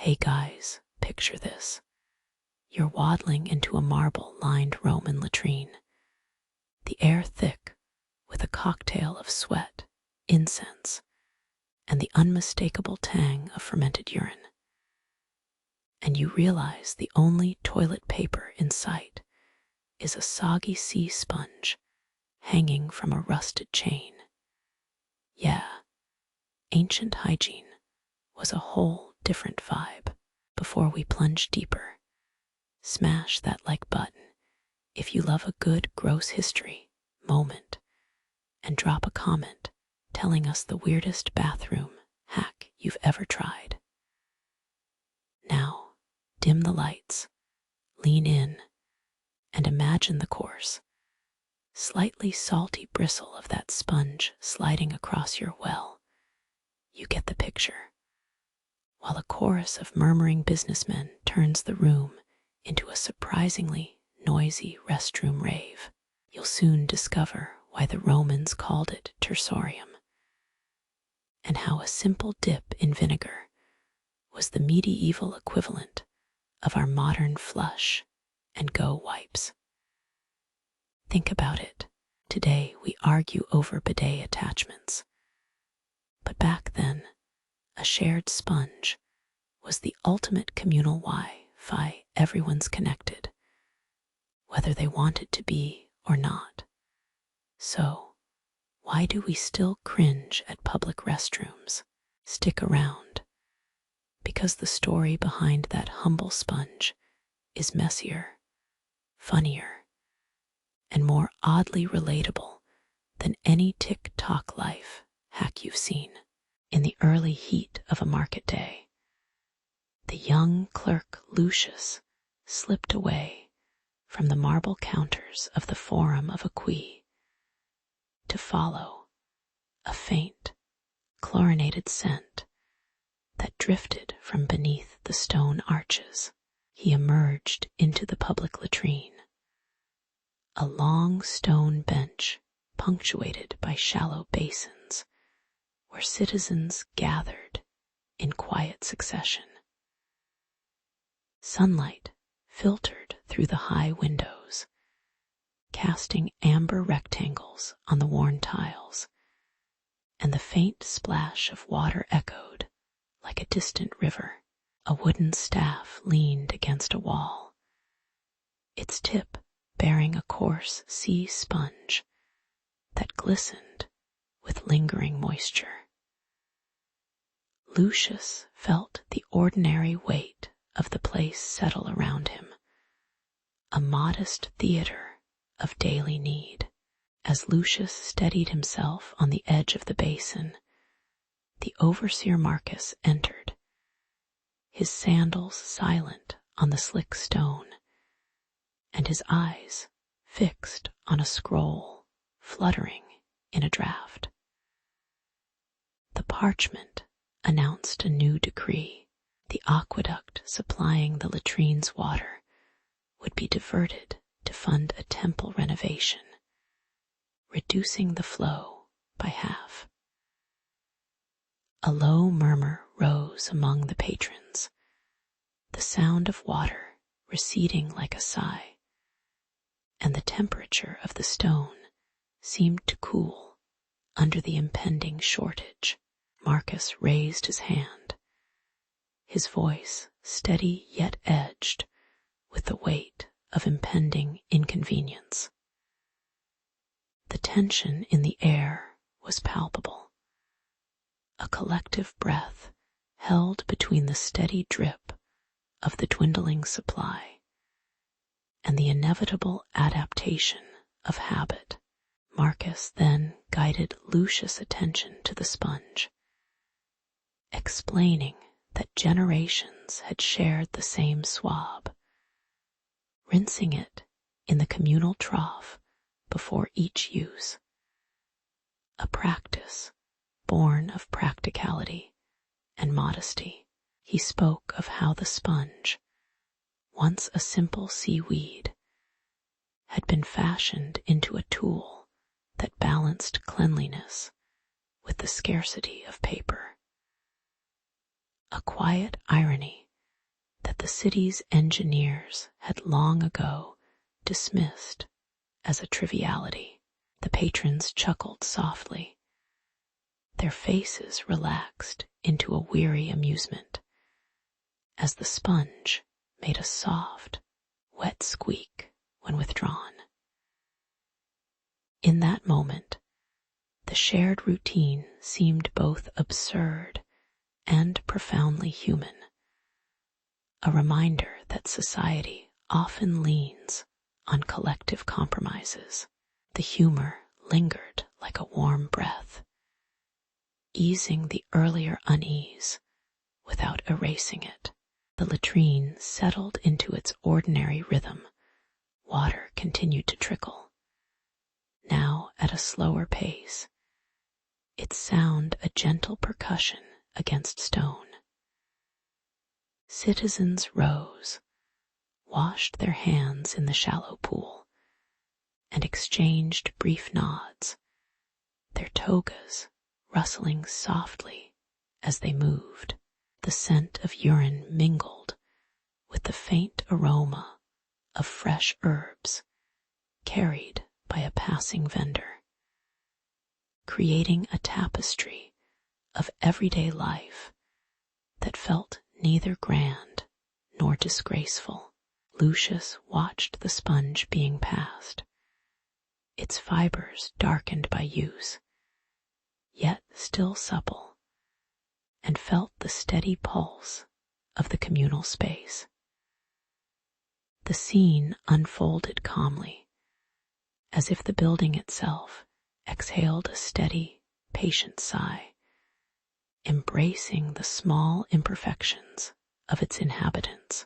Hey guys, picture this. You're waddling into a marble-lined Roman latrine, the air thick with a cocktail of sweat, incense, and the unmistakable tang of fermented urine. And you realize the only toilet paper in sight is a soggy sea sponge hanging from a rusted chain. Yeah, ancient hygiene was a whole different vibe. Before we plunge deeper, smash that like button if you love a good gross history moment, and drop a comment telling us the weirdest bathroom hack you've ever tried. Now, dim the lights, lean in, and imagine the coarse, slightly salty bristle of that sponge sliding across your well. You get the picture. While a chorus of murmuring businessmen turns the room into a surprisingly noisy restroom rave, you'll soon discover why the Romans called it tersorium, and how a simple dip in vinegar was the medieval equivalent of our modern flush and go wipes. Think about it. Today we argue over bidet attachments, but back then, a shared sponge was the ultimate communal Wi-Fi. Everyone's connected, whether they wanted to be or not. So, why do we still cringe at public restrooms? Stick around, because the story behind that humble sponge is messier, funnier, and more oddly relatable than any TikTok life hack you've seen. In the early heat of a market day, the young clerk Lucius slipped away from the marble counters of the Forum of Aquae to follow a faint, chlorinated scent that drifted from beneath the stone arches. He emerged into the public latrine, a long stone bench punctuated by shallow basins where citizens gathered in quiet succession. Sunlight filtered through the high windows, casting amber rectangles on the worn tiles, and the faint splash of water echoed like a distant river. A wooden staff leaned against a wall, its tip bearing a coarse sea sponge that glistened with lingering moisture. Lucius felt the ordinary weight of the place settle around him, a modest theater of daily need. As Lucius steadied himself on the edge of the basin, the overseer Marcus entered, his sandals silent on the slick stone, and his eyes fixed on a scroll fluttering in a draught. The parchment announced a new decree. The aqueduct supplying the latrine's water would be diverted to fund a temple renovation, reducing the flow by half. A low murmur rose among the patrons, the sound of water receding like a sigh, and the temperature of the stone seemed to cool under the impending shortage. Marcus raised his hand, his voice steady yet edged with the weight of impending inconvenience. The tension in the air was palpable, a collective breath held between the steady drip of the dwindling supply and the inevitable adaptation of habit. Marcus then guided Lucius' attention to the sponge, explaining that generations had shared the same swab, rinsing it in the communal trough before each use, a practice born of practicality and modesty. He spoke of how the sponge, once a simple seaweed, had been fashioned into a tool that balanced cleanliness with the scarcity of paper. A quiet irony the city's engineers had long ago dismissed as a triviality. The patrons chuckled softly, their faces relaxed into a weary amusement as the sponge made a soft, wet squeak when withdrawn. In that moment, the shared routine seemed both absurd and profoundly human, a reminder that society often leans on collective compromises. The humor lingered like a warm breath, easing the earlier unease without erasing it. The latrine settled into its ordinary rhythm. Water continued to trickle, now at a slower pace, its sound a gentle percussion against stone. Citizens rose, washed their hands in the shallow pool, and exchanged brief nods, their togas rustling softly as they moved. The scent of urine mingled with the faint aroma of fresh herbs carried by a passing vendor, creating a tapestry of everyday life that felt neither grand nor disgraceful. Lucius watched the sponge being passed, its fibers darkened by use, yet still supple, and felt the steady pulse of the communal space. The scene unfolded calmly, as if the building itself exhaled a steady, patient sigh, embracing the small imperfections of its inhabitants.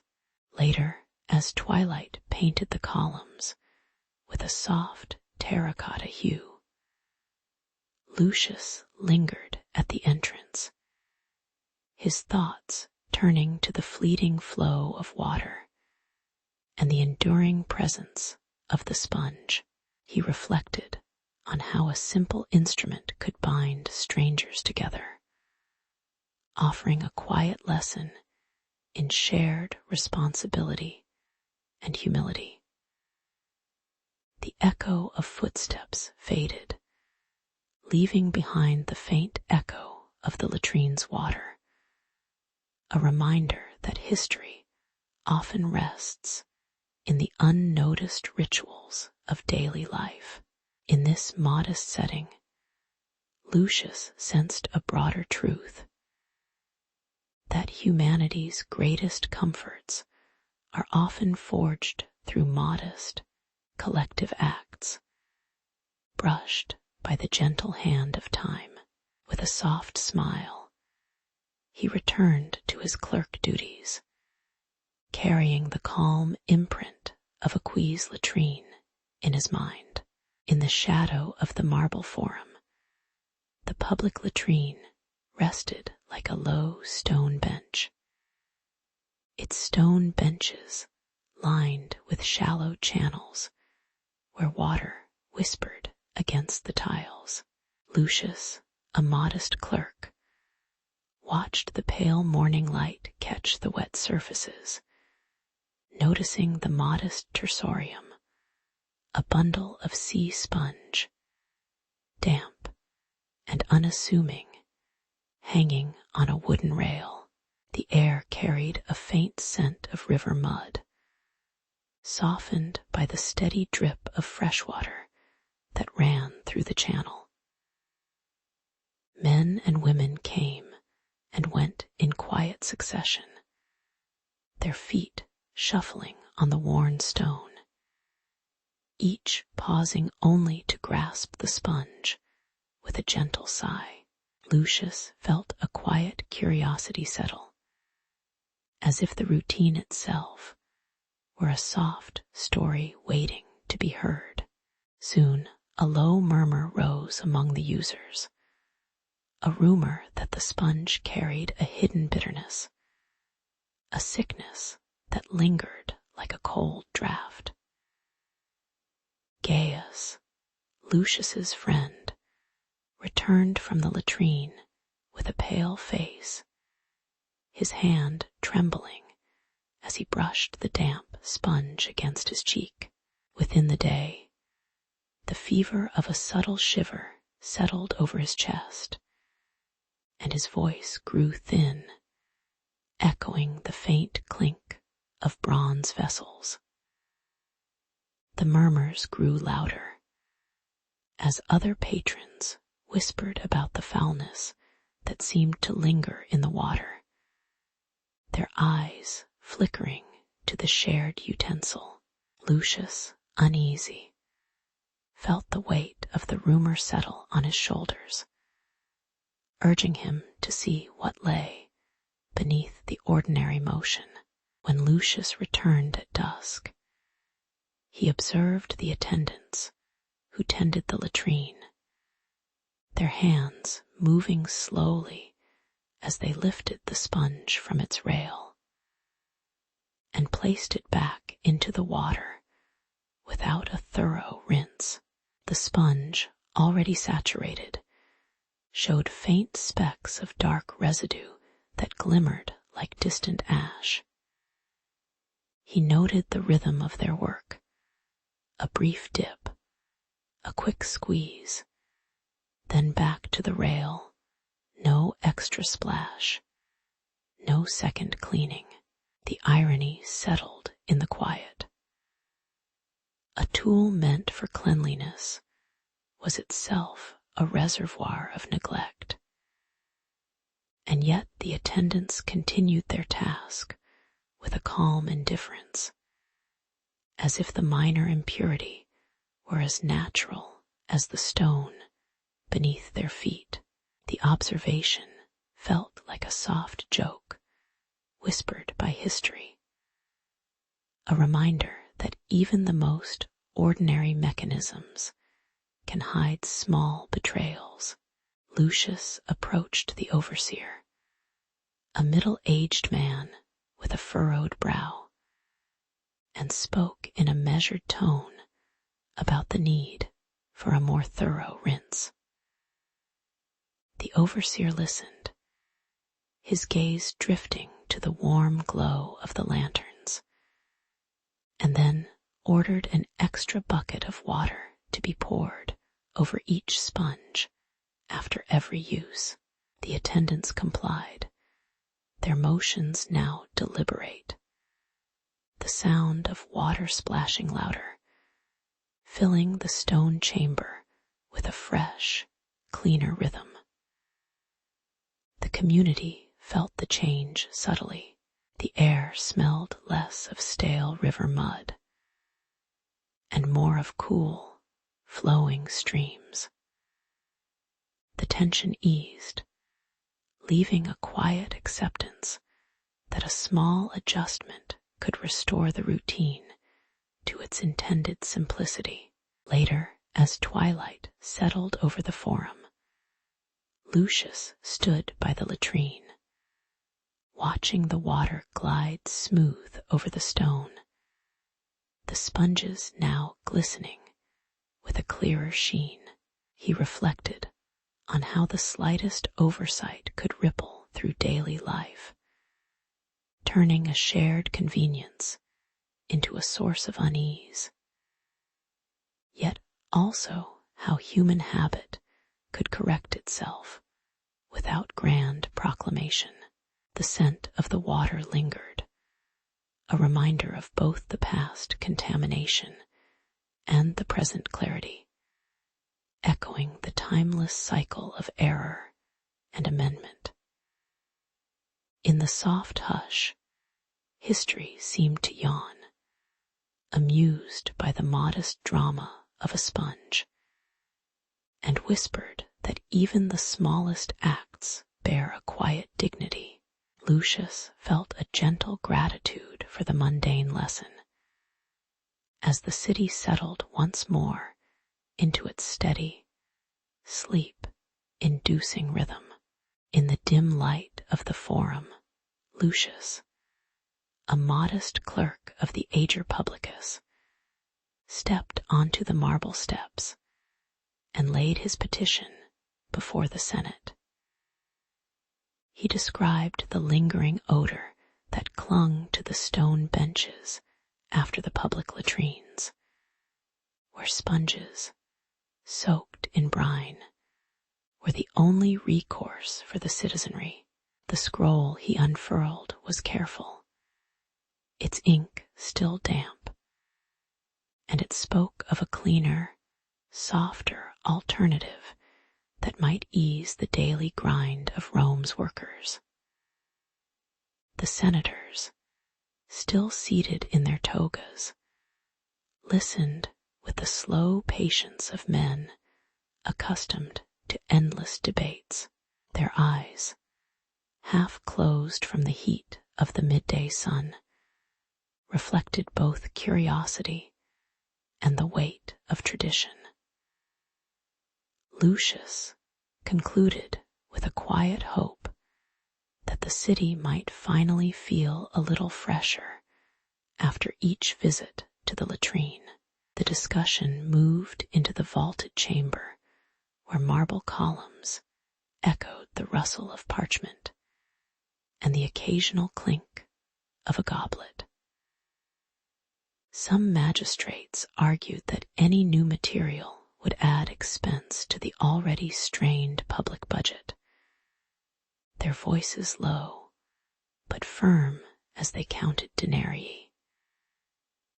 Later, as twilight painted the columns with a soft terracotta hue, Lucius lingered at the entrance, his thoughts turning to the fleeting flow of water and the enduring presence of the sponge. He reflected on how a simple instrument could bind strangers together, offering a quiet lesson in shared responsibility and humility. The echo of footsteps faded, leaving behind the faint echo of the latrine's water, a reminder that history often rests in the unnoticed rituals of daily life. In this modest setting, Lucius sensed a broader truth, that humanity's greatest comforts are often forged through modest, collective acts, brushed by the gentle hand of time. With a soft smile, he returned to his clerk duties, carrying the calm imprint of a quay's latrine in his mind. In the shadow of the marble forum, the public latrine rested like a low stone bench, its stone benches lined with shallow channels where water whispered against the tiles. Lucius, a modest clerk, watched the pale morning light catch the wet surfaces, noticing the modest tersorium, a bundle of sea sponge, damp and unassuming, hanging on a wooden rail. The air carried a faint scent of river mud, softened by the steady drip of fresh water that ran through the channel. Men and women came and went in quiet succession, their feet shuffling on the worn stone, each pausing only to grasp the sponge with a gentle sigh. Lucius felt a quiet curiosity settle, as if the routine itself were a soft story waiting to be heard. Soon, a low murmur rose among the users, a rumor that the sponge carried a hidden bitterness, a sickness that lingered like a cold draught. Gaius, Lucius's friend, returned from the latrine with a pale face, his hand trembling as he brushed the damp sponge against his cheek. Within the day, the fever of a subtle shiver settled over his chest, and his voice grew thin, echoing the faint clink of bronze vessels. The murmurs grew louder as other patrons whispered about the foulness that seemed to linger in the water, their eyes flickering to the shared utensil. Lucius, uneasy, felt the weight of the rumor settle on his shoulders, urging him to see what lay beneath the ordinary motion. When Lucius returned at dusk, he observed the attendants who tended the latrine, their hands moving slowly as they lifted the sponge from its rail and placed it back into the water without a thorough rinse. The sponge, already saturated, showed faint specks of dark residue that glimmered like distant ash. He noted the rhythm of their work, a brief dip, a quick squeeze, then back to the rail, no extra splash, no second cleaning. The irony settled in the quiet. A tool meant for cleanliness was itself a reservoir of neglect, and yet the attendants continued their task with a calm indifference, as if the minor impurity were as natural as the stone beneath their feet. The observation felt like a soft joke whispered by history, a reminder that even the most ordinary mechanisms can hide small betrayals. Lucius approached the overseer, a middle-aged man with a furrowed brow, and spoke in a measured tone about the need for a more thorough rinse. The overseer listened, his gaze drifting to the warm glow of the lanterns, and then ordered an extra bucket of water to be poured over each sponge after every use. The attendants complied, their motions now deliberate, the sound of water splashing louder, filling the stone chamber with a fresh, cleaner rhythm. The community felt the change subtly. The air smelled less of stale river mud and more of cool, flowing streams. The tension eased, leaving a quiet acceptance that a small adjustment could restore the routine to its intended simplicity. Later, as twilight settled over the forum, Lucius stood by the latrine, watching the water glide smooth over the stone, the sponges now glistening with a clearer sheen. He reflected on how the slightest oversight could ripple through daily life, turning a shared convenience into a source of unease. Yet also how human habit could correct itself without grand proclamation. The scent of the water lingered, a reminder of both the past contamination and the present clarity, echoing the timeless cycle of error and amendment. In the soft hush, history seemed to yawn, amused by the modest drama of a sponge, and whispered that even the smallest acts bear a quiet dignity. Lucius felt a gentle gratitude for the mundane lesson, as the city settled once more into its steady, sleep-inducing rhythm. In the dim light of the forum, Lucius, a modest clerk of the Ager Publicus, stepped onto the marble steps and laid his petition before the Senate. He described the lingering odor that clung to the the stone benches after the public latrines, where sponges, soaked in brine, were the only recourse for the citizenry. The scroll he unfurled was careful, its ink still damp, and it spoke of a cleaner, softer alternative that might ease the daily grind of Rome's workers. The senators, still seated in their togas, listened with the slow patience of men accustomed to endless debates. Their eyes, half closed from the heat of the midday sun, reflected both curiosity and the weight of tradition. Lucius concluded with a quiet hope that the city might finally feel a little fresher after each visit to the latrine. The discussion moved into the vaulted chamber where marble columns echoed the rustle of parchment and the occasional clink of a goblet. Some magistrates argued that any new material would add expense to the already strained public budget, their voices low but firm as they counted denarii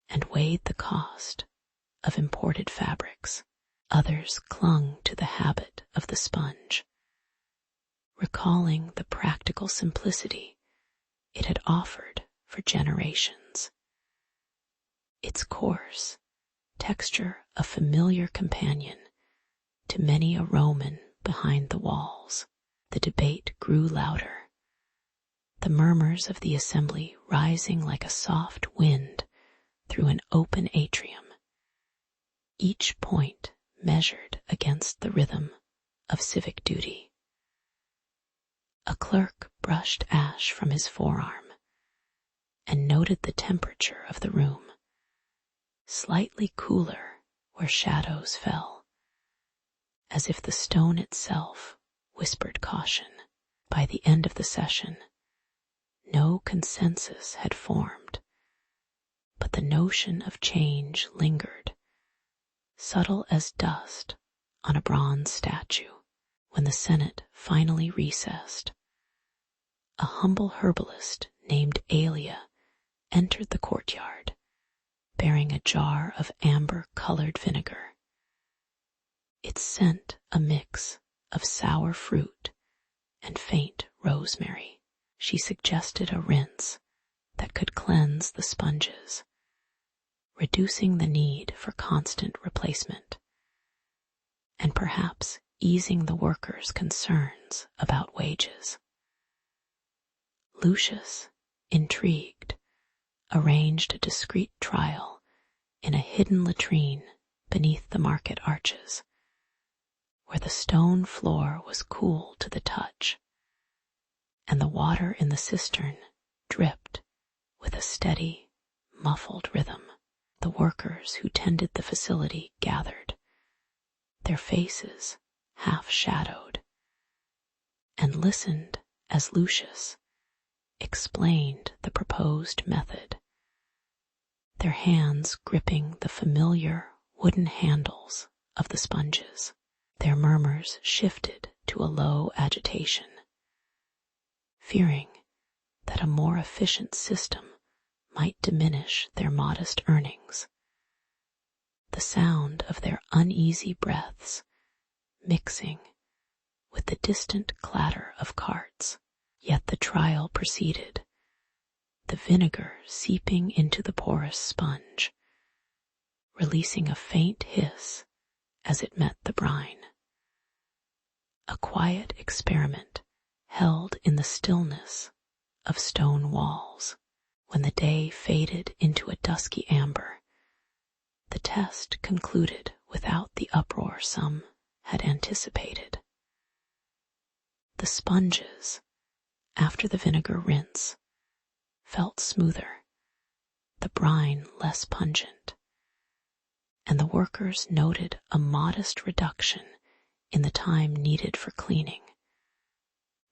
and weighed the cost of imported fabrics. Others clung to the habit of the sponge, recalling the practical simplicity it had offered for generations. Its coarse texture a familiar companion to many a Roman behind the walls. The debate grew louder, the murmurs of the assembly rising like a soft wind through an open atrium, each point measured against the rhythm of civic duty. A clerk brushed ash from his forearm and noted the temperature of the room, slightly cooler where shadows fell, as if the stone itself whispered caution. By the end of the session, no consensus had formed, but the notion of change lingered, subtle as dust on a bronze statue. When the Senate finally recessed, a humble herbalist named Aelia entered the courtyard, bearing a jar of amber-colored vinegar, its scent a mix of sour fruit and faint rosemary. She suggested a rinse that could cleanse the sponges, reducing the need for constant replacement, and perhaps easing the workers' concerns about wages. Lucius, intrigued, arranged a discreet trial in a hidden latrine beneath the market arches, where the stone floor was cool to the touch, and the water in the cistern dripped with a steady, muffled rhythm. The workers who tended the facility gathered, their faces half shadowed, and listened as Lucius explained the proposed method, their hands gripping the familiar wooden handles of the sponges. Their murmurs shifted to a low agitation, fearing that a more efficient system might diminish their modest earnings. The sound of their uneasy breaths mixing with the distant clatter of carts. Yet the trial proceeded, the vinegar seeping into the porous sponge, releasing a faint hiss as it met the brine. A quiet experiment held in the stillness of stone walls. When the day faded into a dusky amber, the test concluded without the uproar some had anticipated. The sponges, after the vinegar rinse, felt smoother, the brine less pungent, and the workers noted a modest reduction in the time needed for cleaning,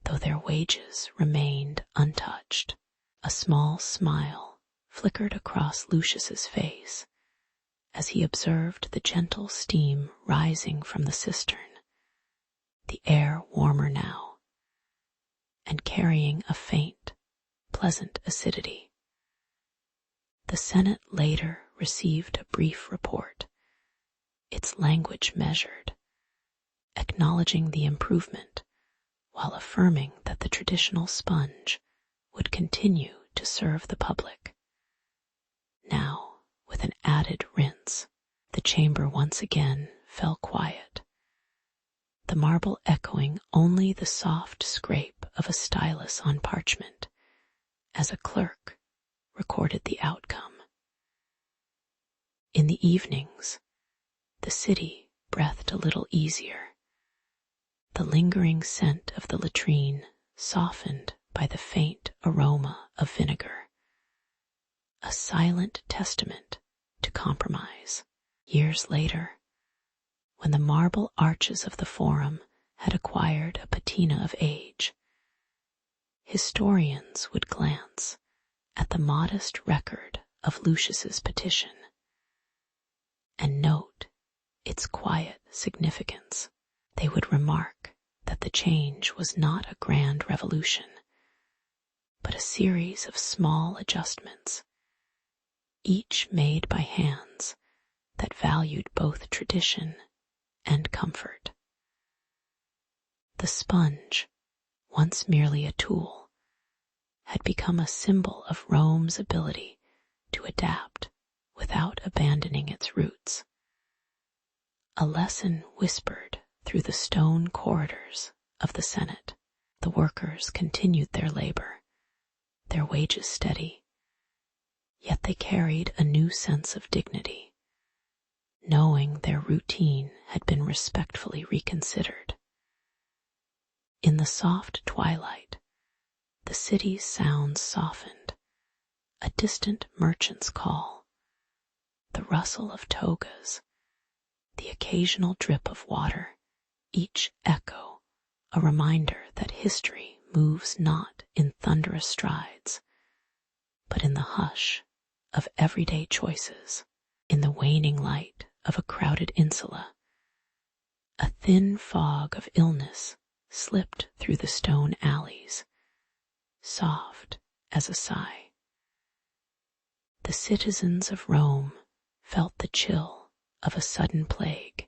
though their wages remained untouched. A small smile flickered across Lucius's face as he observed the gentle steam rising from the cistern, the air warmer now, and carrying a faint, pleasant acidity. The Senate later received a brief report, its language measured, acknowledging the improvement while affirming that the traditional sponge would continue to serve the public. Now, with an added rinse, the chamber once again fell quiet, the marble echoing only the soft scrape of a stylus on parchment as a clerk recorded the outcome. In the evenings, the city breathed a little easier, the lingering scent of the latrine softened by the faint aroma of vinegar, a silent testament to compromise. Years later, when the marble arches of the Forum had acquired a patina of age, historians would glance at the modest record of Lucius's petition and note its quiet significance. They would remark that the change was not a grand revolution, but a series of small adjustments, each made by hands that valued both tradition and comfort. The sponge, once merely a tool, had become a symbol of Rome's ability to adapt without abandoning its roots. A lesson whispered through the stone corridors of the Senate. The workers continued their labor, their wages steady, yet they carried a new sense of dignity, knowing their routine had been respectfully reconsidered. In the soft twilight, the city's sounds softened, a distant merchant's call, the rustle of togas, the occasional drip of water, each echo a reminder that history moves not in thunderous strides, but in the hush of everyday choices. In the waning light of a crowded insula, a thin fog of illness slipped through the stone alleys, soft as a sigh. The citizens of Rome felt the chill of a sudden plague,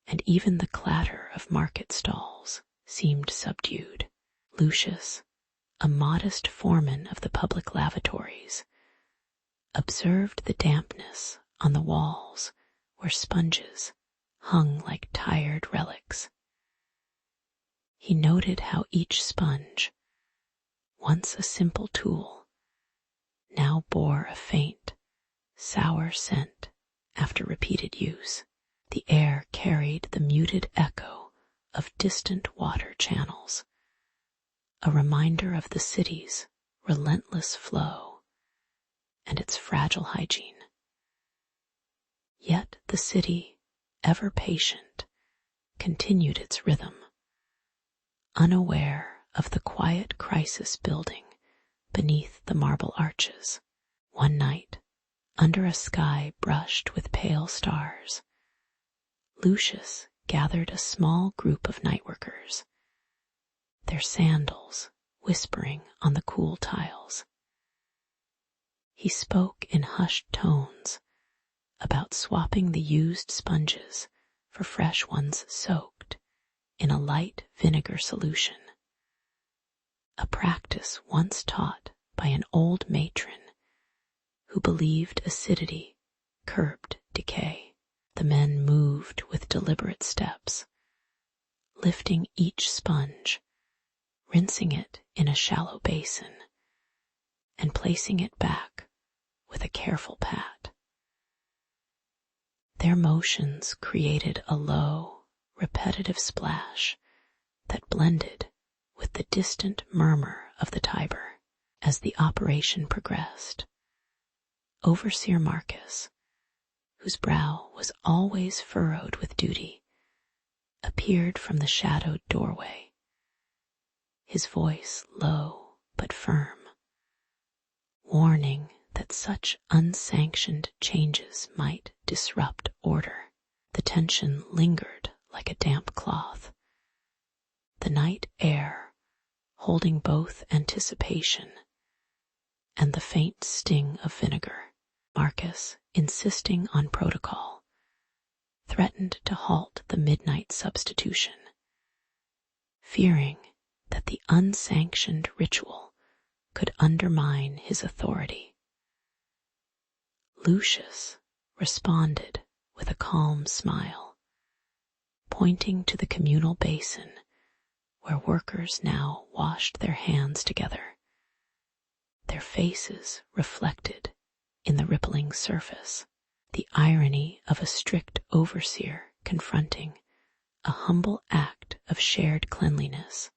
and even the clatter of market stalls seemed subdued. Lucius, a modest foreman of the public lavatories, observed the dampness on the walls where sponges hung like tired relics. He noted how each sponge, once a simple tool, now bore a faint, sour scent after repeated use. The air carried the muted echo of distant water channels, a reminder of the city's relentless flow and its fragile hygiene. Yet the city, ever patient, continued its rhythm, unaware of the quiet crisis building beneath the marble arches. One night, under a sky brushed with pale stars, Lucius gathered a small group of nightworkers, their sandals whispering on the cool tiles. He spoke in hushed tones about swapping the used sponges for fresh ones soaked in a light vinegar solution, a practice once taught by an old matron who believed acidity curbed decay. The men moved with deliberate steps, lifting each sponge, rinsing it in a shallow basin, and placing it back with a careful pat. Their motions created a low, repetitive splash that blended with the distant murmur of the Tiber. As the operation progressed, Overseer Marcus, whose brow was always furrowed with duty, appeared from the shadowed doorway, his voice low but firm, warning such unsanctioned changes might disrupt order. The tension lingered like a damp cloth, the night air holding both anticipation and the faint sting of vinegar. Marcus, insisting on protocol, threatened to halt the midnight substitution, fearing that the unsanctioned ritual could undermine his authority. Lucius responded with a calm smile, pointing to the communal basin where workers now washed their hands together, their faces reflected in the rippling surface. The irony of a strict overseer confronting a humble act of shared cleanliness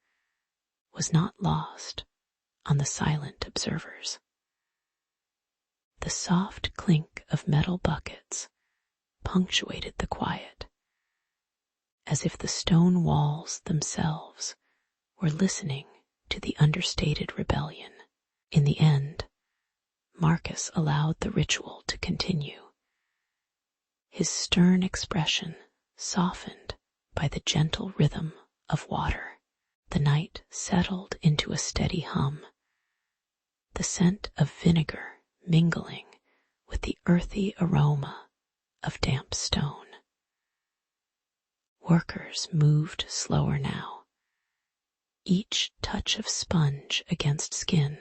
was not lost on the silent observers. The soft clink of metal buckets punctuated the quiet, as if the stone walls themselves were listening to the understated rebellion. In the end, Marcus allowed the ritual to continue, his stern expression softened by the gentle rhythm of water. The night settled into a steady hum, the scent of vinegar mingling with the earthy aroma of damp stone. Workers moved slower now, each touch of sponge against skin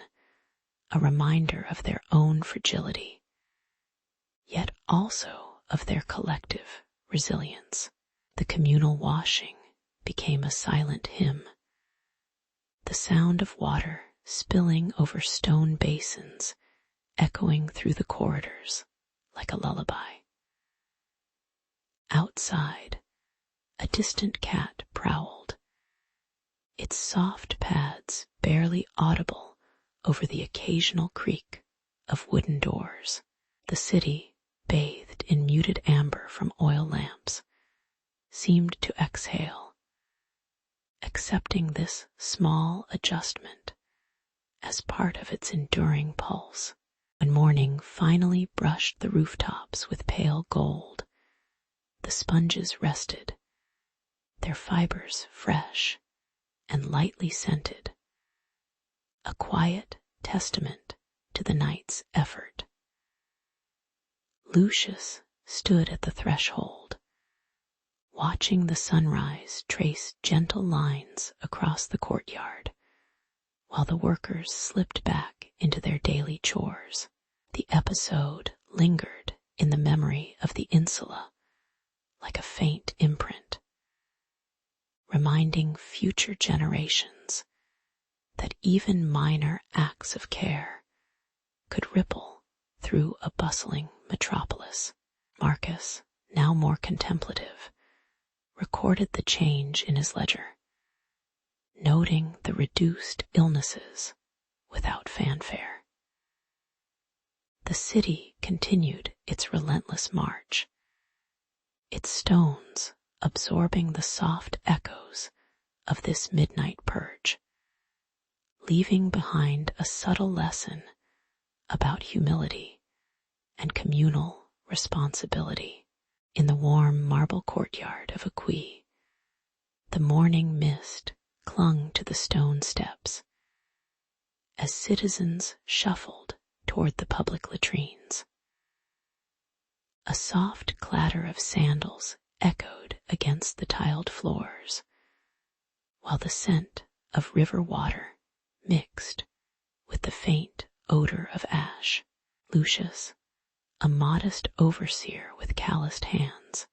a reminder of their own fragility, yet also of their collective resilience. The communal washing became a silent hymn, the sound of water spilling over stone basins echoing through the corridors like a lullaby. Outside, a distant cat prowled, its soft pads barely audible over the occasional creak of wooden doors. The city, bathed in muted amber from oil lamps, seemed to exhale, accepting this small adjustment as part of its enduring pulse. When morning finally brushed the rooftops with pale gold, the sponges rested, their fibers fresh and lightly scented, a quiet testament to the night's effort. Lucius stood at the threshold, watching the sunrise trace gentle lines across the courtyard, while the workers slipped back into their daily chores. The episode lingered in the memory of the insula like a faint imprint, reminding future generations that even minor acts of care could ripple through a bustling metropolis. Marcus, now more contemplative, recorded the change in his ledger, noting the reduced illnesses without fanfare. The city continued its relentless march, its stones absorbing the soft echoes of this midnight purge, leaving behind a subtle lesson about humility and communal responsibility. In the warm marble courtyard of Aqui, the morning mist clung to the stone steps as citizens shuffled toward the public latrines. A soft clatter of sandals echoed against the tiled floors, while the scent of river water mixed with the faint odor of ash. Lucius, a modest overseer with calloused hands,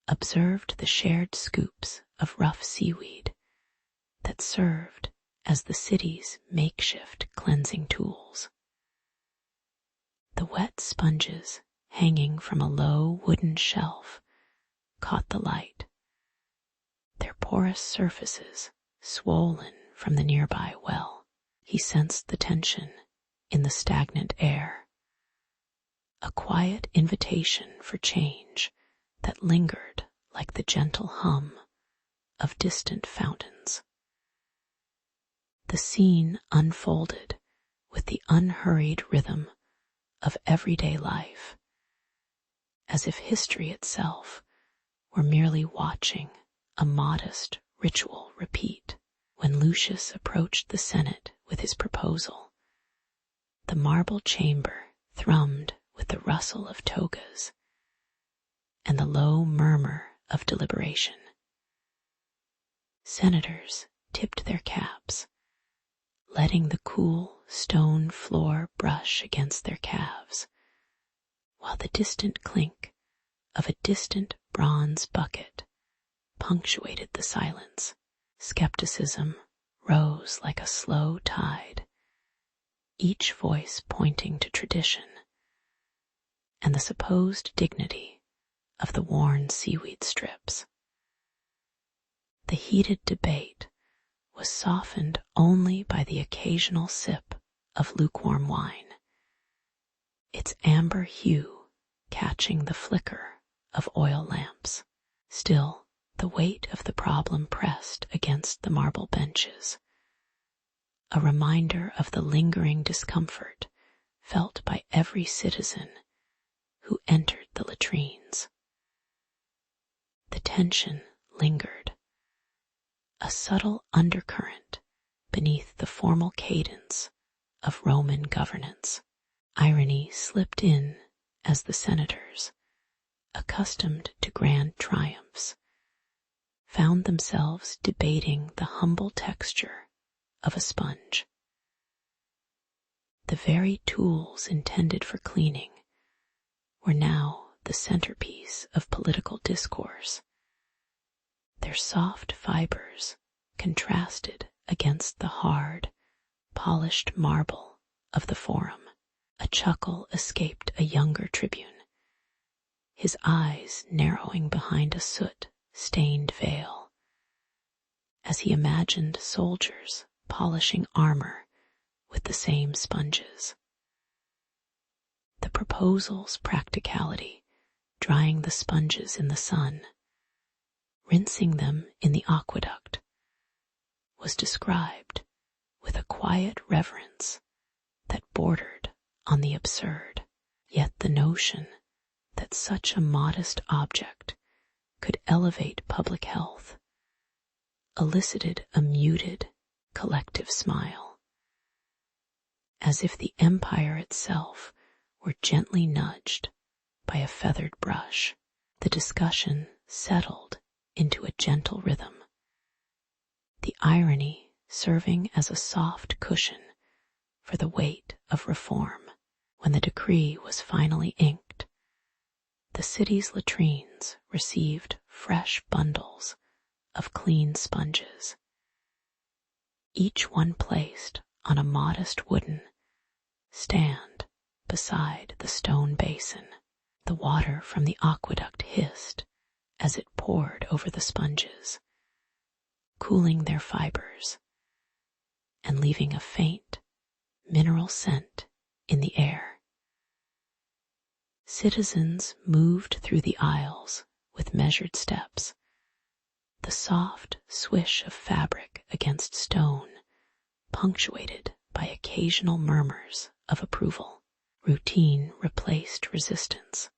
observed the shared scoops of rough seaweed that served as the city's makeshift cleansing tools. The wet sponges hanging from a low wooden shelf caught the light, their porous surfaces swollen from the nearby well. He sensed the tension in the stagnant air, a quiet invitation for change that lingered like the gentle hum of distant fountains. The scene unfolded with the unhurried rhythm of everyday life, as if history itself were merely watching a modest ritual repeat. When Lucius approached the Senate with his proposal, the marble chamber thrummed with the rustle of togas and the low murmur of deliberation. Senators tipped their caps, letting the cool stone floor brush against their calves, while the distant clink of a distant bronze bucket punctuated the silence. Skepticism rose like a slow tide, each voice pointing to tradition and the supposed dignity of the worn seaweed strips. The heated debate was softened only by the occasional sip of lukewarm wine, its amber hue catching the flicker of oil lamps. Still, the weight of the problem pressed against the marble benches, a reminder of the lingering discomfort felt by every citizen who entered the latrines. The tension lingered, a subtle undercurrent beneath the formal cadence of Roman governance. Irony slipped in as the senators, accustomed to grand triumphs, found themselves debating the humble texture of a sponge. The very tools intended for cleaning were now the centerpiece of political discourse, their soft fibers contrasted against the hard, polished marble of the forum. A chuckle escaped a younger tribune, his eyes narrowing behind a soot-stained veil, as he imagined soldiers polishing armor with the same sponges. The proposal's practicality, drying the sponges in the sun, rinsing them in the aqueduct, was described with a quiet reverence that bordered on the absurd. Yet the notion that such a modest object could elevate public health elicited a muted, collective smile, as if the empire itself were gently nudged by a feathered brush. The discussion settled into a gentle rhythm, the irony serving as a soft cushion for the weight of reform. When the decree was finally inked, the city's latrines received fresh bundles of clean sponges, each one placed on a modest wooden stand beside the stone basin. The water from the aqueduct hissed as it poured over the sponges, cooling their fibers and leaving a faint mineral scent in the air. Citizens moved through the aisles with measured steps, the soft swish of fabric against stone punctuated by occasional murmurs of approval. Routine replaced resistance.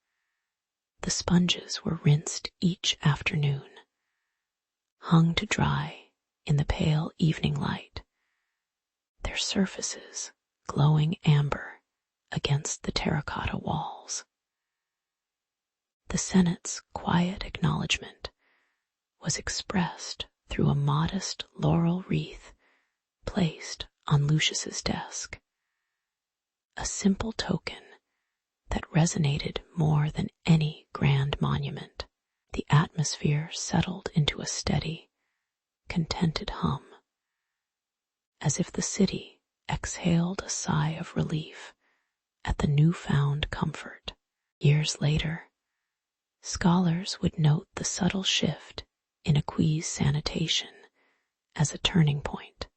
The sponges were rinsed each afternoon, hung to dry in the pale evening light, their surfaces glowing amber against the terracotta walls. The Senate's quiet acknowledgment was expressed through a modest laurel wreath placed on Lucius's desk, a simple token that resonated more than any grand monument. The atmosphere settled into a steady, contented hum, as if the city exhaled a sigh of relief at the newfound comfort. Years later, scholars would note the subtle shift in Aquis' sanitation as a turning point,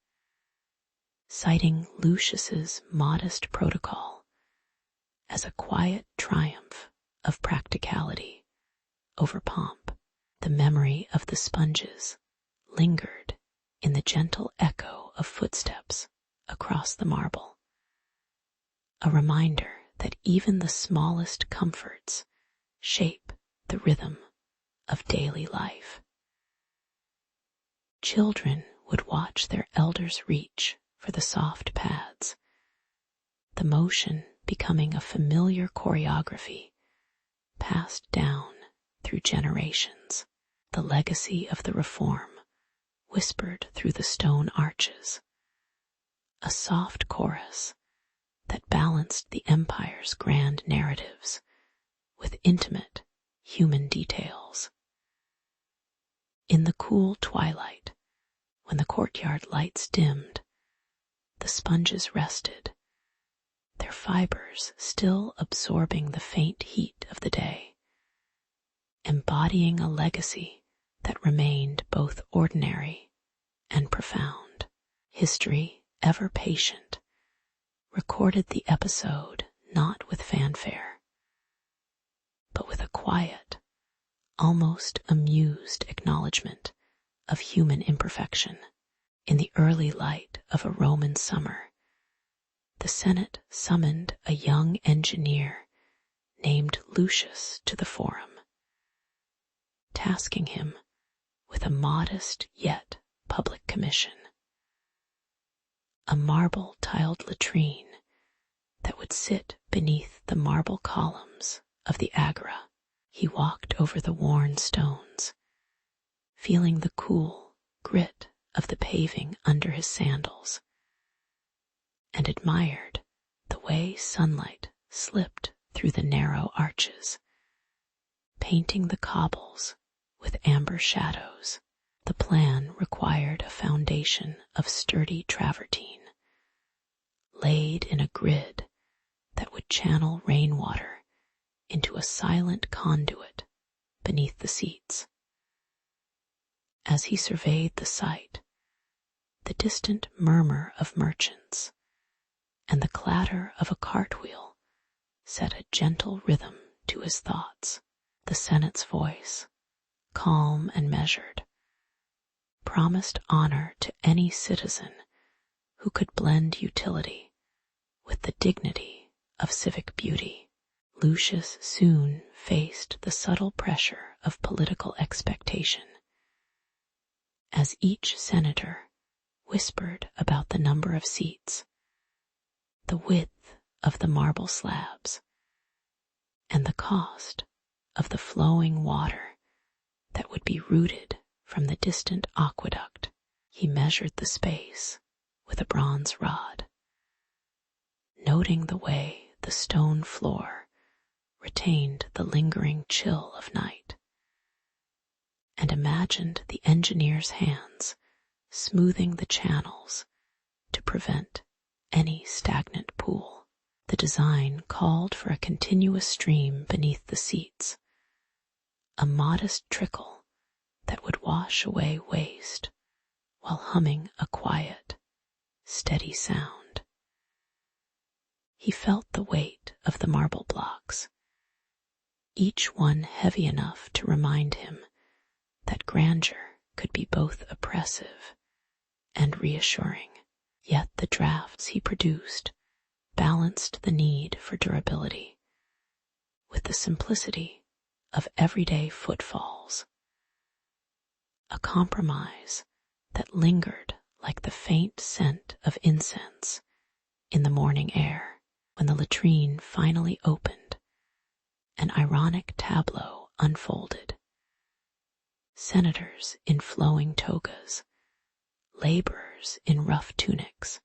citing Lucius's modest protocol as a quiet triumph of practicality over pomp. The memory of the sponges lingered in the gentle echo of footsteps across the marble, a reminder that even the smallest comforts shape the rhythm of daily life. Children would watch their elders reach for the soft pads, the motion becoming a familiar choreography passed down through generations, the legacy of the reform whispered through the stone arches, a soft chorus that balanced the empire's grand narratives with intimate human details. In the cool twilight, when the courtyard lights dimmed, the sponges rested, their fibers still absorbing the faint heat of the day, embodying a legacy that remained both ordinary and profound. History, ever patient, recorded the episode not with fanfare, but with a quiet, almost amused acknowledgement of human imperfection. In the early light of a Roman summer, the Senate summoned a young engineer named Lucius to the forum, tasking him with a modest yet public commission: a marble-tiled latrine that would sit beneath the marble columns of the agora. He walked over the worn stones, feeling the cool grit of the paving under his sandals, and admired the way sunlight slipped through the narrow arches, painting the cobbles with amber shadows. The plan required a foundation of sturdy travertine, laid in a grid that would channel rainwater into a silent conduit beneath the seats. As he surveyed the site, the distant murmur of merchants and the clatter of a cartwheel set a gentle rhythm to his thoughts. The Senate's voice, calm and measured, promised honor to any citizen who could blend utility with the dignity of civic beauty. Lucius soon faced the subtle pressure of political expectation, as each senator whispered about the number of seats, the width of the marble slabs, and the cost of the flowing water that would be routed from the distant aqueduct. He measured the space with a bronze rod, noting the way the stone floor retained the lingering chill of night, and imagined the engineer's hands smoothing the channels to prevent any stagnant pool. The design called for a continuous stream beneath the seats, a modest trickle that would wash away waste while humming a quiet, steady sound. He felt the weight of the marble blocks, each one heavy enough to remind him that grandeur could be both oppressive and reassuring. Yet the drafts he produced balanced the need for durability with the simplicity of everyday footfalls, a compromise that lingered like the faint scent of incense in the morning air. When the latrine finally opened, an ironic tableau unfolded. Senators in flowing togas, laborers in rough tunics,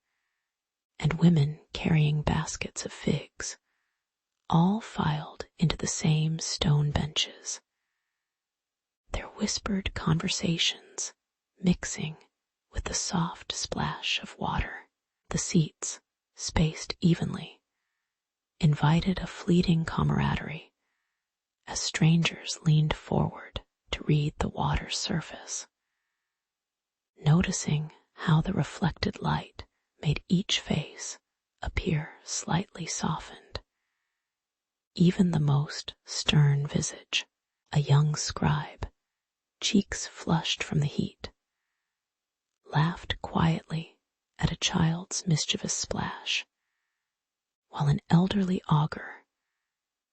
and women carrying baskets of figs, all filed into the same stone benches, their whispered conversations mixing with the soft splash of water. The seats, spaced evenly, invited a fleeting camaraderie as strangers leaned forward to read the water's surface, noticing how the reflected light made each face appear slightly softened. Even the most stern visage, a young scribe, cheeks flushed from the heat, laughed quietly at a child's mischievous splash, while an elderly augur,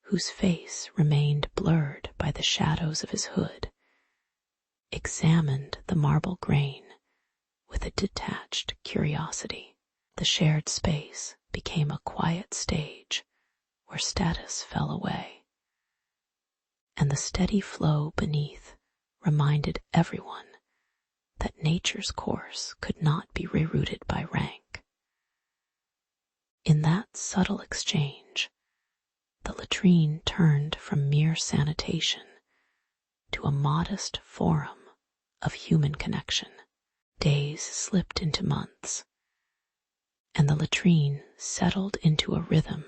whose face remained blurred by the shadows of his hood, examined the marble grain with a detached curiosity. The shared space became a quiet stage where status fell away, and the steady flow beneath reminded everyone that nature's course could not be rerouted by rank. In that subtle exchange, the latrine turned from mere sanitation to a modest forum of human connection. Days slipped into months, and the latrine settled into a rhythm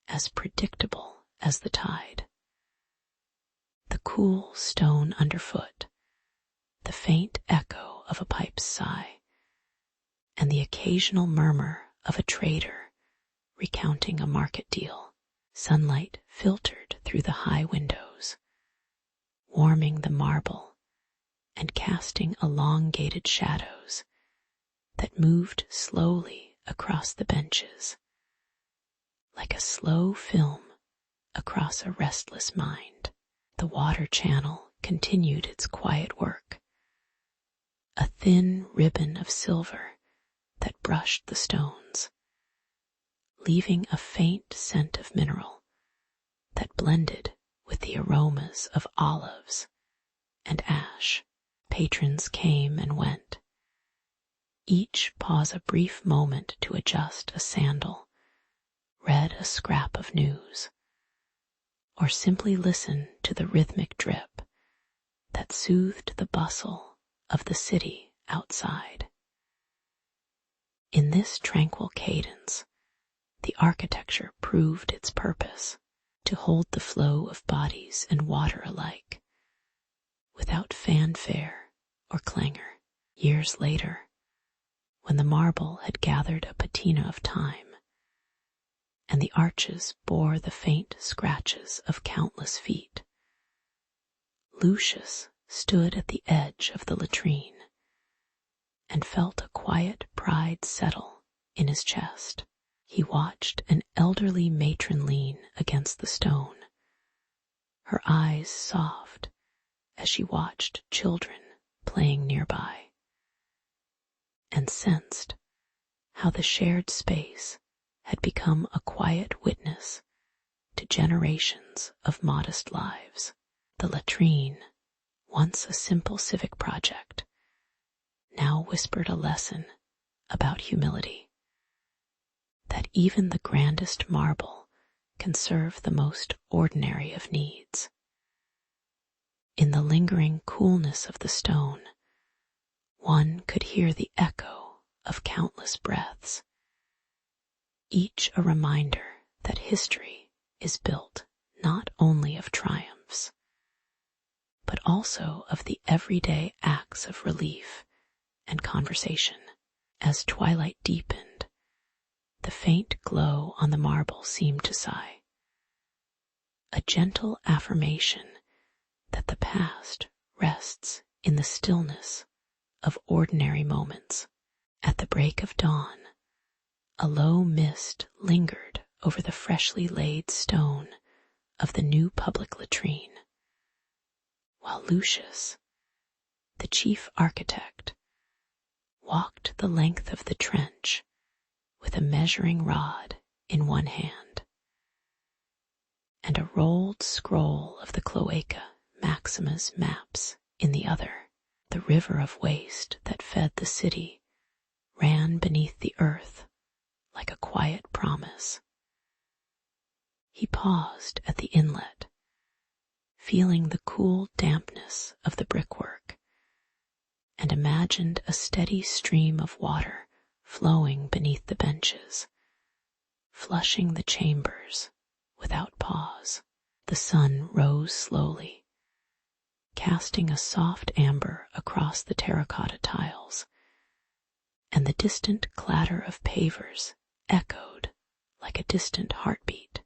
as predictable as the tide. The cool stone underfoot, the faint echo of a pipe's sigh, and the occasional murmur of a trader recounting a market deal. Sunlight filtered through the high windows, warming the marble and casting elongated shadows that moved slowly across the benches, like a slow film across a restless mind. The water channel continued its quiet work, a thin ribbon of silver that brushed the stones, leaving a faint scent of mineral that blended with the aromas of olives and ash. Patrons came and went, each pause a brief moment to adjust a sandal, read a scrap of news, or simply listen to the rhythmic drip that soothed the bustle of the city outside. In this tranquil cadence, the architecture proved its purpose, to hold the flow of bodies and water alike, without fanfare or clangor. Years later, when the marble had gathered a patina of time, and the arches bore the faint scratches of countless feet, Lucius stood at the edge of the latrine and felt a quiet pride settle in his chest. He watched an elderly matron lean against the stone, her eyes soft as she watched children playing nearby, and sensed how the shared space had become a quiet witness to generations of modest lives. The latrine, once a simple civic project, now whispered a lesson about humility, that even the grandest marble can serve the most ordinary of needs. In the lingering coolness of the stone, one could hear the echo of countless breaths, each a reminder that history is built not only of triumphs, but also of the everyday acts of relief and conversation. As twilight deepened, the faint glow on the marble seemed to sigh, a gentle affirmation that the past rests in the stillness of ordinary moments. At the break of dawn, a low mist lingered over the freshly laid stone of the new public latrine, while Lucius, the chief architect, walked the length of the trench with a measuring rod in one hand and a rolled scroll of the Cloaca Maxima's maps in the other. The river of waste that fed the city ran beneath the earth like a quiet promise. He paused at the inlet, feeling the cool dampness of the brickwork, and imagined a steady stream of water flowing beneath the benches, flushing the chambers without pause. The sun rose slowly, casting a soft amber across the terracotta tiles, and the distant clatter of pavers echoed like a distant heartbeat.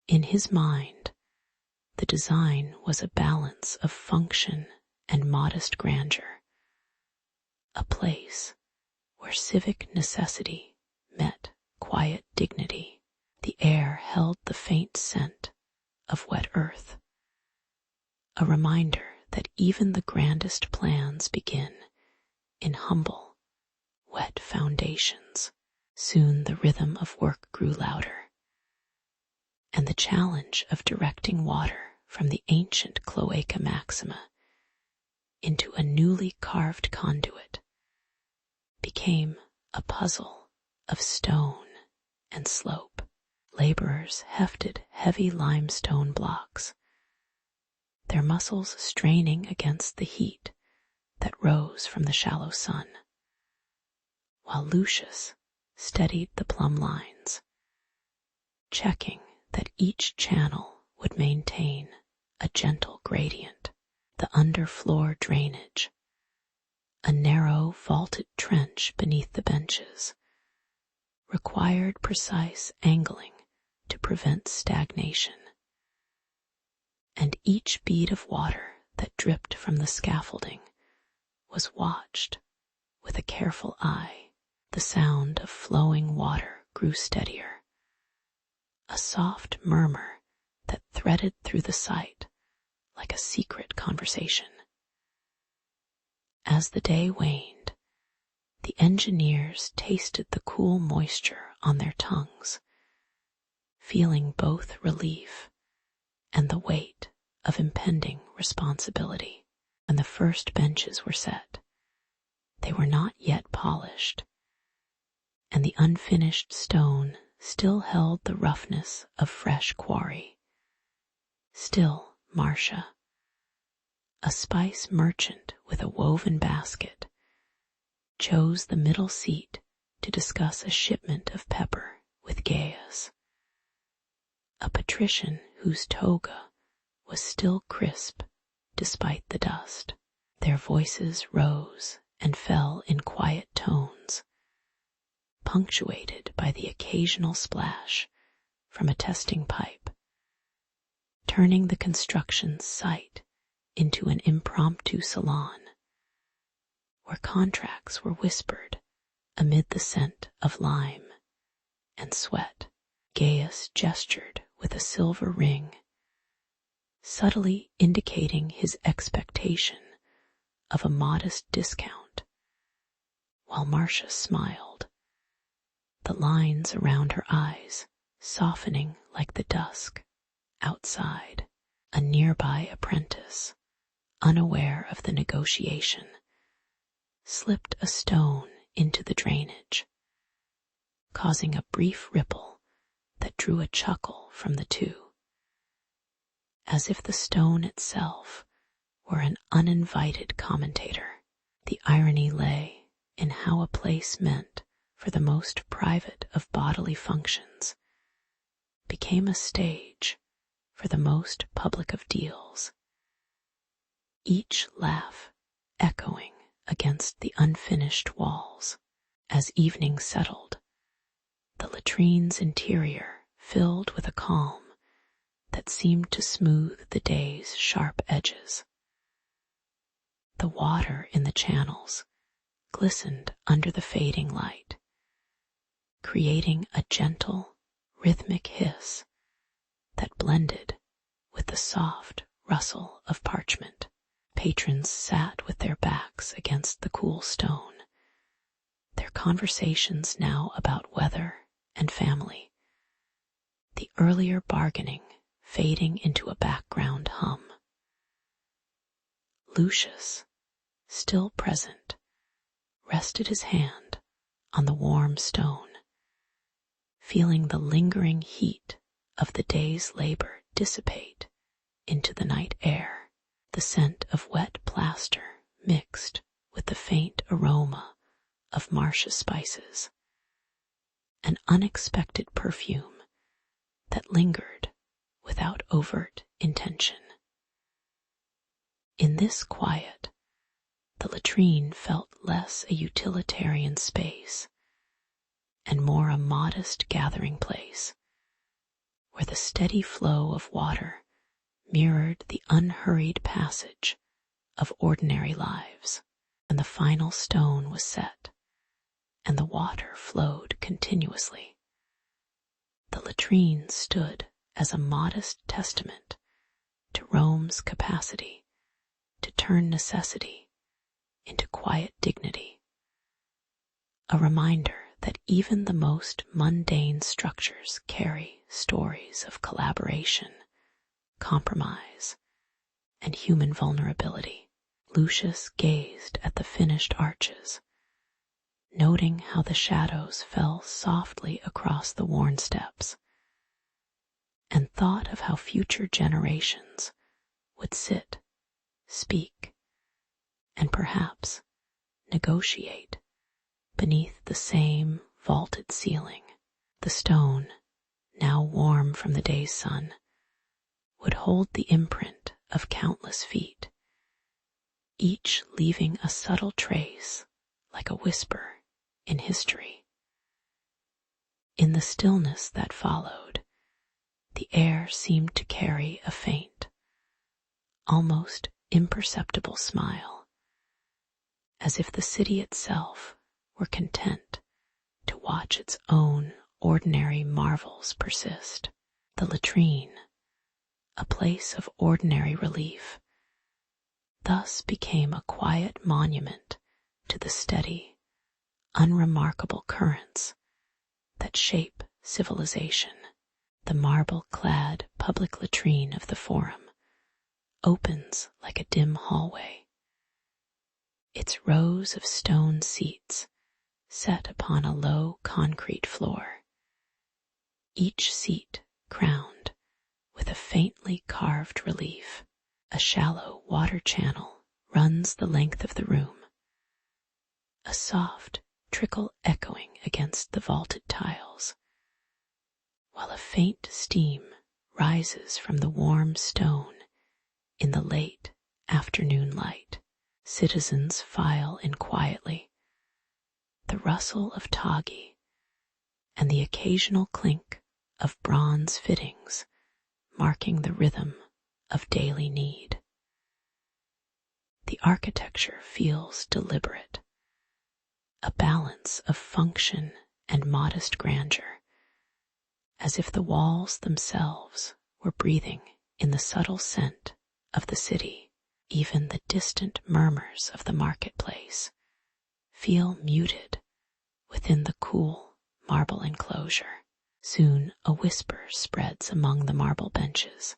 In his mind, the design was a balance of function and modest grandeur, a place where civic necessity met quiet dignity. The air held the faint scent of wet earth, a reminder that even the grandest plans begin in humble, wet foundations. Soon the rhythm of work grew louder, and the challenge of directing water from the ancient cloaca maxima into a newly carved conduit became a puzzle of stone and slope. Laborers hefted heavy limestone blocks, their muscles straining against the heat that rose from the shallow sun, while Lucius steadied the plumb lines, checking that each channel would maintain a gentle gradient. The underfloor drainage, a narrow vaulted trench beneath the benches, required precise angling to prevent stagnation, and each bead of water that dripped from the scaffolding was watched with a careful eye. The sound of flowing water grew steadier, a soft murmur that threaded through the site like a secret conversation. As the day waned, the engineers tasted the cool moisture on their tongues, feeling both relief and the weight of impending responsibility. When the first benches were set, they were not yet polished, and the unfinished stone still held the roughness of fresh quarry. Still, Marcia, a spice merchant with a woven basket, chose the middle seat to discuss a shipment of pepper with Gaius, a patrician whose toga was still crisp despite the dust. Their voices rose and fell in quiet tones, punctuated by the occasional splash from a testing pipe, turning the construction site into an impromptu salon where contracts were whispered amid the scent of lime and sweat. Gaius gestured with a silver ring, subtly indicating his expectation of a modest discount, while Marcia smiled, the lines around her eyes softening like the dusk outside. A nearby apprentice, unaware of the negotiation, slipped a stone into the drainage, causing a brief ripple that drew a chuckle from the two, as if the stone itself were an uninvited commentator. The irony lay in how a place meant for the most private of bodily functions became a stage for the most public of deals, each laugh echoing against the unfinished walls. As evening settled, the latrine's interior filled with a calm that seemed to smooth the day's sharp edges. The water in the channels glistened under the fading light, creating a gentle, rhythmic hiss that blended with the soft rustle of parchment. Patrons sat with their backs against the cool stone, their conversations now about weather and family, the earlier bargaining fading into a background hum. Lucius, still present, rested his hand on the warm stone, feeling the lingering heat of the day's labor dissipate into the night air. The scent of wet plaster mixed with the faint aroma of Marcia spices, an unexpected perfume that lingered without overt intention. In this quiet, the latrine felt less a utilitarian space and more a modest gathering place, where the steady flow of water mirrored the unhurried passage of ordinary lives. When the final stone was set and the water flowed continuously, latrine stood as a modest testament to Rome's capacity to turn necessity into quiet dignity, a reminder that even the most mundane structures carry stories of collaboration, compromise, and human vulnerability. Lucius gazed at the finished arches, noting how the shadows fell softly across the worn steps, and thought of how future generations would sit, speak, and perhaps negotiate beneath the same vaulted ceiling. The stone, now warm from the day's sun, would hold the imprint of countless feet, each leaving a subtle trace like a whisper in history. In the stillness that followed, the air seemed to carry a faint, almost imperceptible smile, as if the city itself were content to watch its own ordinary marvels persist. The latrine, a place of ordinary relief, thus became a quiet monument to the steady, unremarkable currents that shape civilization. The marble-clad public latrine of the Forum opens like a dim hallway, its rows of stone seats set upon a low concrete floor, each seat crowned with a faintly carved relief. A shallow water channel runs the length of the room, a soft trickle echoing against the vaulted tiles, while a faint steam rises from the warm stone in the late afternoon light. Citizens file in quietly, the rustle of toggy and the occasional clink of bronze fittings marking the rhythm of daily need. The architecture feels deliberate, a balance of function and modest grandeur, as if the walls themselves were breathing in the subtle scent of the city. Even the distant murmurs of the marketplace feel muted within the cool marble enclosure. Soon a whisper spreads among the marble benches.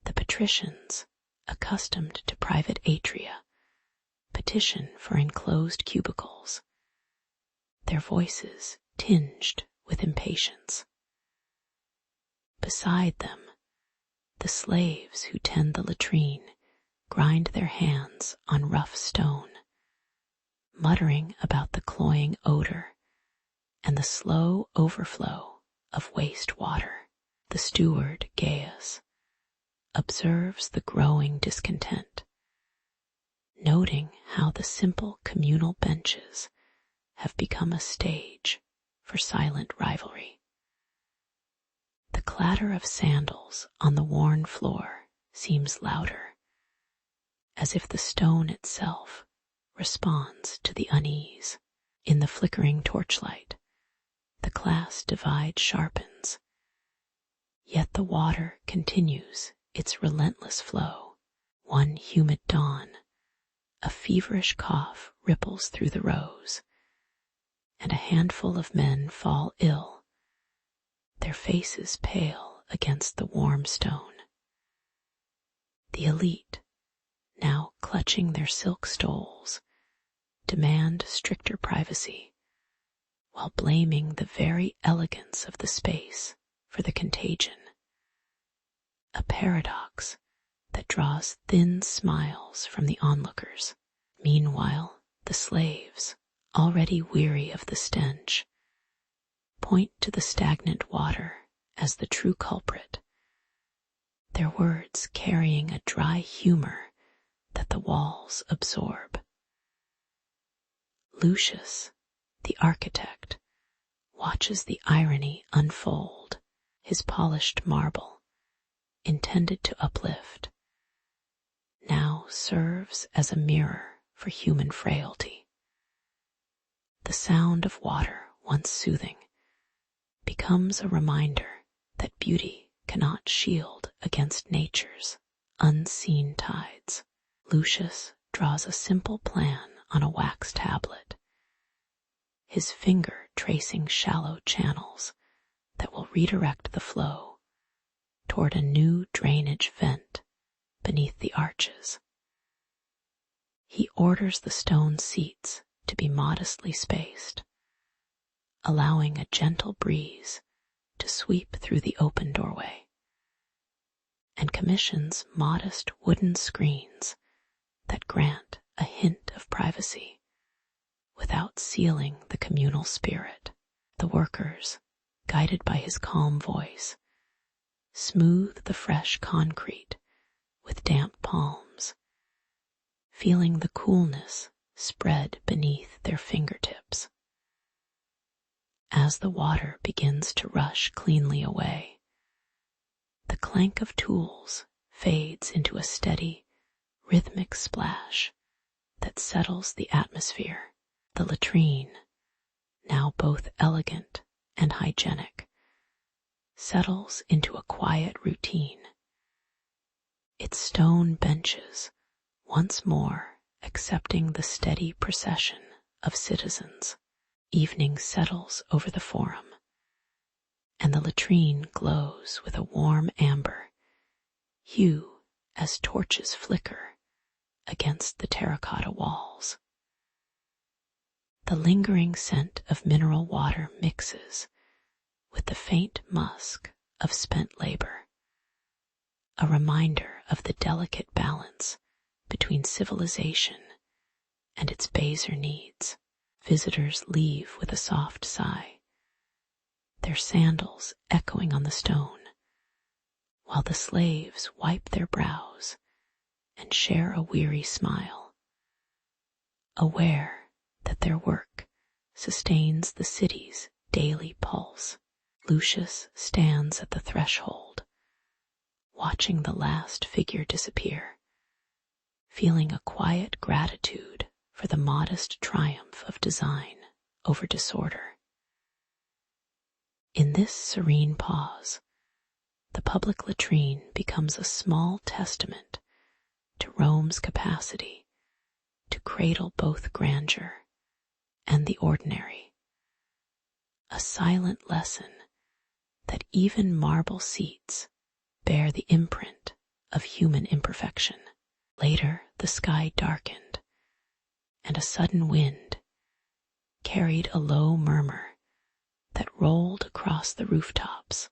The patricians, accustomed to private atria, petition for enclosed cubicles, their voices tinged with impatience. Beside them, the slaves who tend the latrine grind their hands on rough stone, muttering about the cloying odor and the slow overflow of waste water. The steward, Gaius, observes the growing discontent, noting how the simple communal benches have become a stage for silent rivalry. The clatter of sandals on the worn floor seems louder, as if the stone itself responds to the unease. In the flickering torchlight, the class divide sharpens, yet the water continues its relentless flow. One humid dawn, a feverish cough ripples through the rows, and a handful of men fall ill, their faces pale against the warm stone. The elite, now clutching their silk stoles, demand stricter privacy, while blaming the very elegance of the space for the contagion. A paradox that draws thin smiles from the onlookers. Meanwhile, the slaves, already weary of the stench, point to the stagnant water as the true culprit, their words carrying a dry humor that the walls absorb. Lucius, the architect, watches the irony unfold. His polished marble, intended to uplift, now serves as a mirror for human frailty. The sound of water, once soothing, becomes a reminder that beauty cannot shield against nature's unseen tides. Lucius draws a simple plan on a wax tablet, his finger tracing shallow channels that will redirect the flow toward a new drainage vent beneath the arches. He orders the stone seats to be modestly spaced, allowing a gentle breeze to sweep through the open doorway, and commissions modest wooden screens that grant a hint of privacy without sealing the communal spirit. The workers, guided by his calm voice, smooth the fresh concrete with damp palms, feeling the coolness spread beneath their fingertips. As the water begins to rush cleanly away, the clank of tools fades into a steady, rhythmic splash that settles the atmosphere. The latrine, now both elegant and hygienic, settles into a quiet routine, its stone benches once more accepting the steady procession of citizens. Evening settles over the forum, and the latrine glows with a warm amber hue as torches flicker against the terracotta walls. The lingering scent of mineral water mixes with the faint musk of spent labor, a reminder of the delicate balance between civilization and its baser needs. Visitors leave with a soft sigh, their sandals echoing on the stone, while the slaves wipe their brows and share a weary smile, aware that their work sustains the city's daily pulse. Lucius stands at the threshold, watching the last figure disappear, feeling a quiet gratitude for the modest triumph of design over disorder. In this serene pause, the public latrine becomes a small testament to Rome's capacity to cradle both grandeur and the ordinary, a silent lesson that even marble seats bear the imprint of human imperfection. Later, the sky darkened, and a sudden wind carried a low murmur that rolled across the rooftops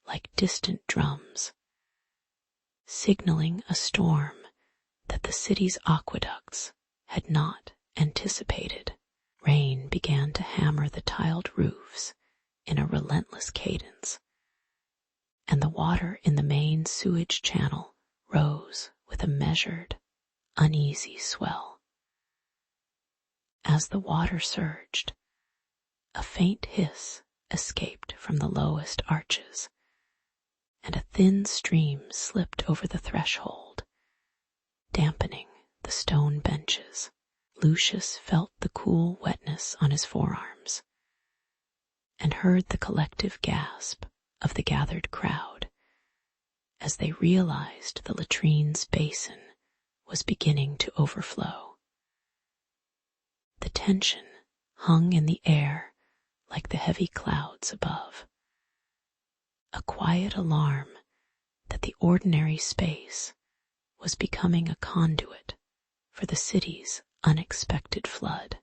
like distant drums, signaling a storm that the city's aqueducts had not anticipated. Rain began to hammer the tiled roofs in a relentless cadence, and the water in the main sewage channel rose with a measured, uneasy swell. As the water surged, a faint hiss escaped from the lowest arches, and a thin stream slipped over the threshold, dampening the stone benches. Lucius felt the cool wetness on his forearms and heard the collective gasp of the gathered crowd as they realized the latrine's basin was beginning to overflow. The tension hung in the air like the heavy clouds above, a quiet alarm that the ordinary space was becoming a conduit for the city's unexpected flood.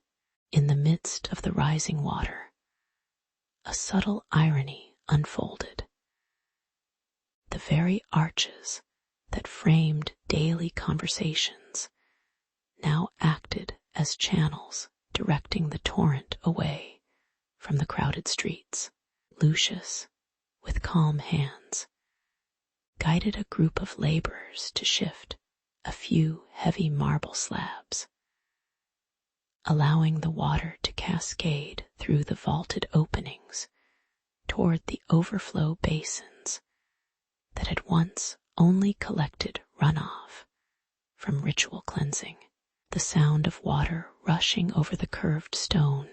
In the midst of the rising water, a subtle irony unfolded. The very arches that framed daily conversations now acted as channels directing the torrent away from the crowded streets. Lucius, with calm hands, guided a group of laborers to shift a few heavy marble slabs, allowing the water to cascade through the vaulted openings toward the overflow basins that had once only collected runoff from ritual cleansing. The sound of water rushing over the curved stone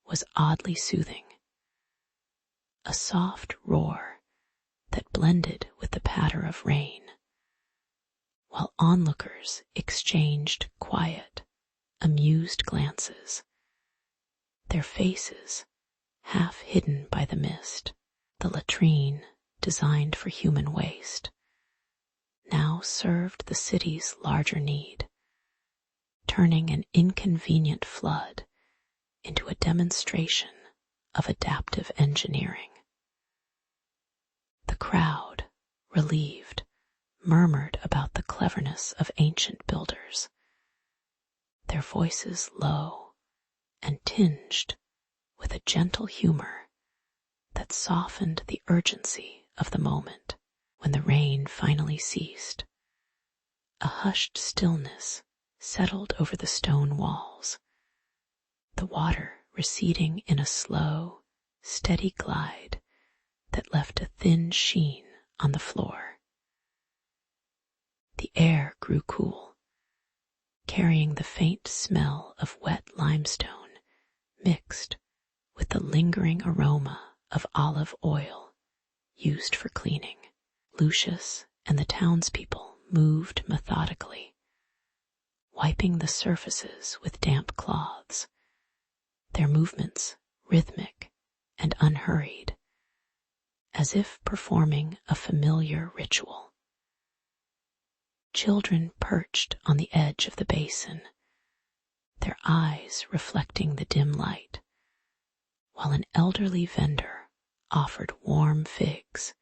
was oddly soothing, a soft roar that blended with the patter of rain, while onlookers exchanged quiet, amused glances, their faces half hidden by the mist. The latrine, designed for human waste, now served the city's larger need, turning an inconvenient flood into a demonstration of adaptive engineering. The crowd, relieved, murmured about the cleverness of ancient builders, their voices low and tinged with a gentle humor that softened the urgency of the moment. When the rain finally ceased, a hushed stillness settled over the stone walls, the water receding in a slow, steady glide that left a thin sheen on the floor. The air grew cool, carrying the faint smell of wet limestone mixed with the lingering aroma of olive oil used for cleaning. Lucius and the townspeople moved methodically, wiping the surfaces with damp cloths, their movements rhythmic and unhurried, as if performing a familiar ritual. Children perched on the edge of the basin, their eyes reflecting the dim light, while an elderly vendor offered warm figs,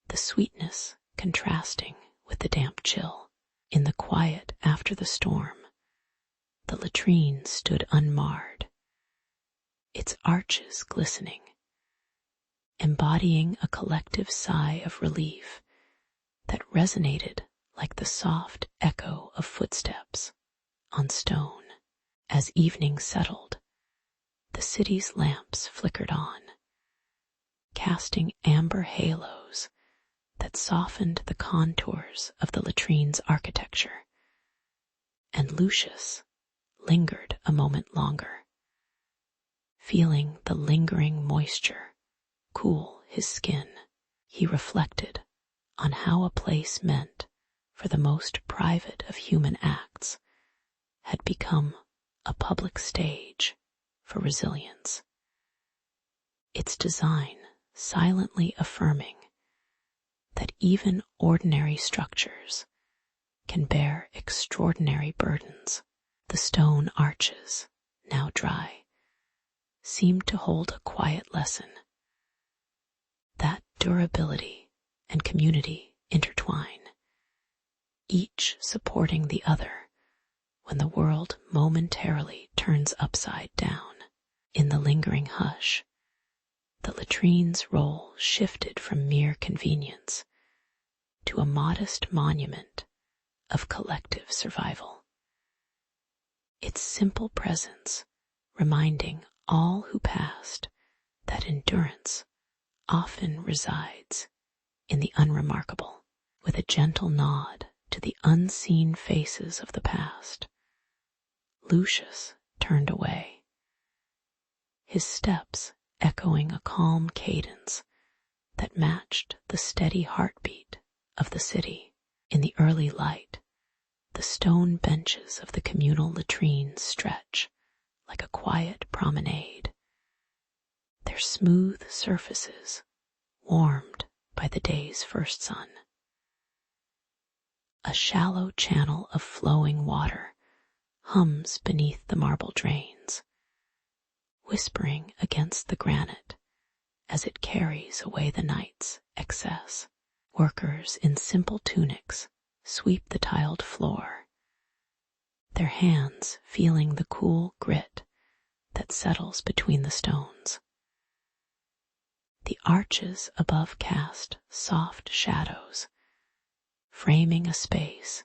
the sweetness contrasting with the damp chill. In the quiet after the storm, the latrine stood unmarred, its arches glistening, embodying a collective sigh of relief that resonated like the soft echo of footsteps on stone. As evening settled, the city's lamps flickered on, casting amber halos that softened the contours of the latrine's architecture, and Lucius lingered a moment longer, feeling the lingering moisture cool his skin. He reflected on how a place meant for the most private of human acts had become a public stage for resilience, its design silently affirming that even ordinary structures can bear extraordinary burdens. The stone arches, now dry, seemed to hold a quiet lesson, that durability and community intertwine, each supporting the other when the world momentarily turns upside down. In the lingering hush, the latrine's role shifted from mere convenience to a modest monument of collective survival. Its simple presence reminding all who passed that endurance often resides in the unremarkable. With a gentle nod to the unseen faces of the past, Lucius turned away, his steps echoing a calm cadence that matched the steady heartbeat of the city. In the early light, the stone benches of the communal latrines stretch like a quiet promenade, their smooth surfaces warmed by the day's first sun. A shallow channel of flowing water hums beneath the marble drains, whispering against the granite as it carries away the night's excess. Workers in simple tunics sweep the tiled floor, their hands feeling the cool grit that settles between the stones. The arches above cast soft shadows, framing a space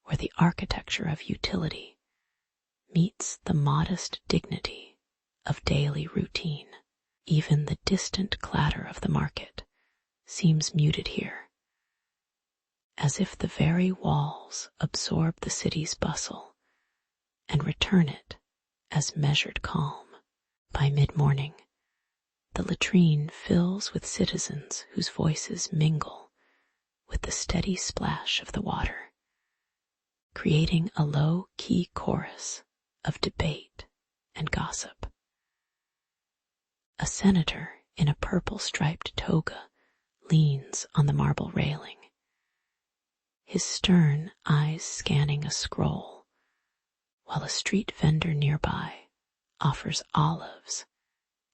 where the architecture of utility meets the modest dignity of daily routine. Even the distant clatter of the market seems muted here, as if the very walls absorb the city's bustle and return it as measured calm. By mid-morning, The latrine fills with citizens whose voices mingle with the steady splash of the water, creating a low-key chorus of debate and gossip. A senator in a purple-striped toga leans on the marble railing, his stern eyes scanning a scroll, while a street vendor nearby offers olives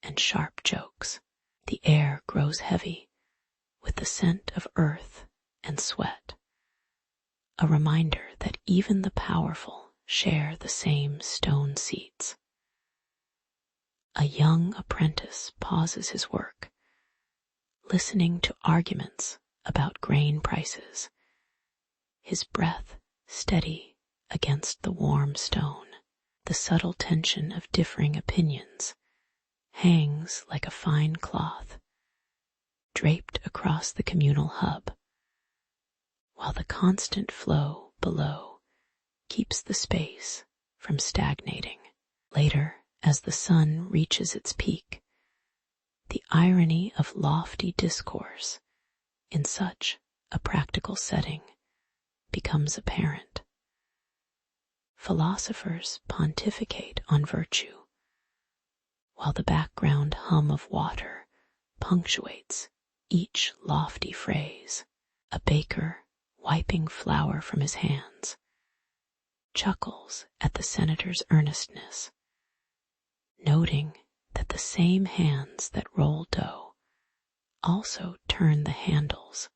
and sharp jokes. The air grows heavy with the scent of earth and sweat, a reminder that even the powerful share the same stone seats. A young apprentice pauses his work, listening to arguments about grain prices, his breath steady against the warm stone. The subtle tension of differing opinions hangs like a fine cloth draped across the communal hub, while the constant flow below keeps the space from stagnating. Later, as the sun reaches its peak, the irony of lofty discourse in such a practical setting becomes apparent. Philosophers pontificate on virtue, while the background hum of water punctuates each lofty phrase. A baker, wiping flour from his hands, chuckles at the senator's earnestness, noting that the same hands that roll dough also turn the handles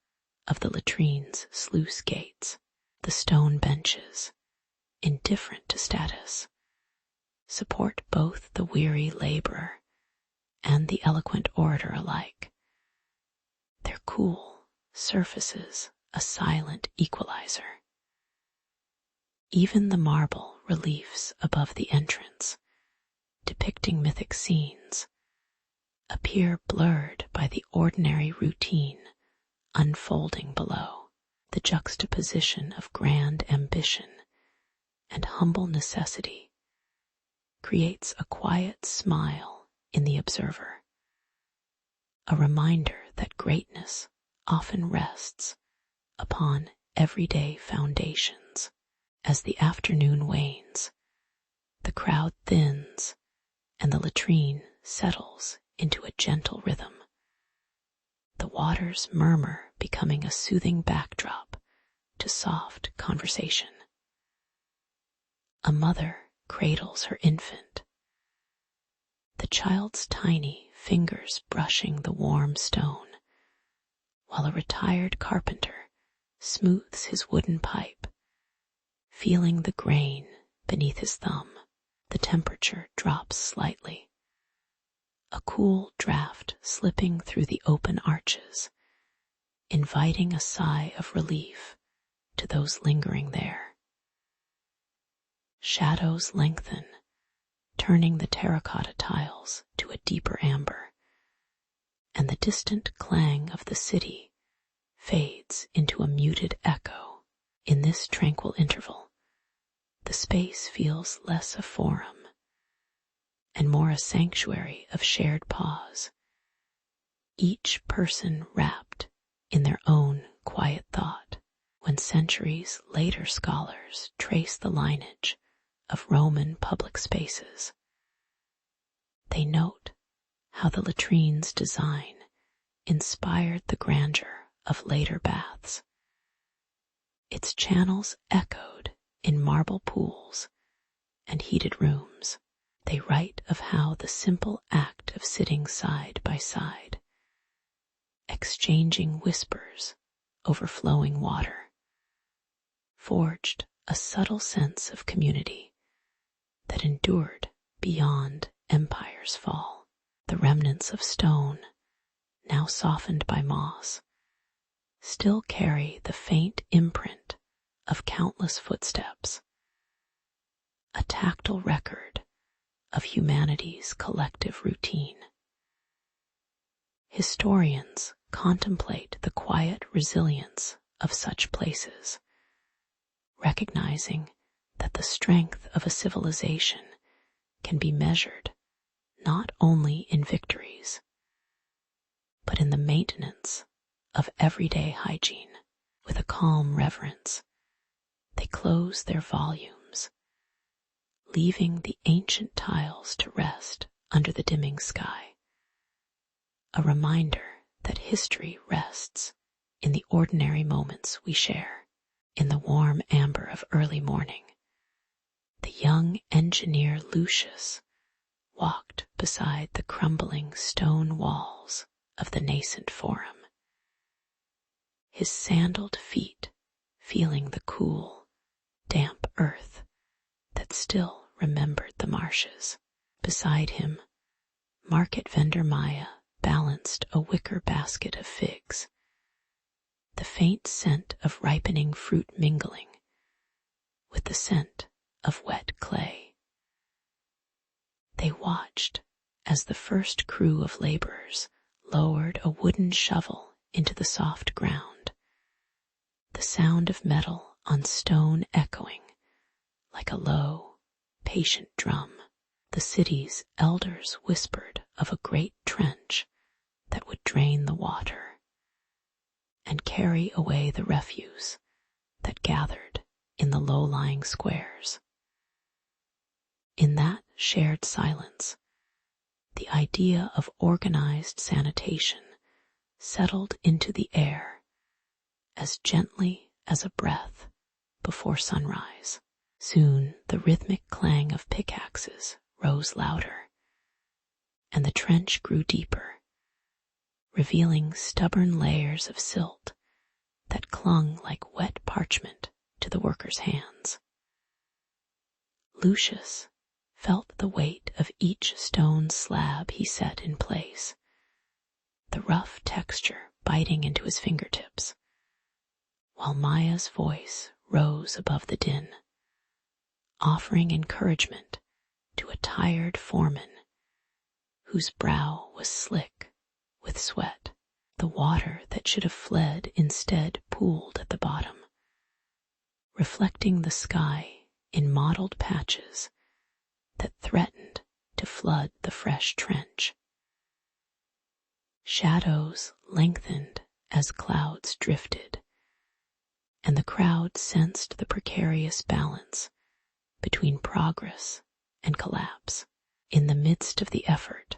of the latrine's sluice gates. The stone benches, indifferent to status, support both the weary laborer and the eloquent orator alike. Their cool surfaces a silent equalizer. Even the marble reliefs above the entrance, depicting mythic scenes, appear blurred by the ordinary routine unfolding below. The juxtaposition of grand ambition and humble necessity creates a quiet smile in the observer, a reminder that greatness often rests upon everyday foundations. As the afternoon wanes, the crowd thins and the latrine settles into a gentle rhythm, the water's murmur becoming a soothing backdrop to soft conversation. A mother cradles her infant, the child's tiny fingers brushing the warm stone, while a retired carpenter smooths his wooden pipe, feeling the grain beneath his thumb. The temperature drops slightly, a cool draft slipping through the open arches, inviting a sigh of relief to those lingering there. Shadows lengthen, turning the terracotta tiles to a deeper amber, and the distant clang of the city fades into a muted echo. In this tranquil interval, the space feels less a forum and more a sanctuary of shared pause, each person wrapped in their own quiet thought. When centuries later scholars trace the lineage of Roman public spaces, they note how the latrine's design inspired the grandeur of later baths. Its channels echoed in marble pools and heated rooms. They write of how the simple act of sitting side by side, exchanging whispers over flowing water, forged a subtle sense of community that endured beyond empire's fall. The remnants of stone, now softened by moss, still carry the faint imprint of countless footsteps, a tactile record of humanity's collective routine. Historians contemplate the quiet resilience of such places, recognizing that the strength of a civilization can be measured not only in victories, but in the maintenance of everyday hygiene. With a calm reverence, they close their volumes, leaving the ancient tiles to rest under the dimming sky. A reminder that history rests in the ordinary moments we share. In the warm amber of early morning, the young engineer Lucius walked beside the crumbling stone walls of the nascent forum, his sandaled feet feeling the cool, damp earth that still remembered the marshes. Beside him, market vendor Maya balanced a wicker basket of figs, the faint scent of ripening fruit mingling with the scent of wet clay. They watched as the first crew of laborers lowered a wooden shovel into the soft ground, the sound of metal on stone echoing like a low, patient drum. The city's elders whispered of a great trench that would drain the water and carry away the refuse that gathered in the low-lying squares. In that shared silence, the idea of organized sanitation settled into the air as gently as a breath before sunrise. Soon the rhythmic clang of pickaxes rose louder, and the trench grew deeper, revealing stubborn layers of silt that clung like wet parchment to the workers' hands. Lucius felt the weight of each stone slab he set in place, the rough texture biting into his fingertips, while Maya's voice rose above the din, offering encouragement to a tired foreman whose brow was slick with sweat. The water that should have fled instead pooled at the bottom, reflecting the sky in mottled patches that threatened to flood the fresh trench. Shadows lengthened as clouds drifted, and the crowd sensed the precarious balance between progress and collapse. In the midst of the effort,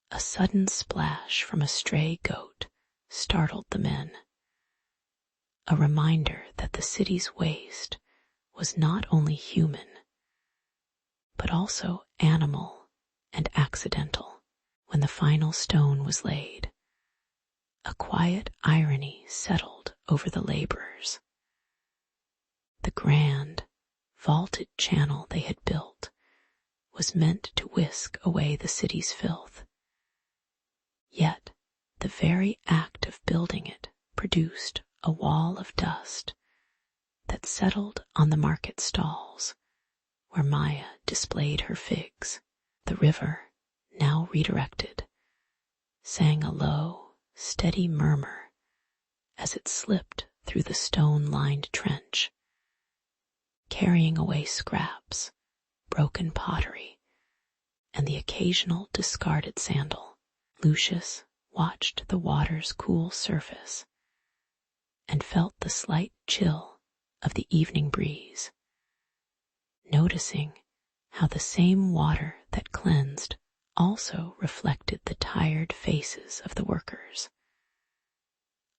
a sudden splash from a stray goat startled the men, a reminder that the city's waste was not only human, but also animal and accidental. When the final stone was laid, a quiet irony settled over the laborers. The grand, vaulted channel they had built was meant to whisk away the city's filth. Yet the very act of building it produced a wall of dust that settled on the market stalls where Maya displayed her figs. The river, now redirected, sang a low, steady murmur as it slipped through the stone-lined trench, carrying away scraps, broken pottery, and the occasional discarded sandal. Lucius watched the water's cool surface and felt the slight chill of the evening breeze, noticing how the same water that cleansed also reflected the tired faces of the workers,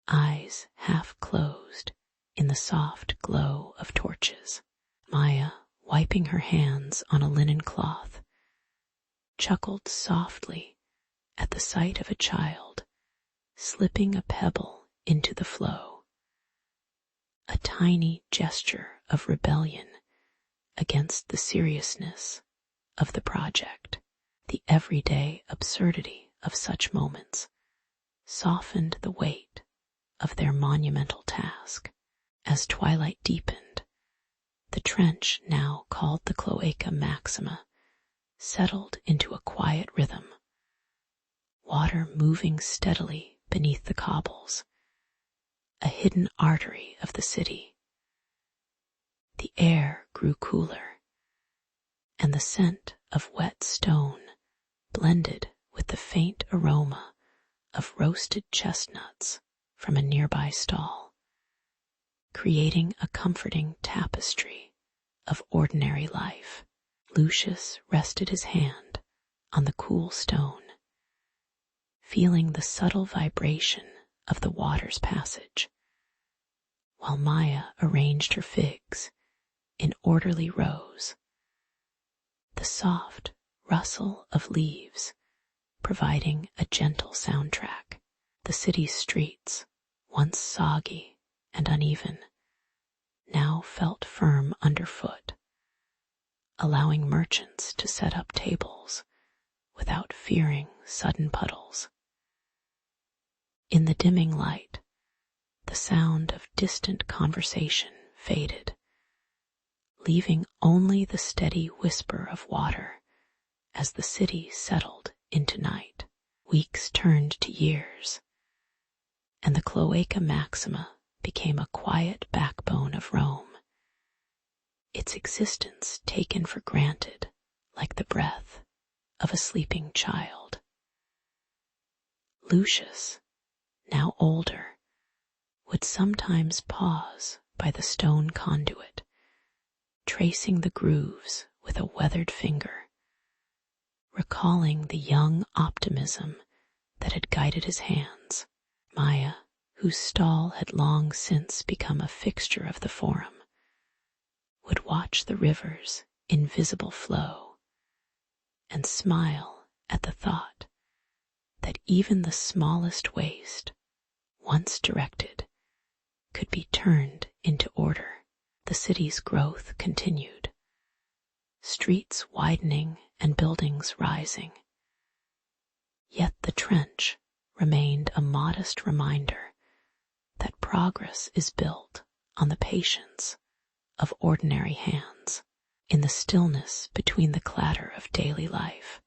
eyes half closed in the soft glow of torches. Maya, wiping her hands on a linen cloth, chuckled softly at the sight of a child slipping a pebble into the flow, a tiny gesture of rebellion against the seriousness of the project. The everyday absurdity of such moments softened the weight of their monumental task. As twilight deepened, the trench, now called the Cloaca Maxima, settled into a quiet rhythm, water moving steadily beneath the cobbles, a hidden artery of the city. The air grew cooler, and the scent of wet stone blended with the faint aroma of roasted chestnuts from a nearby stall, creating a comforting tapestry of ordinary life. Lucius rested his hand on the cool stone, feeling the subtle vibration of the water's passage, while Maya arranged her figs in orderly rows, the soft rustle of leaves providing a gentle soundtrack. The city's streets, once soggy and uneven, now felt firm underfoot, allowing merchants to set up tables without fearing sudden puddles. In the dimming light, the sound of distant conversation faded, leaving only the steady whisper of water as the city settled into night. Weeks turned to years, and the Cloaca Maxima became a quiet backbone of Rome, its existence taken for granted like the breath of a sleeping child. Lucius, now older, would sometimes pause by the stone conduit, tracing the grooves with a weathered finger, recalling the young optimism that had guided his hands. Maya, whose stall had long since become a fixture of the forum, would watch the river's invisible flow and smile at the thought that even the smallest waste, once directed, could be turned into order. The city's growth continued, streets widening and buildings rising. Yet the trench remained a modest reminder that progress is built on the patience of ordinary hands. In the stillness between the clatter of daily life,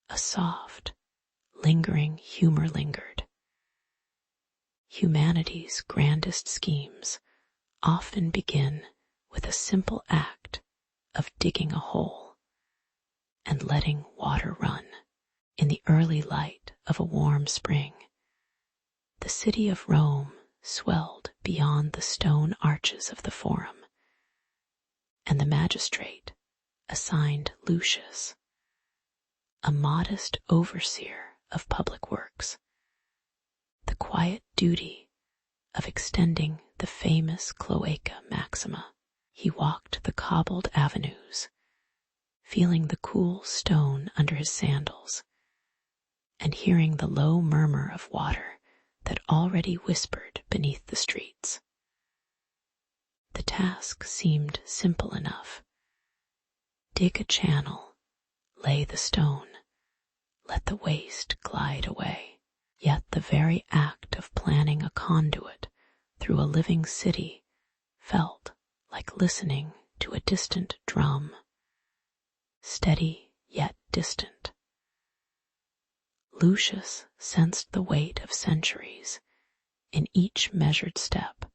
a soft, lingering humor lingered. Humanity's grandest schemes often begin with a simple act of digging a hole and letting water run. In the early light of a warm spring, the city of Rome swelled beyond the stone arches of the Forum, and the magistrate assigned Lucius, a modest overseer of public works, the quiet duty of extending the famous Cloaca Maxima. He walked the cobbled avenues, feeling the cool stone under his sandals, and hearing the low murmur of water that already whispered beneath the streets. The task seemed simple enough. Dig a channel, lay the stone, let the waste glide away. Yet the very act of planning a conduit through a living city felt like listening to a distant drum, steady yet distant. Lucius sensed the weight of centuries in each measured step,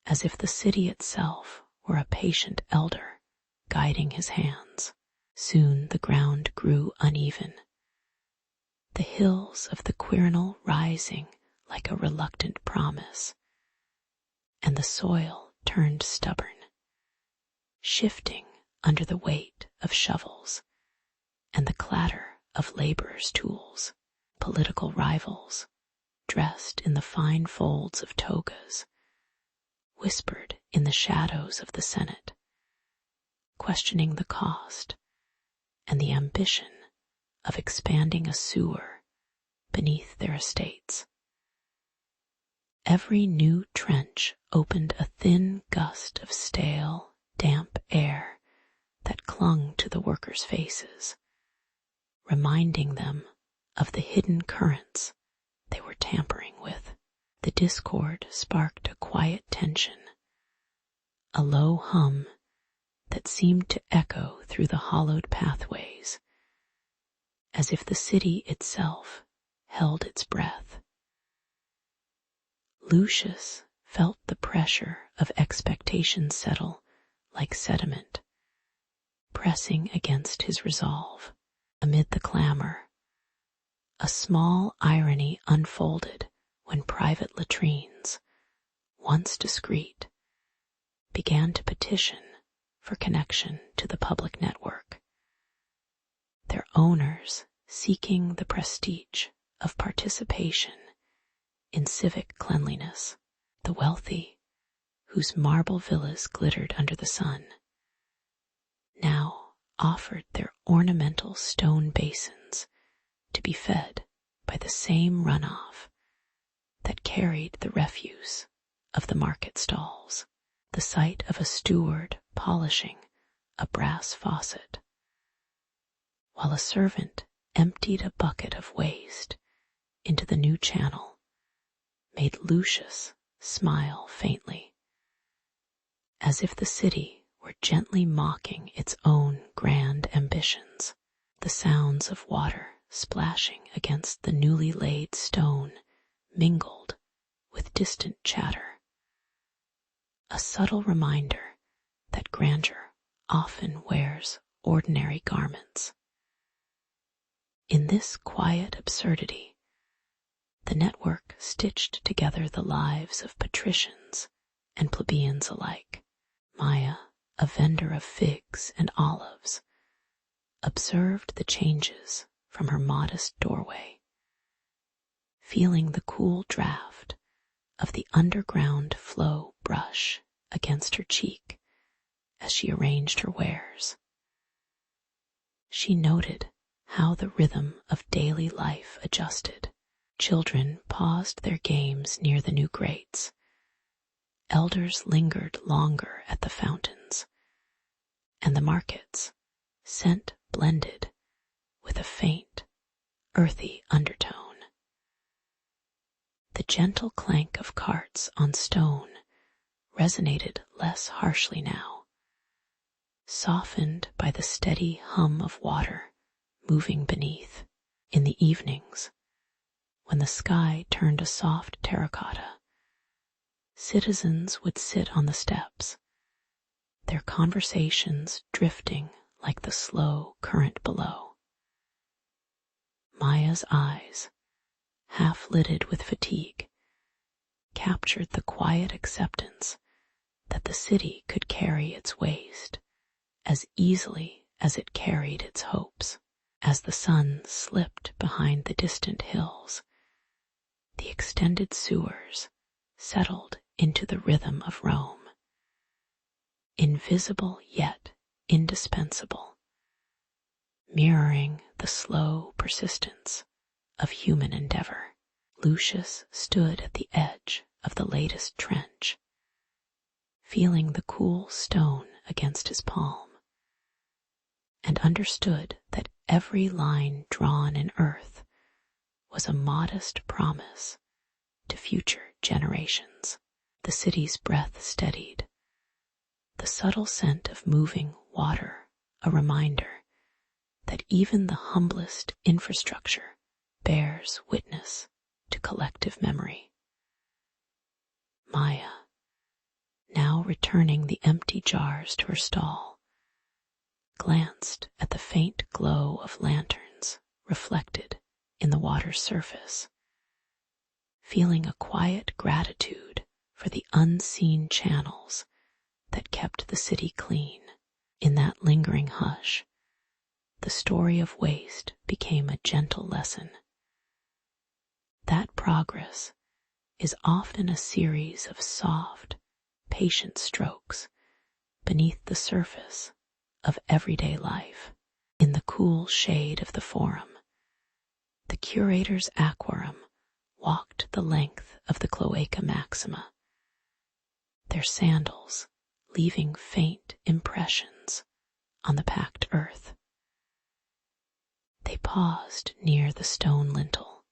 as if the city itself were a patient elder guiding his hands. Soon the ground grew uneven, the hills of the Quirinal rising like a reluctant promise, and the soil turned stubborn, shifting under the weight of shovels and the clatter of laborers' tools. Political rivals, dressed in the fine folds of togas, whispered in the shadows of the Senate, questioning the cost and the ambition of expanding a sewer beneath their estates. Every new trench opened a thin gust of stale, damp air that clung to the workers' faces, reminding them of the hidden currents they were tampering with. The discord sparked a quiet tension, a low hum that seemed to echo through the hollowed pathways, as if the city itself held its breath. Lucius felt the pressure of expectation settle like sediment, pressing against his resolve. Amid the clamor, A small irony unfolded when private latrines, once discreet, began to petition for connection to the public network, their owners seeking the prestige of participation in civic cleanliness. The wealthy, whose marble villas glittered under the sun, now offered their ornamental stone basins to be fed by the same runoff that carried the refuse of the market stalls. The sight of a steward polishing a brass faucet, while a servant emptied a bucket of waste into the new channel, made Lucius smile faintly, as if the city were gently mocking its own grand ambitions. The sounds of water splashing against the newly laid stone mingled with distant chatter, a subtle reminder that grandeur often wears ordinary garments. In this quiet absurdity, the network stitched together the lives of patricians and plebeians alike. Maya, a vendor of figs and olives, observed the changes from her modest doorway, feeling the cool draft of the underground flow brush against her cheek as she arranged her wares. She noted how the rhythm of daily life adjusted. Children paused their games near the new grates. Elders lingered longer at the fountains, and the markets, scent blended with a faint, earthy undertone. The gentle clank of carts on stone resonated less harshly now, softened by the steady hum of water moving beneath. In the evenings, when the sky turned a soft terracotta, citizens would sit on the steps, their conversations drifting like the slow current below. Maya's eyes, half lidded with fatigue, captured the quiet acceptance that the city could carry its waste as easily as it carried its hopes. As the sun slipped behind the distant hills, the extended sewers settled into the rhythm of Rome, invisible yet indispensable, mirroring the slow persistence of human endeavor. Lucius stood at the edge of the latest trench, feeling the cool stone against his palm, and understood that every line drawn in earth was a modest promise to future generations. The city's breath steadied, the subtle scent of moving water a reminder that even the humblest infrastructure bears witness to collective memory. Maya, now returning the empty jars to her stall, glanced at the faint glow of lanterns reflected in the water's surface, feeling a quiet gratitude for the unseen channels that kept the city clean. In that lingering hush, the story of waste became a gentle lesson. That progress is often a series of soft, patient strokes beneath the surface of everyday life. In the cool shade of the Forum, the curator's aquarum walked the length of the Cloaca Maxima, their sandals leaving faint impressions on the packed earth. They paused near the stone lintel,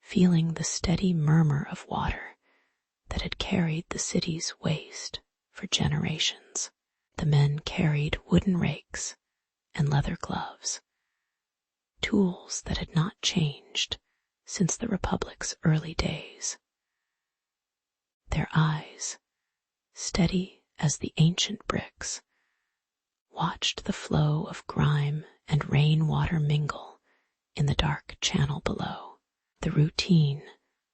feeling the steady murmur of water that had carried the city's waste for generations. The men carried wooden rakes and leather gloves, tools that had not changed since the Republic's early days. Their eyes, steady as the ancient bricks, watched the flow of grime and rainwater mingle in the dark channel below. The routine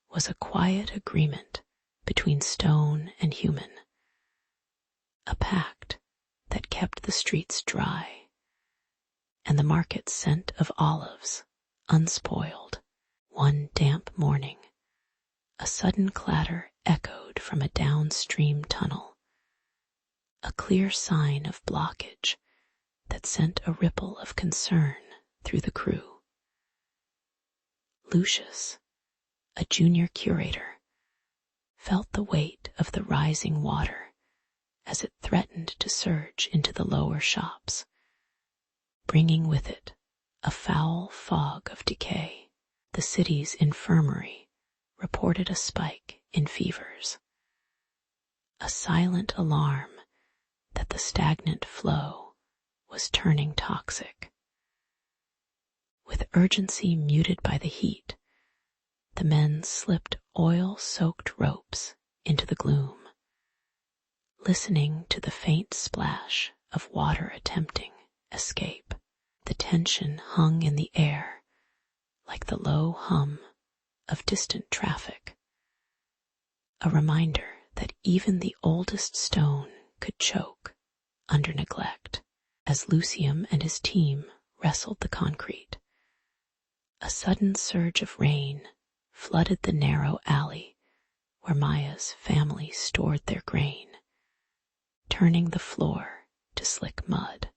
was a quiet agreement between stone and human, a pact that kept the streets dry and the market's scent of olives unspoiled. One damp morning, a sudden clatter echoed from a downstream tunnel, a clear sign of blockage that sent a ripple of concern through the crew. Lucius, a junior curator, felt the weight of the rising water as it threatened to surge into the lower shops, bringing with it a foul fog of decay. The city's infirmary reported a spike in fevers, a silent alarm that the stagnant flow was turning toxic. With urgency muted by the heat, the men slipped oil-soaked ropes into the gloom, listening to the faint splash of water attempting escape. The tension hung in the air like the low hum of distant traffic, a reminder that even the oldest stone could choke under neglect. As Lucium and his team wrestled the concrete, a sudden surge of rain flooded the narrow alley where Maya's family stored their grain, turning the floor to slick mud.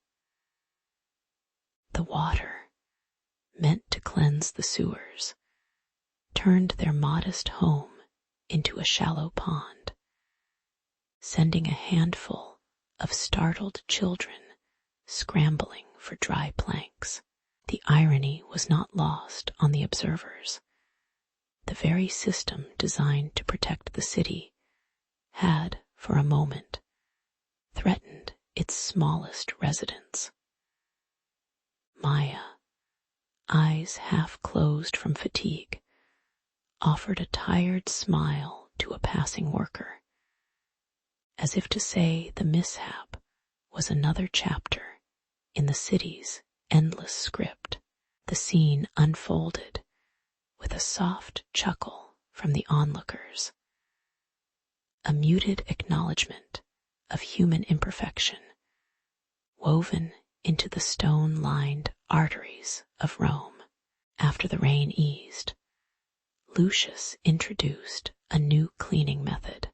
The water, meant to cleanse the sewers, turned their modest home into a shallow pond, sending a handful of startled children scrambling for dry planks. The irony was not lost on the observers. The very system designed to protect the city had, for a moment, threatened its smallest residents. Maya, eyes half closed from fatigue, offered a tired smile to a passing worker, as if to say the mishap was another chapter in the city's endless script. The scene unfolded with a soft chuckle from the onlookers, a muted acknowledgement of human imperfection woven into the stone-lined arteries of Rome. After the rain eased, Lucius introduced a new cleaning method,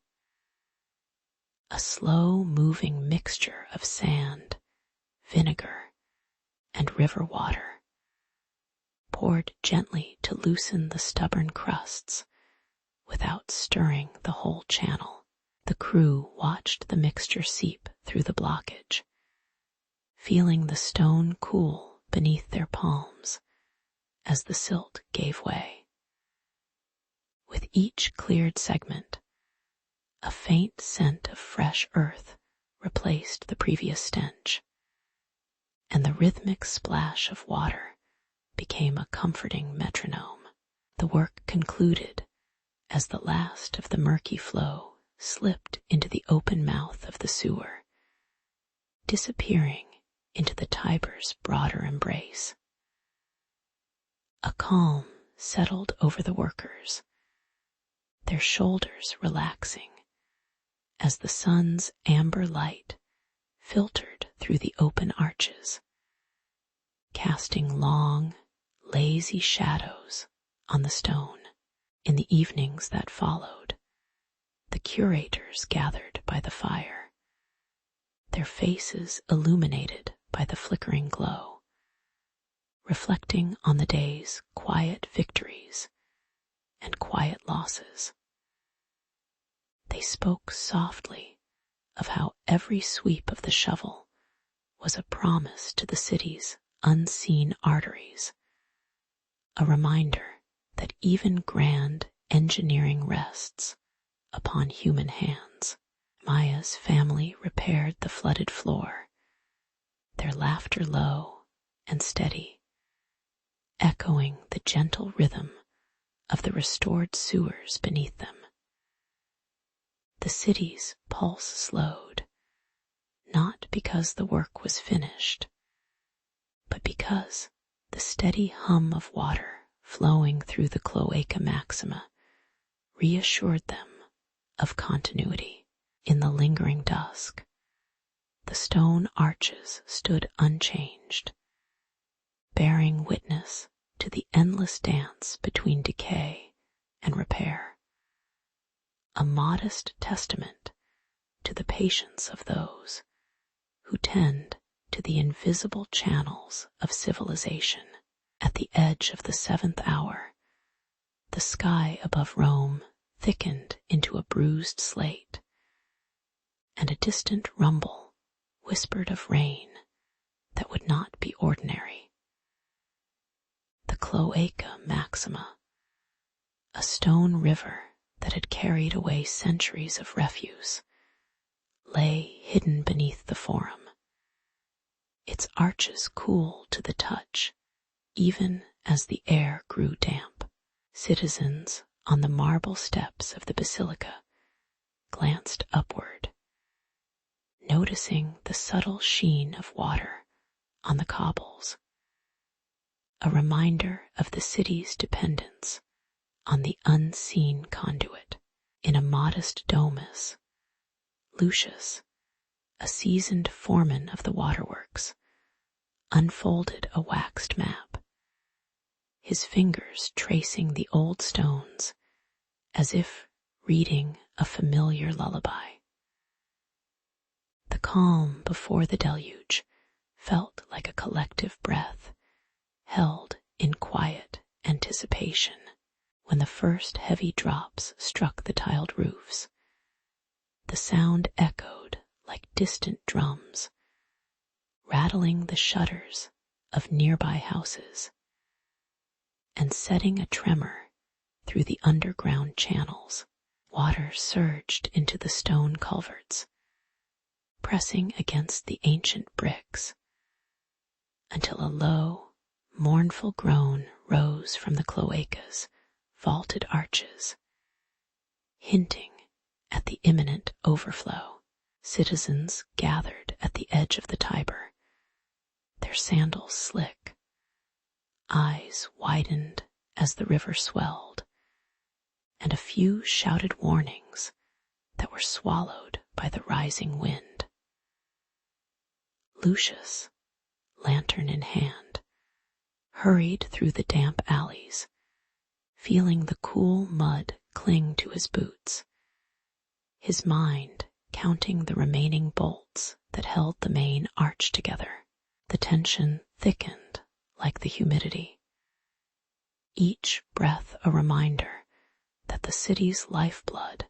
a slow-moving mixture of sand, vinegar, and river water, poured gently to loosen the stubborn crusts without stirring the whole channel. The crew watched the mixture seep through the blockage, feeling the stone cool beneath their palms as the silt gave way. With each cleared segment, a faint scent of fresh earth replaced the previous stench, and the rhythmic splash of water became a comforting metronome. The work concluded as the last of the murky flow slipped into the open mouth of the sewer, disappearing into the Tiber's broader embrace. A calm settled over the workers, their shoulders relaxing as the sun's amber light filtered through the open arches, casting long, lazy shadows on the stone. In the evenings that followed, the curators gathered by the fire, their faces illuminated by the flickering glow, reflecting on the day's quiet victories and quiet losses. They spoke softly of how every sweep of the shovel was a promise to the city's unseen arteries, a reminder that even grand engineering rests upon human hands. Maya's family repaired the flooded floor, their laughter low and steady, echoing the gentle rhythm of the restored sewers beneath them. The city's pulse slowed, not because the work was finished, but because The steady hum of water flowing through the cloaca maxima reassured them of continuity. In the lingering dusk, the stone arches stood unchanged, bearing witness to the endless dance between decay and repair, a modest testament to the patience of those who tend to the invisible channels of civilization. At the edge of the 7th hour, the sky above Rome thickened into a bruised slate, and a distant rumble whispered of rain that would not be ordinary. The cloaca maxima, a stone river that had carried away centuries of refuse, lay hidden beneath the forum, its arches cool to the touch even as the air grew damp. Citizens on the marble steps of the basilica glanced upward, noticing the subtle sheen of water on the cobbles, a reminder of the city's dependence on the unseen conduit. In a modest domus, Lucius, a seasoned foreman of the waterworks, unfolded a waxed map, his fingers tracing the old stones as if reading a familiar lullaby. The calm before the deluge felt like a collective breath, held in quiet anticipation. When the first heavy drops struck the tiled roofs, the sound echoed like distant drums, rattling the shutters of nearby houses and setting a tremor through the underground channels. Water surged into the stone culverts, pressing against the ancient bricks, until a low, mournful groan rose from the cloaca's vaulted arches, hinting at the imminent overflow. Citizens gathered at the edge of the Tiber, their sandals slick, eyes widened as the river swelled, and a few shouted warnings that were swallowed by the rising wind. Lucius, lantern in hand, hurried through the damp alleys, feeling the cool mud cling to his boots, his mind counting the remaining bolts that held the main arch together. The tension thickened like the humidity, each breath a reminder that the city's lifeblood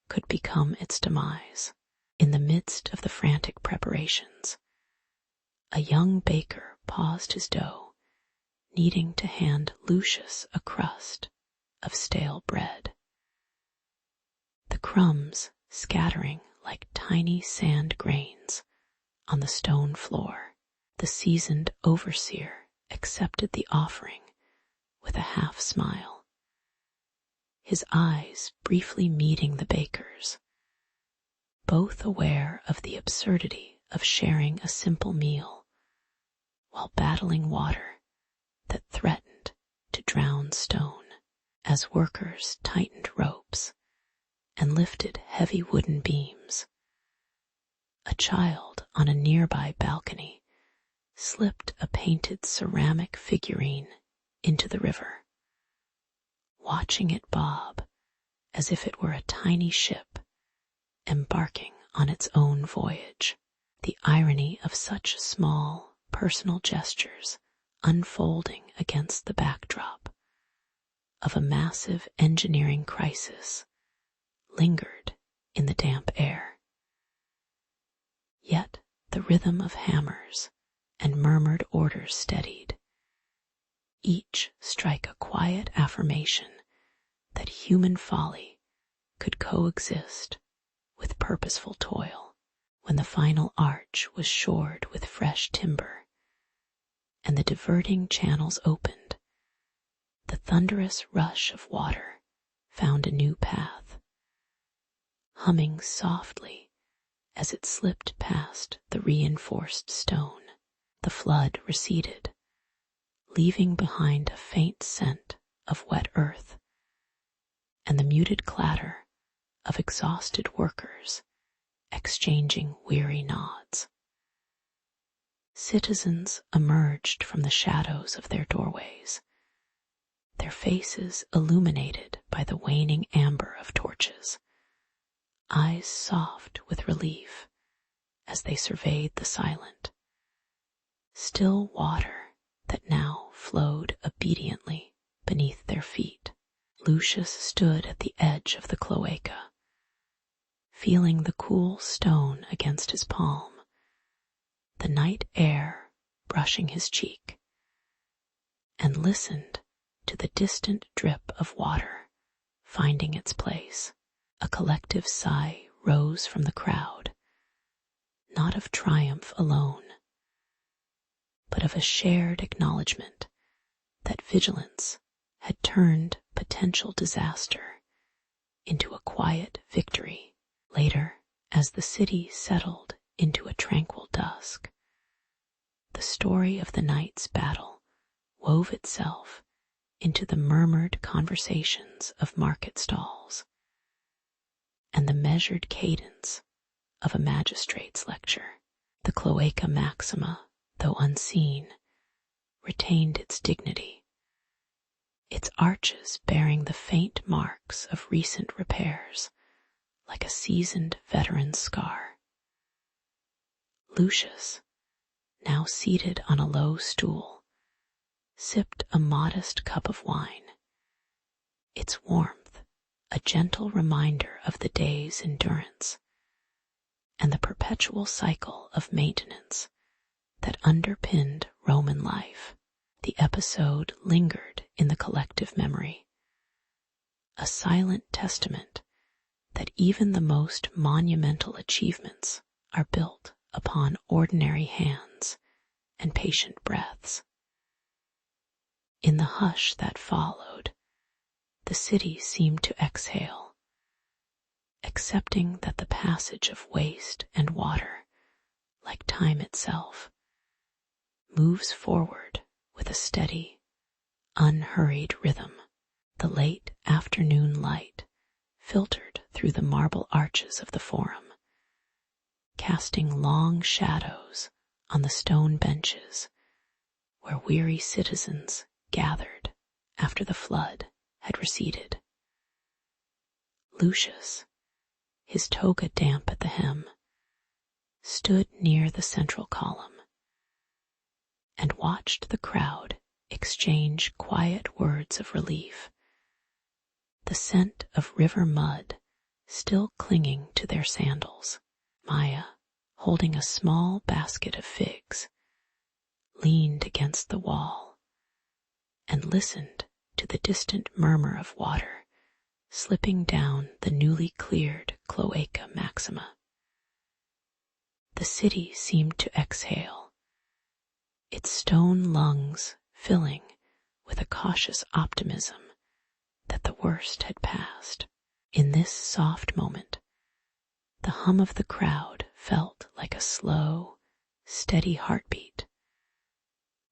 could become its demise. In the midst of the frantic preparations, a young baker paused his dough, needing to hand Lucius a crust of stale bread. The crumbs scattering like tiny sand grains on the stone floor, the seasoned overseer accepted the offering with a half smile, his eyes briefly meeting the baker's, both aware of the absurdity of sharing a simple meal while battling water that threatened to drown stone. As workers tightened ropes and lifted heavy wooden beams, a child on a nearby balcony slipped a painted ceramic figurine into the river, watching it bob as if it were a tiny ship embarking on its own voyage. The irony of such small, personal gestures unfolding against the backdrop of a massive engineering crisis lingered in the damp air. Yet the rhythm of hammers and murmured orders steadied, each strike a quiet affirmation that human folly could coexist with purposeful toil. When the final arch was shored with fresh timber and the diverting channels opened, the thunderous rush of water found a new path, humming softly as it slipped past the reinforced stone. The flood receded, leaving behind a faint scent of wet earth and the muted clatter of exhausted workers exchanging weary nods. Citizens emerged from the shadows of their doorways, their faces illuminated by the waning amber of torches, eyes soft with relief as they surveyed the silent, still water that now flowed obediently beneath their feet. Lucius stood at the edge of the cloaca, feeling the cool stone against his palm, the night air brushing his cheek, and listened to the distant drip of water finding its place. A collective sigh rose from the crowd, not of triumph alone, but of a shared acknowledgement that vigilance had turned potential disaster into a quiet victory. Later, as the city settled into a tranquil dusk, the story of the night's battle wove itself into the murmured conversations of market stalls and the measured cadence of a magistrate's lecture. The cloaca maxima, though unseen, retained its dignity, its arches bearing the faint marks of recent repairs like a seasoned veteran's scar. Lucius, now seated on a low stool, sipped a modest cup of wine, its warmth a gentle reminder of the day's endurance and the perpetual cycle of maintenance that underpinned Roman life. The episode lingered in the collective memory, a silent testament that even the most monumental achievements are built upon ordinary hands and patient breaths. In the hush that followed, the city seemed to exhale, accepting that the passage of waste and water, like time itself, moves forward with a steady, unhurried rhythm. The late afternoon light filtered through the marble arches of the forum, casting long shadows on the stone benches where weary citizens gathered after the flood had receded. Lucius, his toga damp at the hem, stood near the central column and watched the crowd exchange quiet words of relief, the scent of river mud still clinging to their sandals. Maya, holding a small basket of figs, leaned against the wall and listened to the distant murmur of water slipping down the newly cleared cloaca maxima. The city seemed to exhale, its stone lungs filling with a cautious optimism that the worst had passed. In this soft moment, the hum of the crowd felt like a slow, steady heartbeat,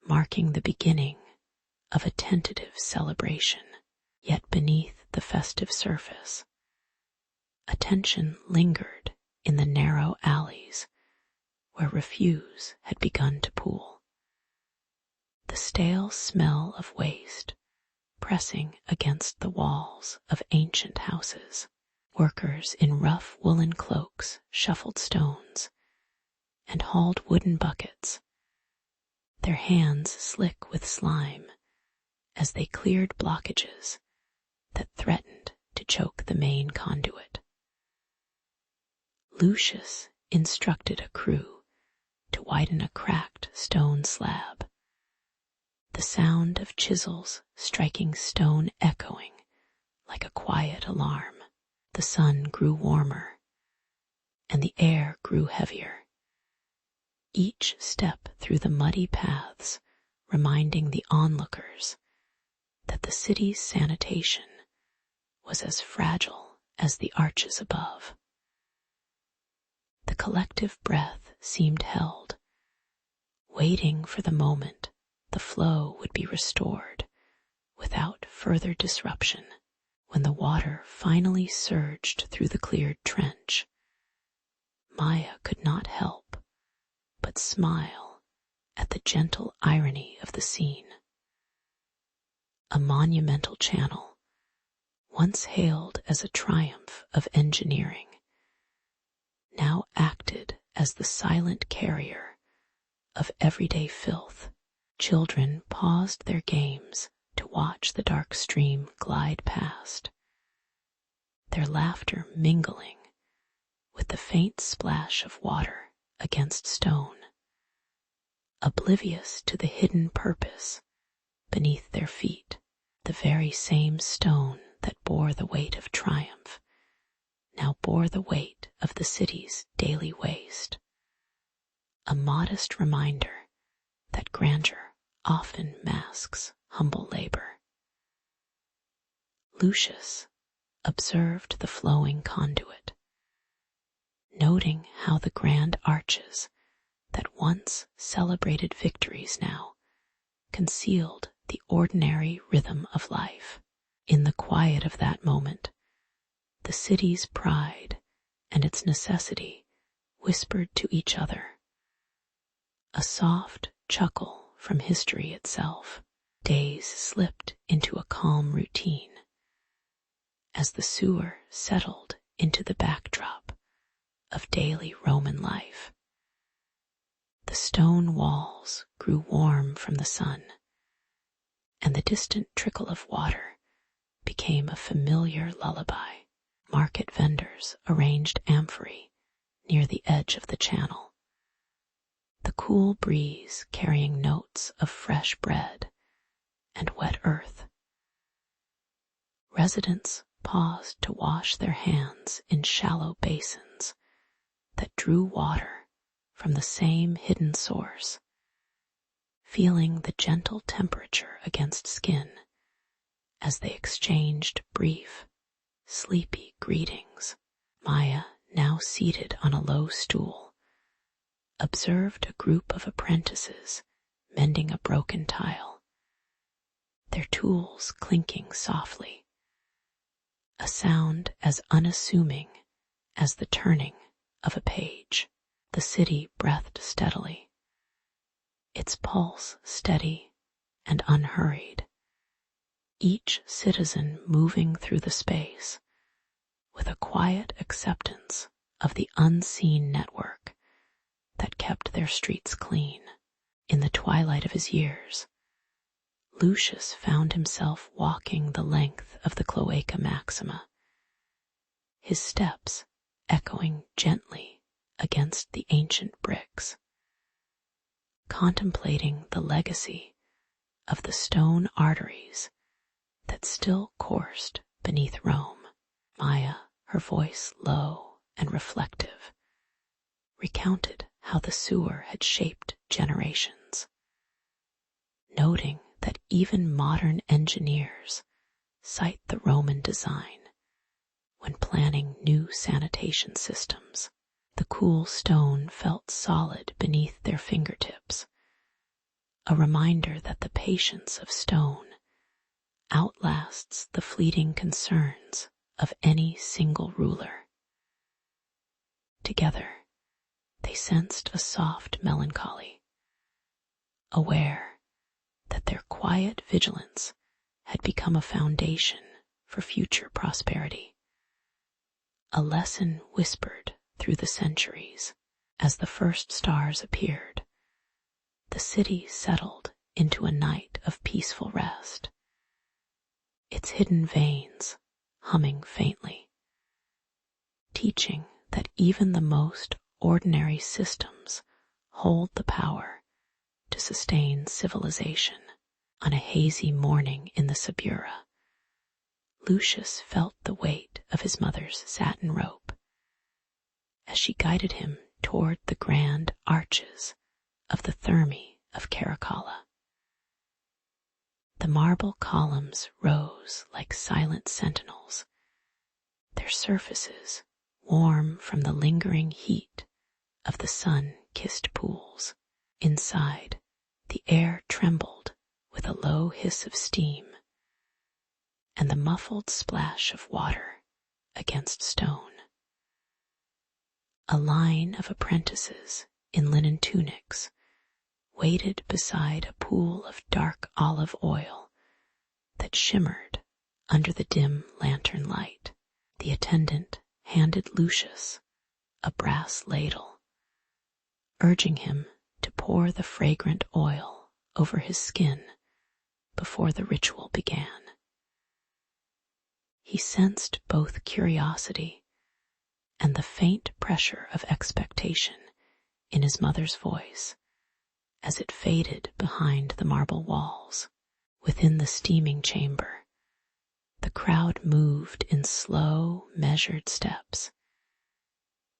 marking the beginning of a tentative celebration. Yet beneath the festive surface, attention lingered in the narrow alleys where refuse had begun to pool. The stale smell of waste pressing against the walls of ancient houses. Workers in rough woolen cloaks shuffled stones and hauled wooden buckets, their hands slick with slime as they cleared blockages that threatened to choke the main conduit. Lucius instructed a crew to widen a cracked stone slab, the sound of chisels striking stone echoing like a quiet alarm. The sun grew warmer, and the air grew heavier, each step through the muddy paths reminding the onlookers that the city's sanitation was as fragile as the arches above. The collective breath seemed held, waiting for the moment the flow would be restored without further disruption. When the water finally surged through the cleared trench, Maya could not help but smile at the gentle irony of the scene. A monumental channel, once hailed as a triumph of engineering, now acted as the silent carrier of everyday filth. Children paused their games to watch the dark stream glide past, their laughter mingling with the faint splash of water against stone, oblivious to the hidden purpose beneath their feet. The very same stone that bore the weight of triumph now bore the weight of the city's daily waste, a modest reminder that grandeur often masks humble labor. Lucius observed the flowing conduit, noting how the grand arches that once celebrated victories now concealed the ordinary rhythm of life. In the quiet of that moment, the city's pride and its necessity whispered to each other, a soft chuckle from history itself. Days slipped into a calm routine as the sewer settled into the backdrop of daily Roman life. The stone walls grew warm from the sun, and the distant trickle of water became a familiar lullaby. Market vendors arranged amphorae near the edge of the channel, the cool breeze carrying notes of fresh bread and wet earth. Residents paused to wash their hands in shallow basins that drew water from the same hidden source, feeling the gentle temperature against skin as they exchanged brief, sleepy greetings. Maya, now seated on a low stool, observed a group of apprentices mending a broken tile, their tools clinking softly, a sound as unassuming as the turning of a page. The city breathed steadily, its pulse steady and unhurried, each citizen moving through the space with a quiet acceptance of the unseen network that kept their streets clean. In the twilight of his years, Lucius found himself walking the length of the Cloaca Maxima, his steps echoing gently against the ancient bricks, contemplating the legacy of the stone arteries that still coursed beneath Rome. Maya, her voice low and reflective, recounted how the sewer had shaped generations, noting that even modern engineers cite the Roman design when planning new sanitation systems. The cool stone felt solid beneath their fingertips, a reminder that the patience of stone outlasts the fleeting concerns of any single ruler. Together, they sensed a soft melancholy, aware that their quiet vigilance had become a foundation for future prosperity, a lesson whispered through the centuries. As the first stars appeared, the city settled into a night of peaceful rest, its hidden veins humming faintly, teaching that even the most ordinary systems hold the power to sustain civilization. On a hazy morning in the Subura, Lucius felt the weight of his mother's satin rope as she guided him toward the grand arches of the Thermae of Caracalla. The marble columns rose like silent sentinels, their surfaces warm from the lingering heat of the sun-kissed pools. Inside, The air trembled with a low hiss of steam and the muffled splash of water against stone. A line of apprentices in linen tunics waited beside a pool of dark olive oil that shimmered under the dim lantern light. The attendant handed Lucius a brass ladle, urging him to pour the fragrant oil over his skin before the ritual began. He sensed both curiosity and the faint pressure of expectation in his mother's voice as it faded behind the marble walls. Within the steaming chamber, the crowd moved in slow, measured steps,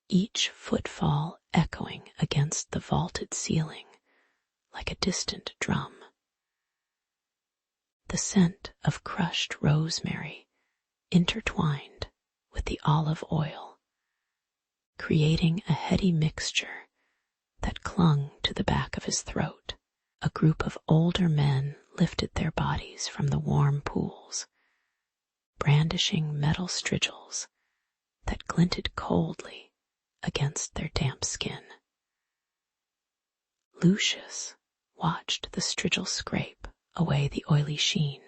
each footfall echoing against the vaulted ceiling like a distant drum. The scent of crushed rosemary intertwined with the olive oil, creating a heady mixture that clung to the back of his throat. A group of older men lifted their bodies from the warm pools, brandishing metal strigils that glinted coldly against their damp skin. Lucius watched the strigil scrape away the oily sheen,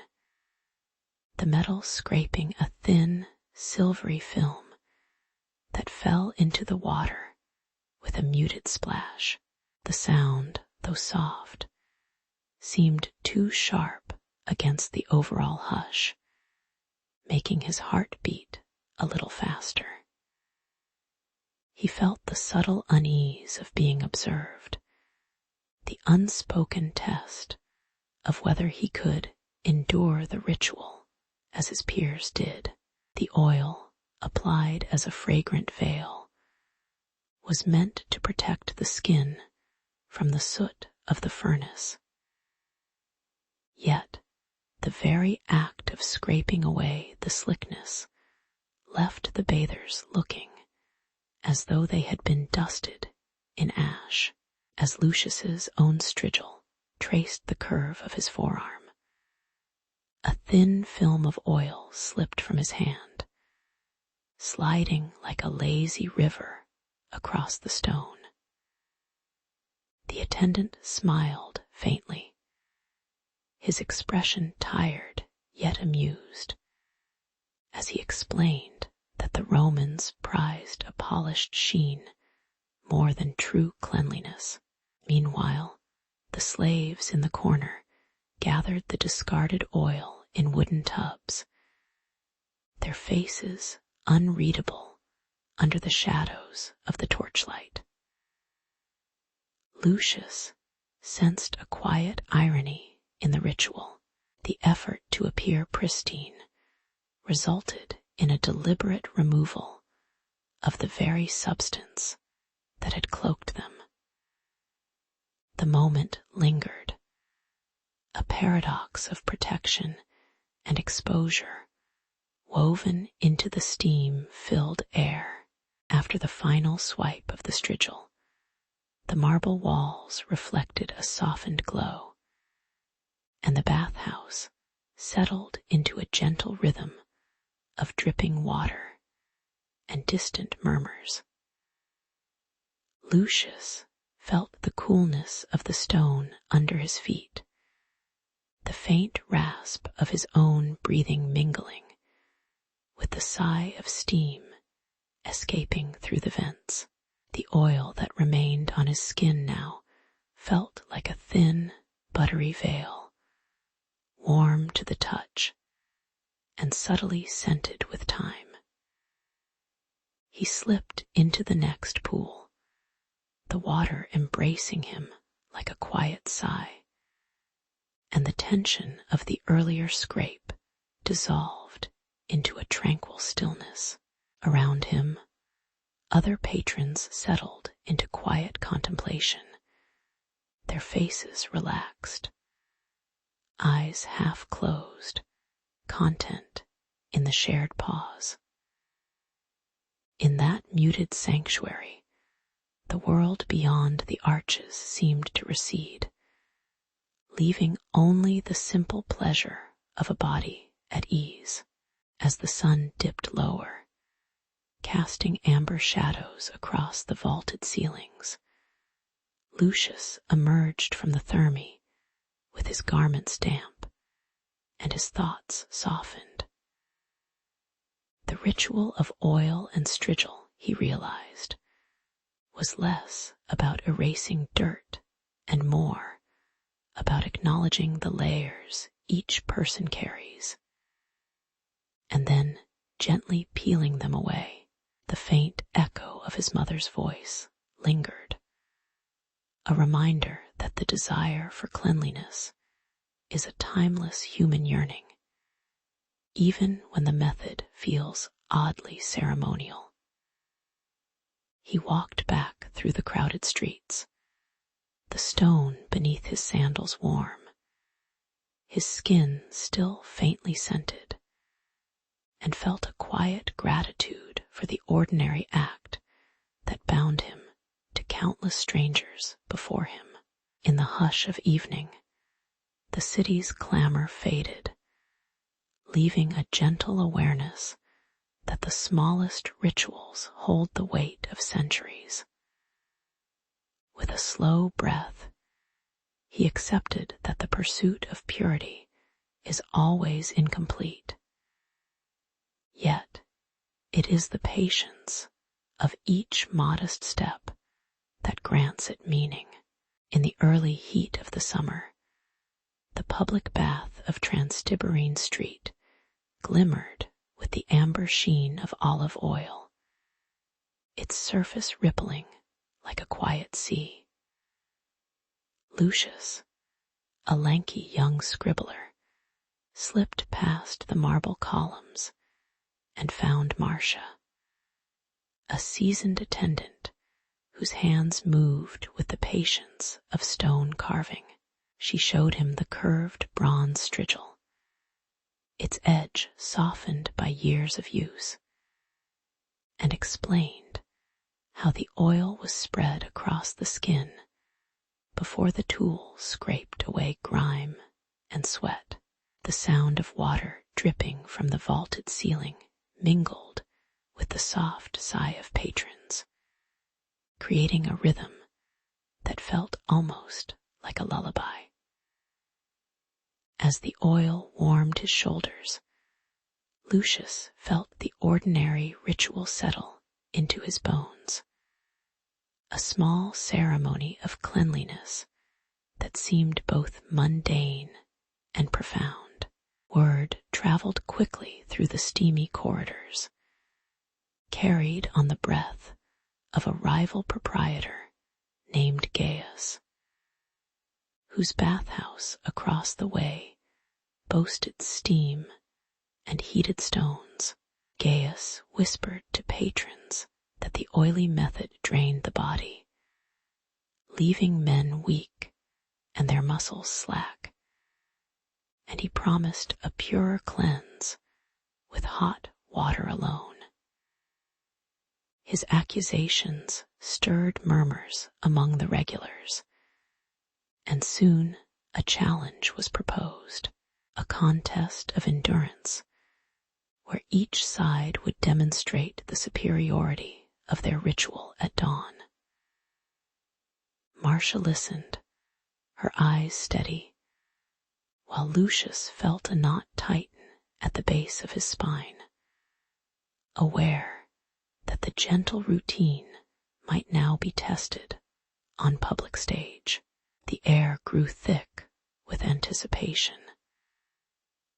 the metal scraping a thin, silvery film that fell into the water with a muted splash. The sound, though soft, seemed too sharp against the overall hush, making his heart beat a little faster. He felt the subtle unease of being observed, the unspoken test of whether he could endure the ritual as his peers did. The oil, applied as a fragrant veil, was meant to protect the skin from the soot of the furnace. Yet, the very act of scraping away the slickness left the bathers looking as though they had been dusted in ash. As Lucius's own strigil traced the curve of his forearm, a thin film of oil slipped from his hand, sliding like a lazy river across the stone. The attendant smiled faintly, his expression tired yet amused, as he explained that the Romans prized a polished sheen more than true cleanliness. Meanwhile, the slaves in the corner gathered the discarded oil in wooden tubs, their faces unreadable under the shadows of the torchlight. Lucius sensed a quiet irony in the ritual. The effort to appear pristine resulted in a deliberate removal of the very substance that had cloaked them. The moment lingered, a paradox of protection and exposure woven into the steam-filled air. After the final swipe of the strigil, the marble walls reflected a softened glow, and the bathhouse settled into a gentle rhythm of dripping water and distant murmurs. Lucius felt the coolness of the stone under his feet, the faint rasp of his own breathing mingling with the sigh of steam escaping through the vents. The oil that remained on his skin now felt like a thin, buttery veil, warm to the touch and subtly scented with time. He slipped into the next pool, the water embracing him like a quiet sigh, and the tension of the earlier scrape dissolved into a tranquil stillness. Around him, other patrons settled into quiet contemplation, their faces relaxed, eyes half closed, content in the shared pause. In that muted sanctuary, the world beyond the arches seemed to recede, leaving only the simple pleasure of a body at ease. As the sun dipped lower, casting amber shadows across the vaulted ceilings, Lucius emerged from the therme with his garments damp and his thoughts softened. The ritual of oil and strigil, he realized, was less about erasing dirt and more about acknowledging the layers each person carries, and then gently peeling them away. The faint echo of his mother's voice lingered, a reminder that the desire for cleanliness is a timeless human yearning, even when the method feels oddly ceremonial. He walked back through the crowded streets, the stone beneath his sandals warm, his skin still faintly scented, and felt a quiet gratitude for the ordinary act that bound him to countless strangers before him. In the hush of evening, the city's clamor faded, leaving a gentle awareness that the smallest rituals hold the weight of centuries. With a slow breath, he accepted that the pursuit of purity is always incomplete. Yet, it is the patience of each modest step that grants it meaning. In the early heat of the summer, the public bath of Transtiberine Street glimmered with the amber sheen of olive oil, its surface rippling like a quiet sea. Lucius, a lanky young scribbler, slipped past the marble columns and found Marcia, a seasoned attendant whose hands moved with the patience of stone carving. She showed him the curved bronze strigil, its edge softened by years of use, and explained how the oil was spread across the skin before the tool scraped away grime and sweat. The sound of water dripping from the vaulted ceiling mingled with the soft sigh of patrons, creating a rhythm that felt almost like a lullaby. As the oil warmed his shoulders, Lucius felt the ordinary ritual settle into his bones, a small ceremony of cleanliness that seemed both mundane and profound. Word traveled quickly through the steamy corridors, carried on the breath of a rival proprietor named Gaius, whose bathhouse across the way boasted steam and heated stones. Gaius whispered to patrons that the oily method drained the body, leaving men weak and their muscles slack, and he promised a purer cleanse with hot water alone. His accusations stirred murmurs among the regulars, and soon a challenge was proposed, a contest of endurance, where each side would demonstrate the superiority of their ritual at dawn. Marcia listened, her eyes steady, while Lucius felt a knot tighten at the base of his spine, aware that the gentle routine might now be tested on public stage. The air grew thick with anticipation,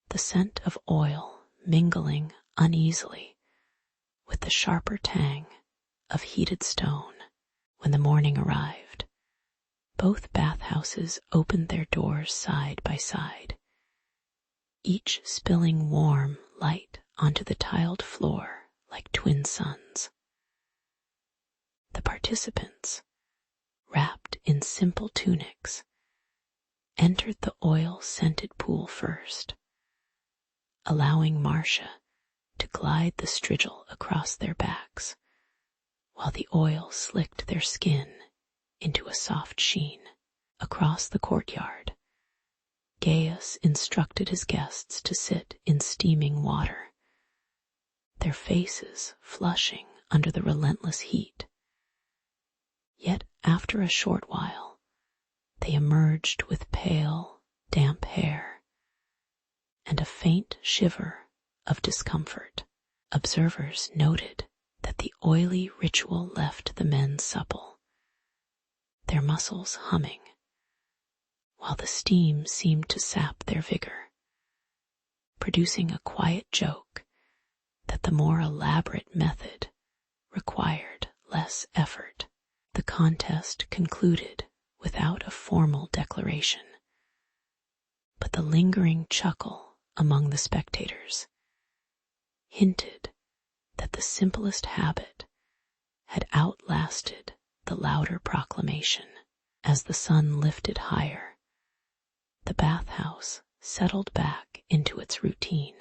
the scent of oil mingling uneasily with the sharper tang of heated stone. When the morning arrived, both bathhouses opened their doors side by side, each spilling warm light onto the tiled floor like twin suns. The participants, wrapped in simple tunics, entered the oil-scented pool first, allowing Marcia to glide the strigil across their backs, while the oil slicked their skin into a soft sheen. Across the courtyard, Gaius instructed his guests to sit in steaming water, their faces flushing under the relentless heat. Yet after a short while, they emerged with pale, damp hair and a faint shiver of discomfort. Observers noted that the oily ritual left the men supple, their muscles humming, while the steam seemed to sap their vigor, producing a quiet joke that the more elaborate method required less effort. The contest concluded without a formal declaration, but the lingering chuckle among the spectators hinted that the simplest habit had outlasted the louder proclamation. As the sun lifted higher, the bathhouse settled back into its routine.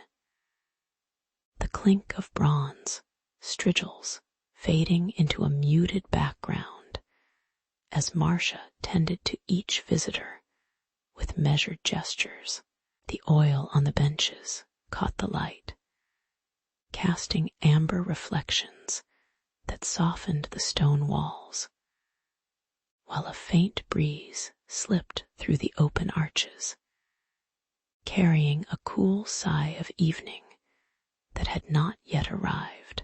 The clink of bronze strigils fading into a muted background as Marcia tended to each visitor with measured gestures. The oil on the benches caught the light, casting amber reflections that softened the stone walls, while a faint breeze slipped through the open arches, carrying a cool sigh of evening that had not yet arrived.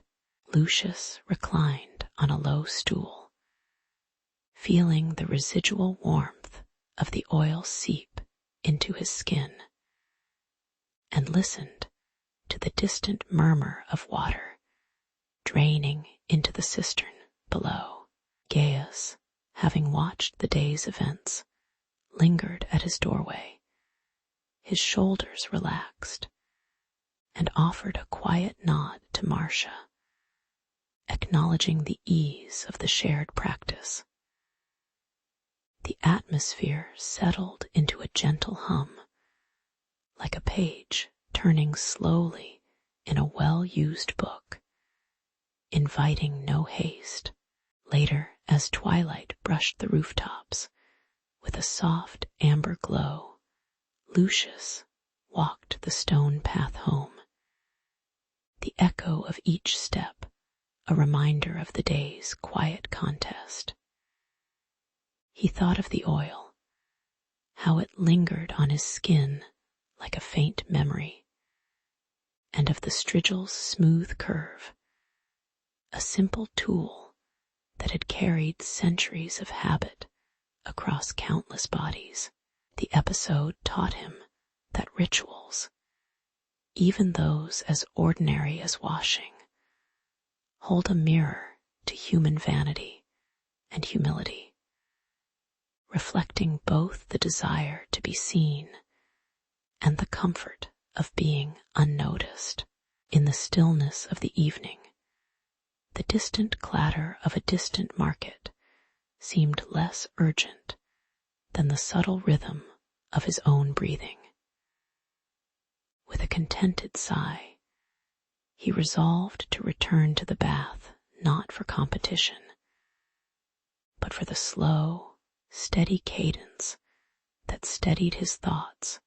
Lucius reclined on a low stool, feeling the residual warmth of the oil seep into his skin, and listened to the distant murmur of water draining into the cistern below. Gaius, having watched the day's events, lingered at his doorway, his shoulders relaxed, and offered a quiet nod to Marcia, acknowledging the ease of the shared practice. The atmosphere settled into a gentle hum, like a page turning slowly in a well-used book, inviting no haste. Later, as twilight brushed the rooftops with a soft amber glow, Lucius walked the stone path home, the echo of each step a reminder of the day's quiet contest. He thought of the oil, how it lingered on his skin like a faint memory, and of the strigil's smooth curve, a simple tool that had carried centuries of habit across countless bodies. The episode taught him that rituals, even those as ordinary as washing, hold a mirror to human vanity and humility, reflecting both the desire to be seen and the comfort of being unnoticed. In the stillness of the evening, the distant clatter of a distant market seemed less urgent than the subtle rhythm of his own breathing. With a contented sigh, he resolved to return to the bath not for competition, but for the slow, steady cadence that steadied his thoughts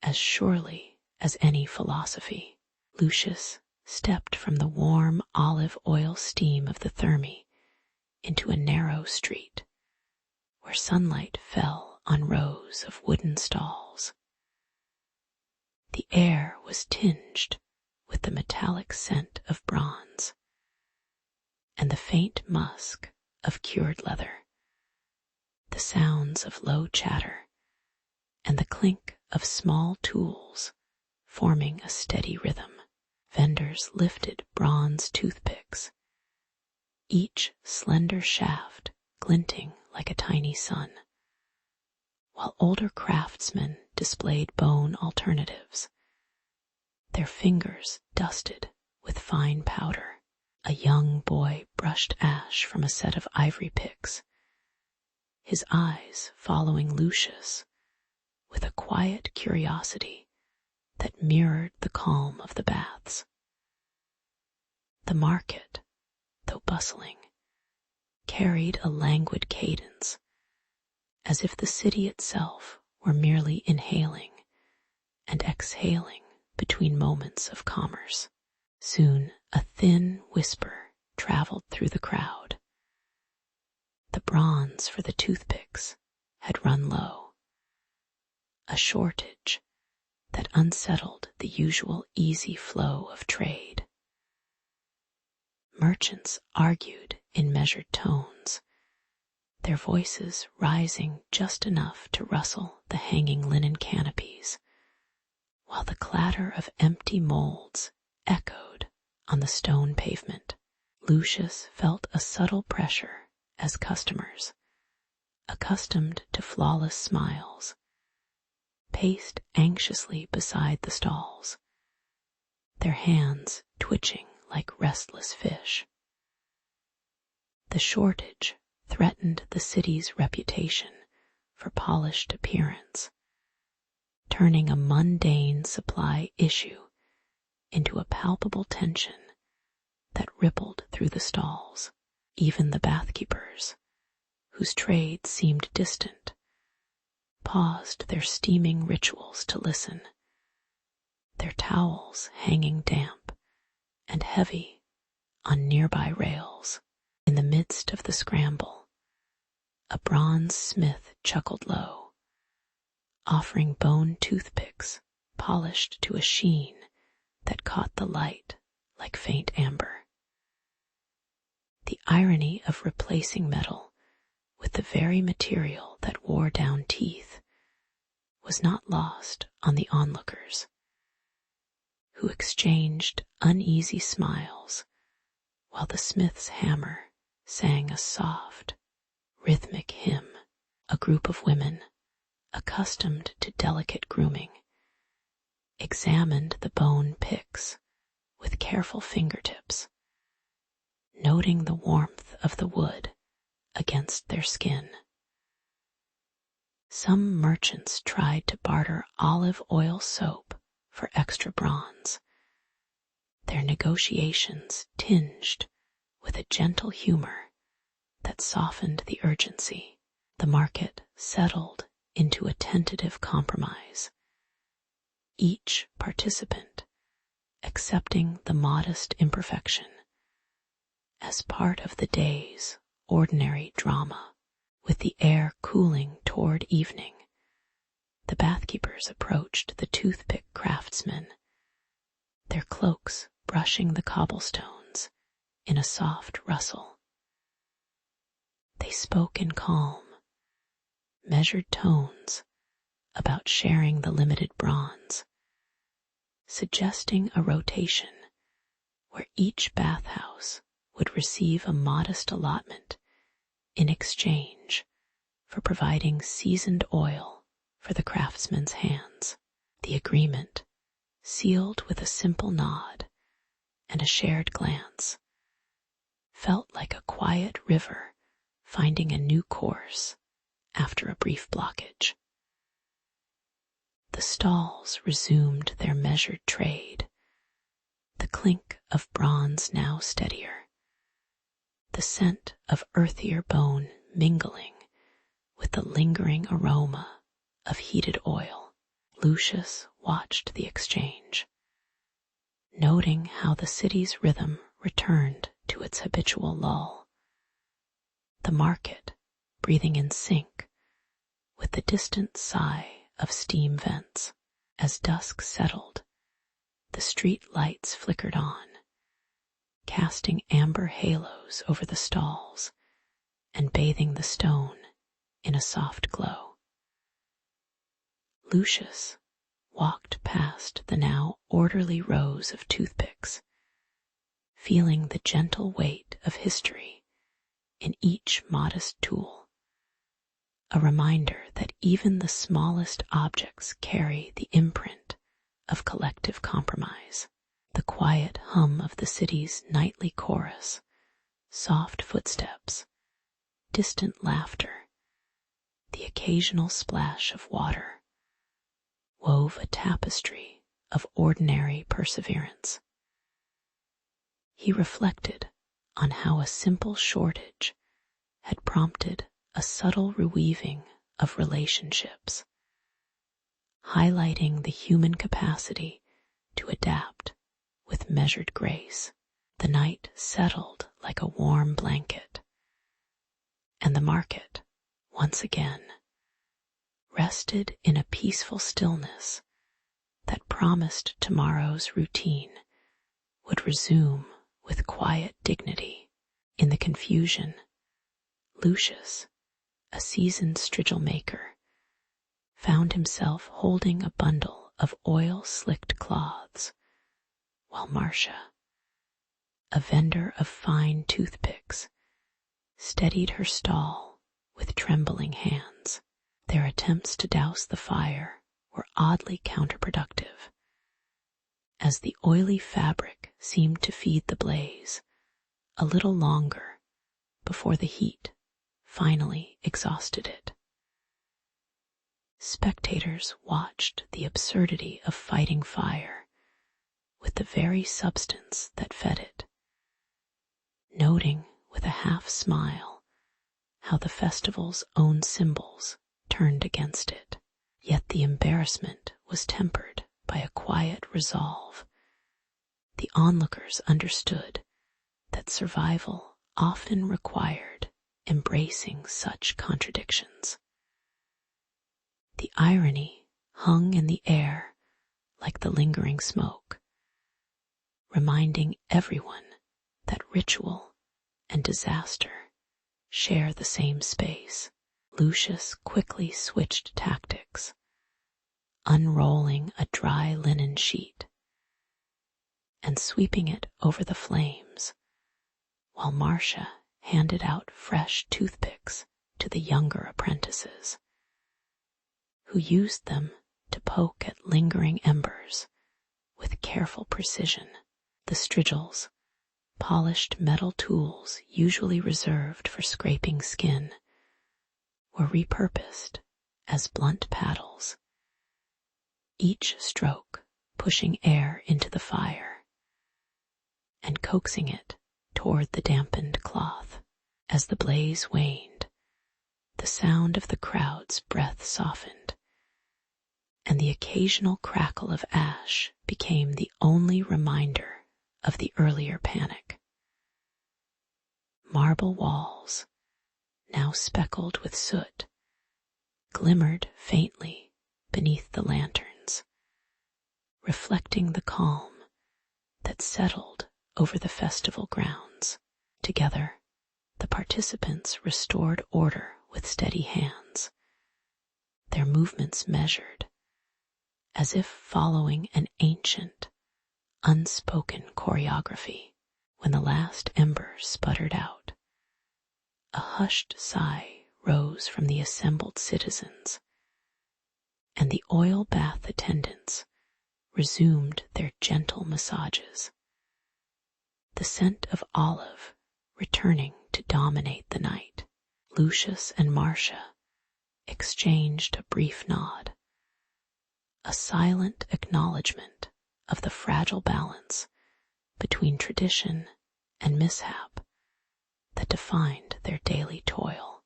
as surely as any philosophy. Lucius stepped from the warm olive oil steam of the therme into a narrow street where sunlight fell on rows of wooden stalls. The air was tinged with the metallic scent of bronze and the faint musk of cured leather, the sounds of low chatter, and the clink of small tools forming a steady rhythm. Vendors lifted bronze toothpicks, each slender shaft glinting like a tiny sun, while older craftsmen displayed bone alternatives, their fingers dusted with fine powder. A young boy brushed ash from a set of ivory picks, his eyes following Lucius with a quiet curiosity that mirrored the calm of the baths. The market, though bustling, carried a languid cadence, as if the city itself were merely inhaling and exhaling between moments of commerce. Soon a thin whisper traveled through the crowd. The bronze for the toothpicks had run low, a shortage that unsettled the usual easy flow of trade. Merchants argued in measured tones, their voices rising just enough to rustle the hanging linen canopies, while the clatter of empty molds echoed on the stone pavement. Lucius felt a subtle pressure as customers, accustomed to flawless smiles, paced anxiously beside the stalls, their hands twitching like restless fish. The shortage threatened the city's reputation for polished appearance, turning a mundane supply issue into a palpable tension that rippled through the stalls. Even the bathkeepers, whose trade seemed distant, paused their steaming rituals to listen, their towels hanging damp and heavy on nearby rails. In the midst of the scramble, a bronze smith chuckled low, offering bone toothpicks polished to a sheen that caught the light like faint amber. The irony of replacing metal with the very material that wore down teeth was not lost on the onlookers, who exchanged uneasy smiles while the smith's hammer sang a soft, rhythmic hymn. A group of women, accustomed to delicate grooming, examined the bone picks with careful fingertips, noting the warmth of the wood against their skin. Some merchants tried to barter olive oil soap for extra bronze, their negotiations tinged with a gentle humor that softened the urgency. The market settled into a tentative compromise, each participant accepting the modest imperfection as part of the day's ordinary drama. With the air cooling toward evening, the bathkeepers approached the toothpick craftsmen, their cloaks brushing the cobblestones in a soft rustle. They spoke in calm, measured tones about sharing the limited bronze, suggesting a rotation where each bathhouse would receive a modest allotment in exchange for providing seasoned oil for the craftsman's hands. The agreement, sealed with a simple nod and a shared glance, felt like a quiet river finding a new course after a brief blockage. The stalls resumed their measured trade, the clink of bronze now steadier, the scent of earthier bone mingling with the lingering aroma of heated oil. Lucius watched the exchange, noting how the city's rhythm returned to its habitual lull, the market breathing in sync with the distant sigh of steam vents. As dusk settled, the street lights flickered on, casting amber halos over the stalls and bathing the stone in a soft glow. Lucius walked past the now orderly rows of toothpicks, feeling the gentle weight of history in each modest tool, a reminder that even the smallest objects carry the imprint of collective compromise. The quiet hum of the city's nightly chorus, soft footsteps, distant laughter, the occasional splash of water, wove a tapestry of ordinary perseverance. He reflected on how a simple shortage had prompted a subtle reweaving of relationships, highlighting the human capacity to adapt with measured grace. The night settled like a warm blanket, and the market, once again, rested in a peaceful stillness that promised tomorrow's routine would resume with quiet dignity. In the confusion, Lucius, a seasoned strigil maker, found himself holding a bundle of oil-slicked cloths, while Marcia, a vendor of fine toothpicks, steadied her stall with trembling hands. Their attempts to douse the fire were oddly counterproductive, as the oily fabric seemed to feed the blaze a little longer before the heat finally exhausted it. Spectators watched the absurdity of fighting fire with the very substance that fed it, noting with a half smile how the festival's own symbols turned against it. Yet the embarrassment was tempered by a quiet resolve. The onlookers understood that survival often required embracing such contradictions. The irony hung in the air like the lingering smoke, reminding everyone that ritual and disaster share the same space. Lucius quickly switched tactics, unrolling a dry linen sheet and sweeping it over the flames, while Marcia handed out fresh toothpicks to the younger apprentices, who used them to poke at lingering embers with careful precision. The strigils, polished metal tools usually reserved for scraping skin, were repurposed as blunt paddles, each stroke pushing air into the fire and coaxing it toward the dampened cloth. As the blaze waned, the sound of the crowd's breath softened, and the occasional crackle of ash became the only reminder of the earlier panic. Marble walls, now speckled with soot, glimmered faintly beneath the lanterns, reflecting the calm that settled over the festival grounds. Together, the participants restored order with steady hands, their movements measured, as if following an ancient, unspoken choreography. When the last ember sputtered out, a hushed sigh rose from the assembled citizens, and the oil bath attendants resumed their gentle massages, the scent of olive returning to dominate the night. Lucius and Marcia exchanged a brief nod, a silent acknowledgement of the fragile balance between tradition and mishap that defined their daily toil.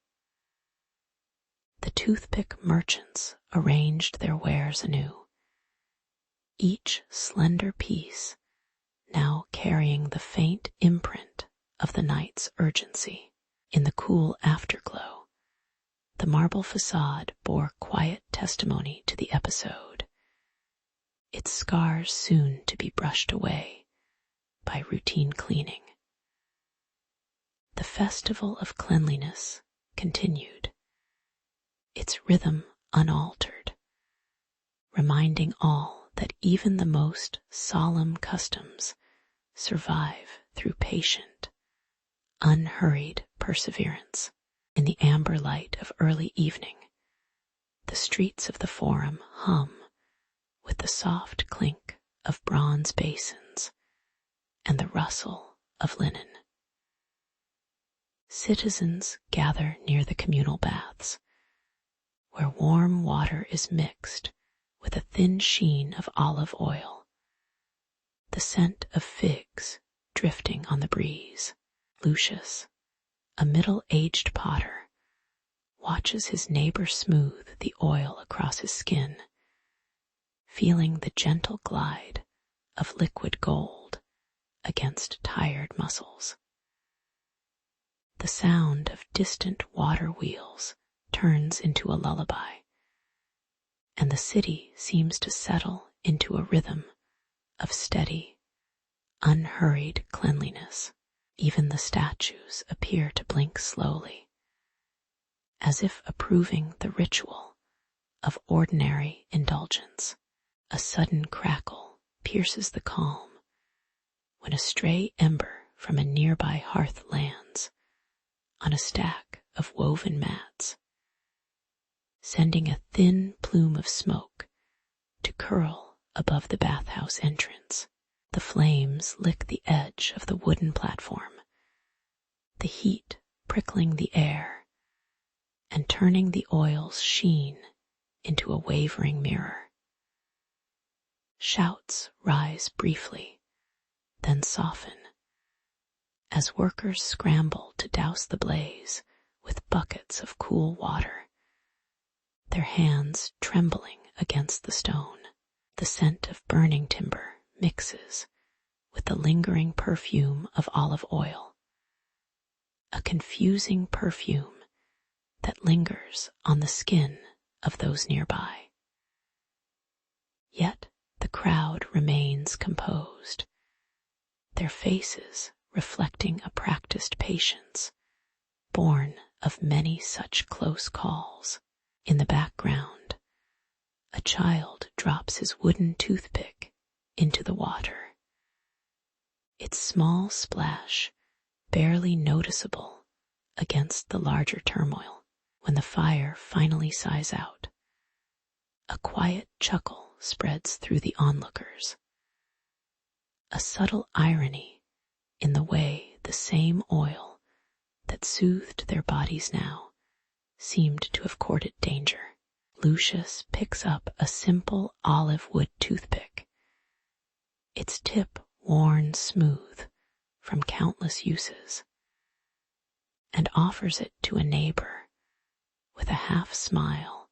The toothpick merchants arranged their wares anew, each slender piece now carrying the faint imprint of the night's urgency. In the cool afterglow, the marble facade bore quiet testimony to the episode, its scars soon to be brushed away by routine cleaning. The festival of cleanliness continued, its rhythm unaltered, reminding all that even the most solemn customs survive through patient, unhurried perseverance. In the amber light of early evening, the streets of the Forum hum with the soft clink of bronze basins and the rustle of linen. Citizens gather near the communal baths, where warm water is mixed with a thin sheen of olive oil, the scent of figs drifting on the breeze. Lucius, a middle-aged potter, watches his neighbor smooth the oil across his skin, feeling the gentle glide of liquid gold against tired muscles. The sound of distant water wheels turns into a lullaby, and the city seems to settle into a rhythm of steady, unhurried cleanliness. Even the statues appear to blink slowly, as if approving the ritual of ordinary indulgence. A sudden crackle pierces the calm when a stray ember from a nearby hearth lands on a stack of woven mats, sending a thin plume of smoke to curl above the bathhouse entrance. The flames lick the edge of the wooden platform, the heat prickling the air and turning the oil's sheen into a wavering mirror. Shouts rise briefly, then soften, as workers scramble to douse the blaze with buckets of cool water, their hands trembling against the stone. The scent of burning timber mixes with the lingering perfume of olive oil, a confusing perfume that lingers on the skin of those nearby. Yet the crowd remains composed, their faces reflecting a practiced patience born of many such close calls. In the background, a child drops his wooden toothpick into the water, its small splash barely noticeable against the larger turmoil. When the fire finally sighs out, a quiet chuckle spreads through the onlookers, a subtle irony in the way the same oil that soothed their bodies now seemed to have courted danger. Lucius picks up a simple olive wood toothpick, its tip worn smooth from countless uses, and offers it to a neighbor with a half smile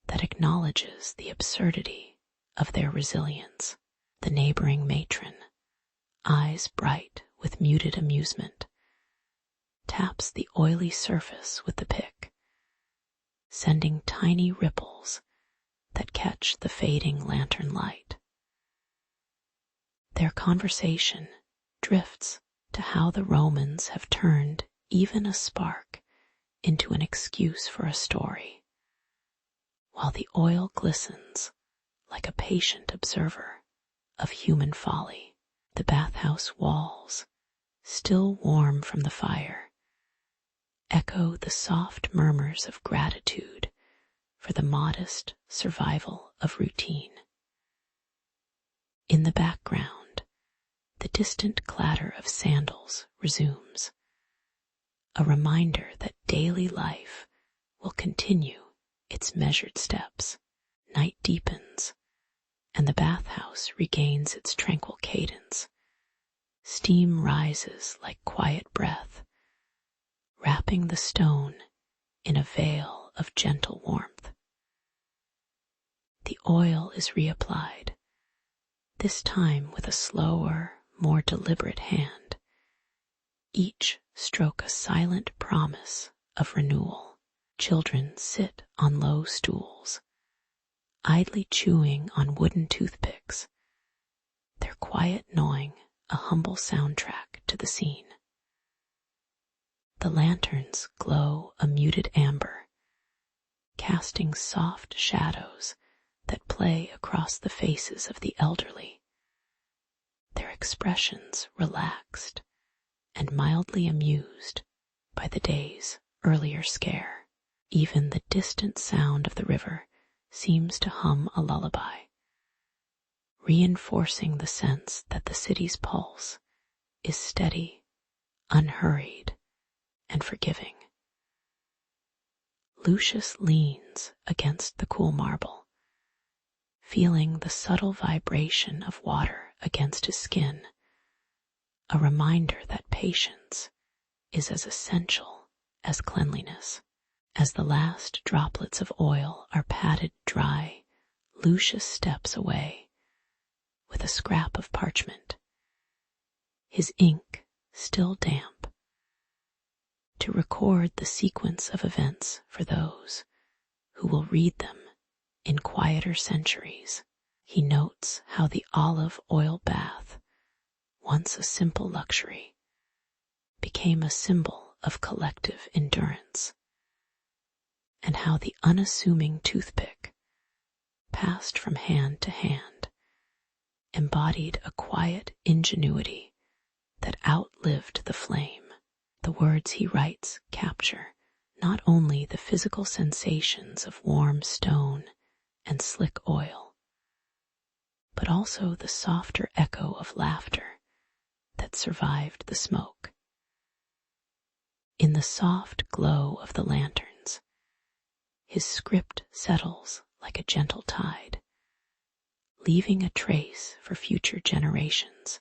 that acknowledges the absurdity of their resilience. The neighboring matron, eyes bright with muted amusement, taps the oily surface with the pick, sending tiny ripples that catch the fading lantern light. Their conversation drifts to how the Romans have turned even a spark into an excuse for a story, while the oil glistens like a patient observer of human folly. The bathhouse walls, still warm from the fire, echo the soft murmurs of gratitude for the modest survival of routine. In the background, the distant clatter of sandals resumes, a reminder that daily life will continue its measured steps. Night deepens, and the bathhouse regains its tranquil cadence. Steam rises like quiet breath, wrapping the stone in a veil of gentle warmth. The oil is reapplied, this time with a slower, more deliberate hand, each stroke a silent promise of renewal. Children sit on low stools, idly chewing on wooden toothpicks, their quiet gnawing a humble soundtrack to the scene. The lanterns glow a muted amber, casting soft shadows that play across the faces of the elderly, their expressions relaxed and mildly amused by the day's earlier scare. Even the distant sound of the river seems to hum a lullaby, reinforcing the sense that the city's pulse is steady, unhurried, and forgiving. Lucius leans against the cool marble, feeling the subtle vibration of water against his skin, a reminder that patience is as essential as cleanliness. As the last droplets of oil are patted dry, Lucius steps away with a scrap of parchment, his ink still damp, to record the sequence of events for those who will read them in quieter centuries. He notes how the olive oil bath, once a simple luxury, became a symbol of collective endurance, and how the unassuming toothpick, passed from hand to hand, embodied a quiet ingenuity that outlived the flame. The words he writes capture not only the physical sensations of warm stone and slick oil, but also the softer echo of laughter that survived the smoke. In the soft glow of the lanterns, his script settles like a gentle tide, leaving a trace for future generations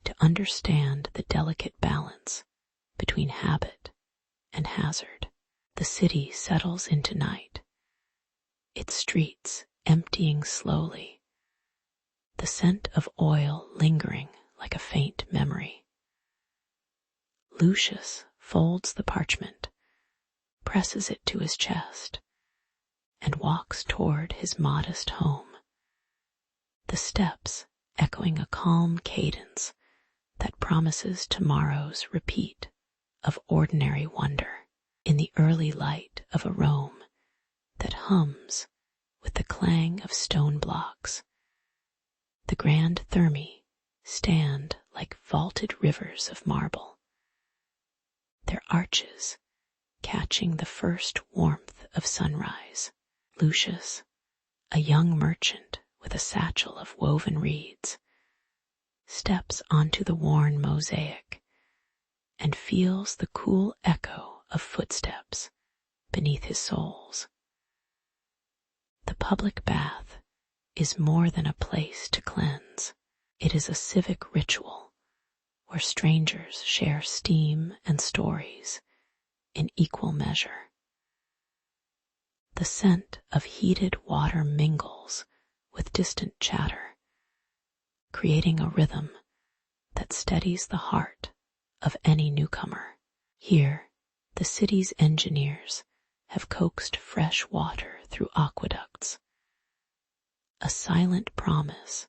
to understand the delicate balance between habit and hazard. The city settles into night, its streets emptying slowly, the scent of oil lingering like a faint memory. Lucius folds the parchment, presses it to his chest, and walks toward his modest home, the steps echoing a calm cadence that promises tomorrow's repeat of ordinary wonder. In the early light of a Rome that hums with the clang of stone blocks, the grand thermae stand like vaulted rivers of marble, their arches catching the first warmth of sunrise. Lucius, a young merchant with a satchel of woven reeds, steps onto the worn mosaic and feels the cool echo of footsteps beneath his soles. The public bath is more than a place to cleanse. It is a civic ritual where strangers share steam and stories in equal measure. The scent of heated water mingles with distant chatter, creating a rhythm that steadies the heart of any newcomer. Here, the city's engineers have coaxed fresh water through aqueducts, a silent promise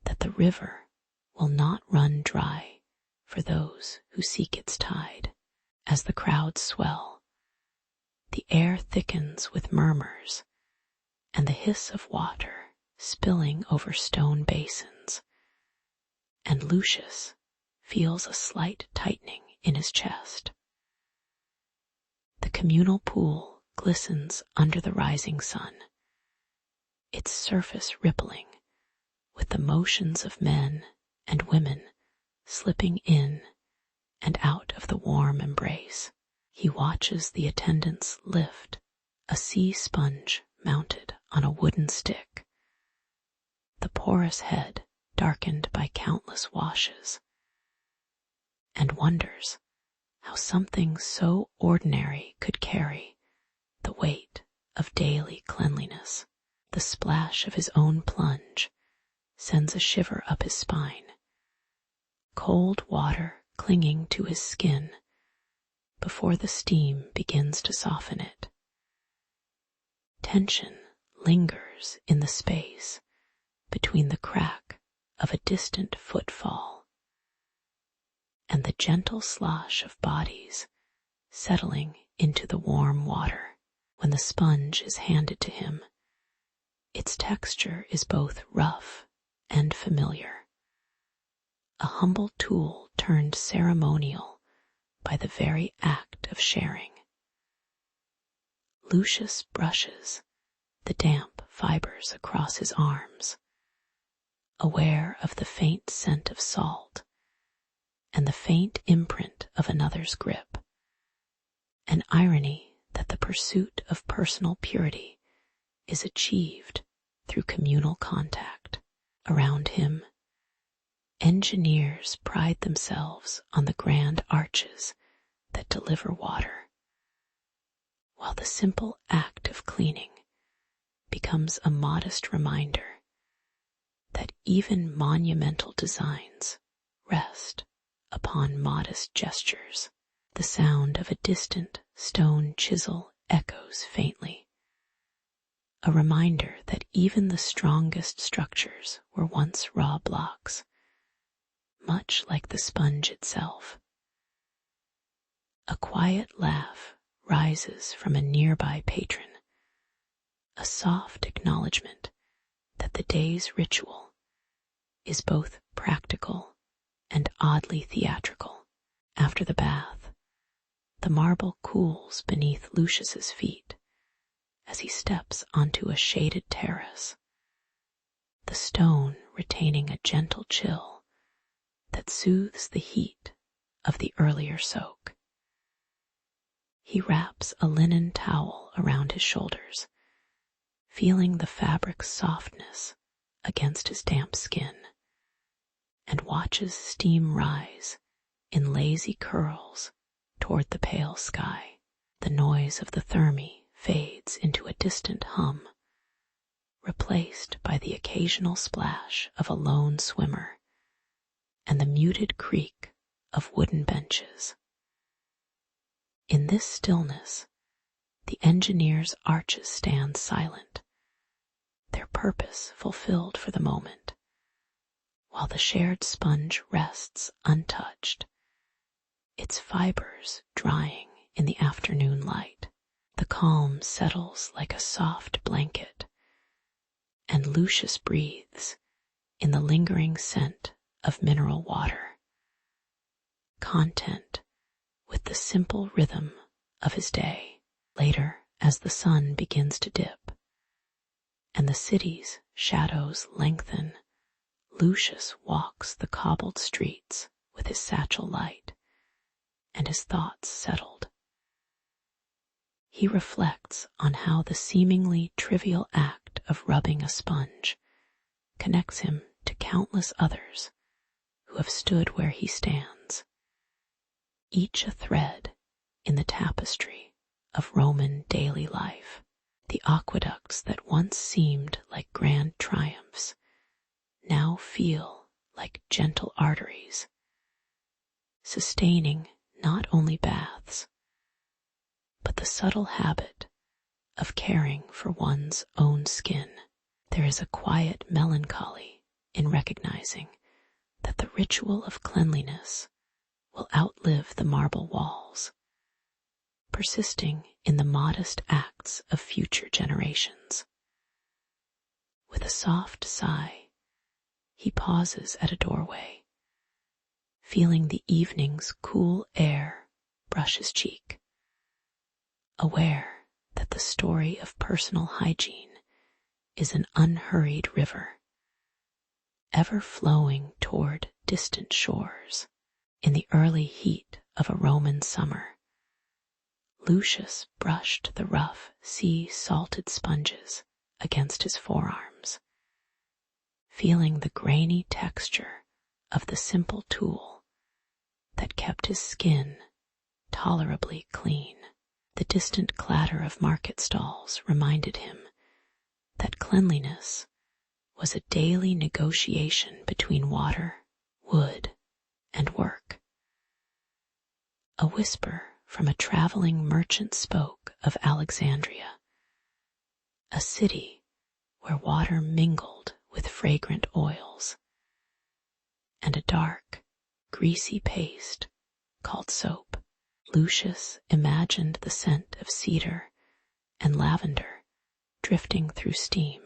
that the river will not run dry for those who seek its tide. As the crowds swell, the air thickens with murmurs and the hiss of water spilling over stone basins, and Lucius feels a slight tightening in his chest. The communal pool glistens under the rising sun, its surface rippling with the motions of men and women slipping in and out of the warm embrace. He watches the attendants lift a sea sponge mounted on a wooden stick, the porous head darkened by countless washes, and wonders how something so ordinary could carry the weight of daily cleanliness. The splash of his own plunge sends a shiver up his spine, cold water clinging to his skin before the steam begins to soften it. Tension lingers in the space between the crack of a distant footfall and the gentle slosh of bodies settling into the warm water. When the sponge is handed to him, its texture is both rough and familiar, a humble tool turned ceremonial by the very act of sharing. Lucius brushes the damp fibers across his arms, aware of the faint scent of salt and the faint imprint of another's grip, an irony that the pursuit of personal purity is achieved through communal contact. Around him, engineers pride themselves on the grand arches that deliver water, while the simple act of cleaning becomes a modest reminder that even monumental designs rest upon modest gestures. The sound of a distant stone chisel echoes faintly, a reminder that even the strongest structures were once raw blocks, much like the sponge itself. A quiet laugh rises from a nearby patron, a soft acknowledgement that the day's ritual is both practical and oddly theatrical. After the bath, the marble cools beneath Lucius's feet as he steps onto a shaded terrace, the stone retaining a gentle chill that soothes the heat of the earlier soak. He wraps a linen towel around his shoulders, feeling the fabric's softness against his damp skin, and watches steam rise in lazy curls toward the pale sky. The noise of the thermi fades into a distant hum, replaced by the occasional splash of a lone swimmer and the muted creak of wooden benches. In this stillness, the engineer's arches stand silent, their purpose fulfilled for the moment, while the shared sponge rests untouched, its fibers drying in the afternoon light. The calm settles like a soft blanket, and Lucius breathes in the lingering scent of mineral water, content with the simple rhythm of his day. Later, as the sun begins to dip and the city's shadows lengthen, Lucius walks the cobbled streets with his satchel light and his thoughts settled. He reflects on how the seemingly trivial act of rubbing a sponge connects him to countless others who have stood where he stands, each a thread in the tapestry of Roman daily life. The aqueducts that once seemed like grand triumphs now feel like gentle arteries, sustaining not only baths, but the subtle habit of caring for one's own skin. There is a quiet melancholy in recognizing that the ritual of cleanliness will outlive the marble walls, persisting in the modest acts of future generations. With a soft sigh, he pauses at a doorway, feeling the evening's cool air brush his cheek, aware that the story of personal hygiene is an unhurried river, ever flowing toward distant shores. In the early heat of a Roman summer, Lucius brushed the rough sea-salted sponges against his forearms, feeling the grainy texture of the simple tool that kept his skin tolerably clean. The distant clatter of market stalls reminded him that cleanliness was a daily negotiation between water, wood, and work. A whisper from a traveling merchant spoke of Alexandria, a city where water mingled with fragrant oils, and a dark, greasy paste called soap. Lucius imagined the scent of cedar and lavender drifting through steam,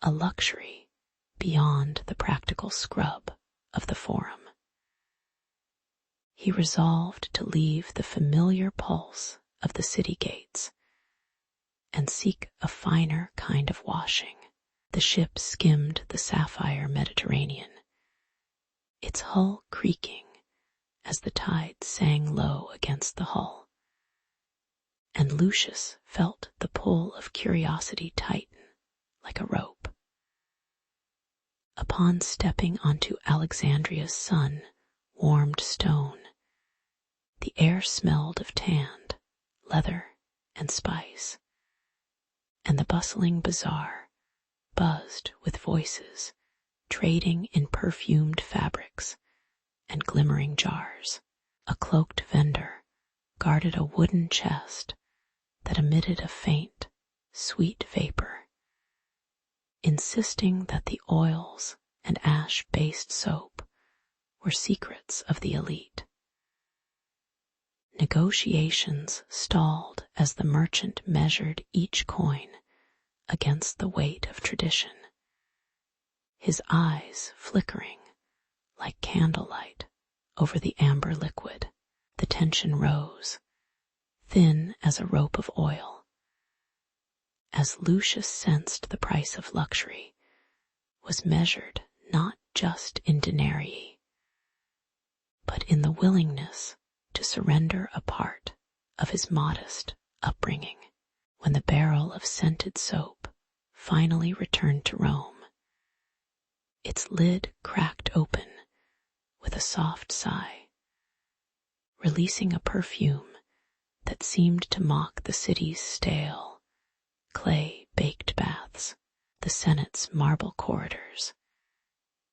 a luxury beyond the practical scrub of the Forum. He resolved to leave the familiar pulse of the city gates and seek a finer kind of washing. The ship skimmed the sapphire Mediterranean, its hull creaking as the tide sang low against the hull, and Lucius felt the pull of curiosity tighten like a rope. Upon stepping onto Alexandria's sun-warmed stone, the air smelled of tanned leather and spice, and the bustling bazaar buzzed with voices trading in perfumed fabrics and glimmering jars. A cloaked vendor guarded a wooden chest that emitted a faint, sweet vapor, insisting that the oils and ash-based soap were secrets of the elite. Negotiations stalled as the merchant measured each coin against the weight of tradition, his eyes flickering like candlelight over the amber liquid. The tension rose, thin as a rope of oil, as Lucius sensed the price of luxury was measured not just in denarii, but in the willingness to surrender a part of his modest upbringing. When the barrel of scented soap finally returned to Rome, its lid cracked open with a soft sigh, releasing a perfume that seemed to mock the city's stale, clay-baked baths, the Senate's marble corridors,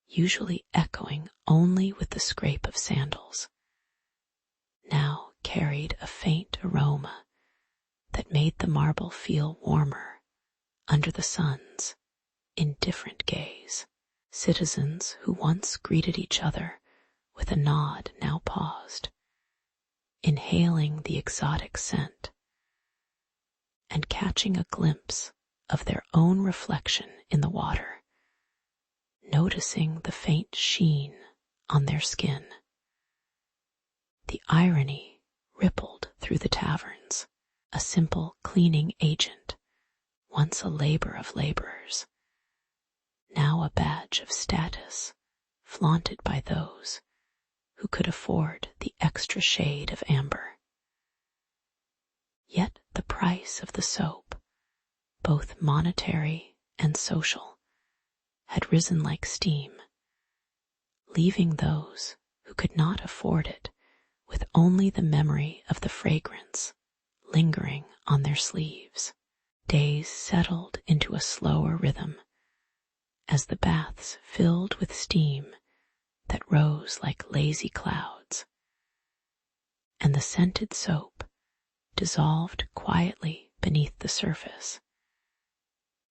usually echoing only with the scrape of sandals, now carried a faint aroma that made the marble feel warmer under the sun's indifferent gaze. Citizens who once greeted each other with a nod now paused, inhaling the exotic scent and catching a glimpse of their own reflection in the water, noticing the faint sheen on their skin. The irony rippled through the taverns. A simple cleaning agent, once a labor of laborers, now a badge of status flaunted by those who could afford the extra shade of amber. Yet the price of the soap, both monetary and social, had risen like steam, leaving those who could not afford it with only the memory of the fragrance lingering on their sleeves. Days settled into a slower rhythm as the baths filled with steam that rose like lazy clouds, and the scented soap dissolved quietly beneath the surface,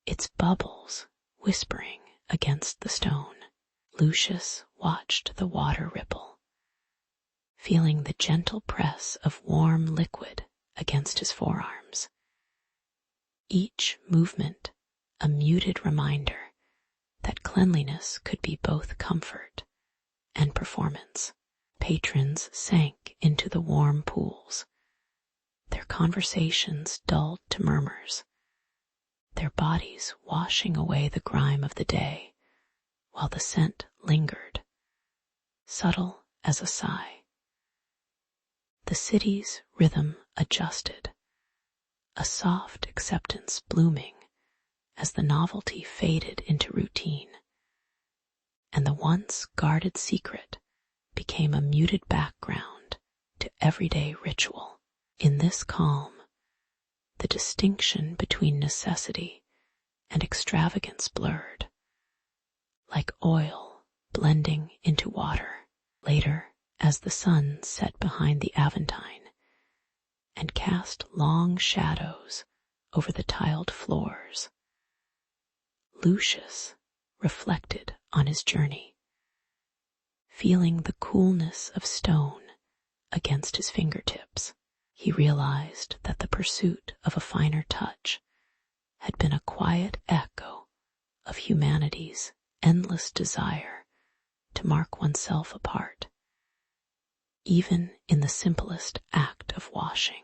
its bubbles whispering against the stone. Lucius watched the water ripple, feeling the gentle press of warm liquid against his forearms. Each movement a muted reminder that cleanliness could be both comfort and performance. Patrons sank into the warm pools, their conversations dulled to murmurs, their bodies washing away the grime of the day, while the scent lingered, subtle as a sigh. The city's rhythm adjusted, a soft acceptance blooming as the novelty faded into routine, and the once guarded secret became a muted background to everyday ritual. In this calm, the distinction between necessity and extravagance blurred, like oil blending into water. Later, as the sun set behind the Aventine and cast long shadows over the tiled floors, Lucius reflected on his journey, feeling the coolness of stone against his fingertips. He realized that the pursuit of a finer touch had been a quiet echo of humanity's endless desire to mark oneself apart, even in the simplest act of washing.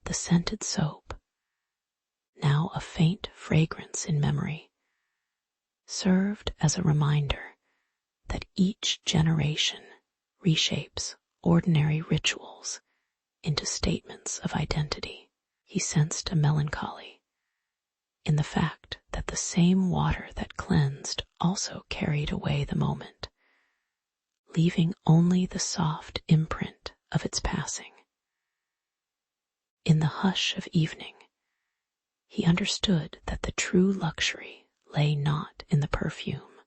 The scented soap, now a faint fragrance in memory, served as a reminder that each generation reshapes ordinary rituals into statements of identity. He sensed a melancholy in the fact that the same water that cleansed also carried away the moment, leaving only the soft imprint of its passing. In the hush of evening, he understood that the true luxury lay not in the perfume,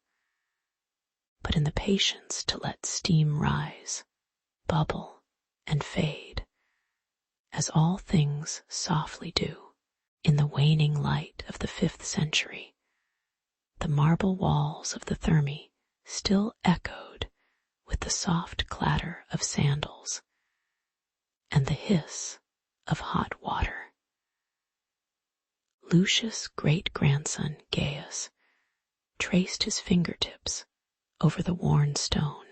but in the patience to let steam rise, bubble, and fade, as all things softly do. In the waning light of the 5th century, the marble walls of the Thermae still echoed with the soft clatter of sandals and the hiss of hot water. Lucius' great-grandson Gaius traced his fingertips over the worn stone,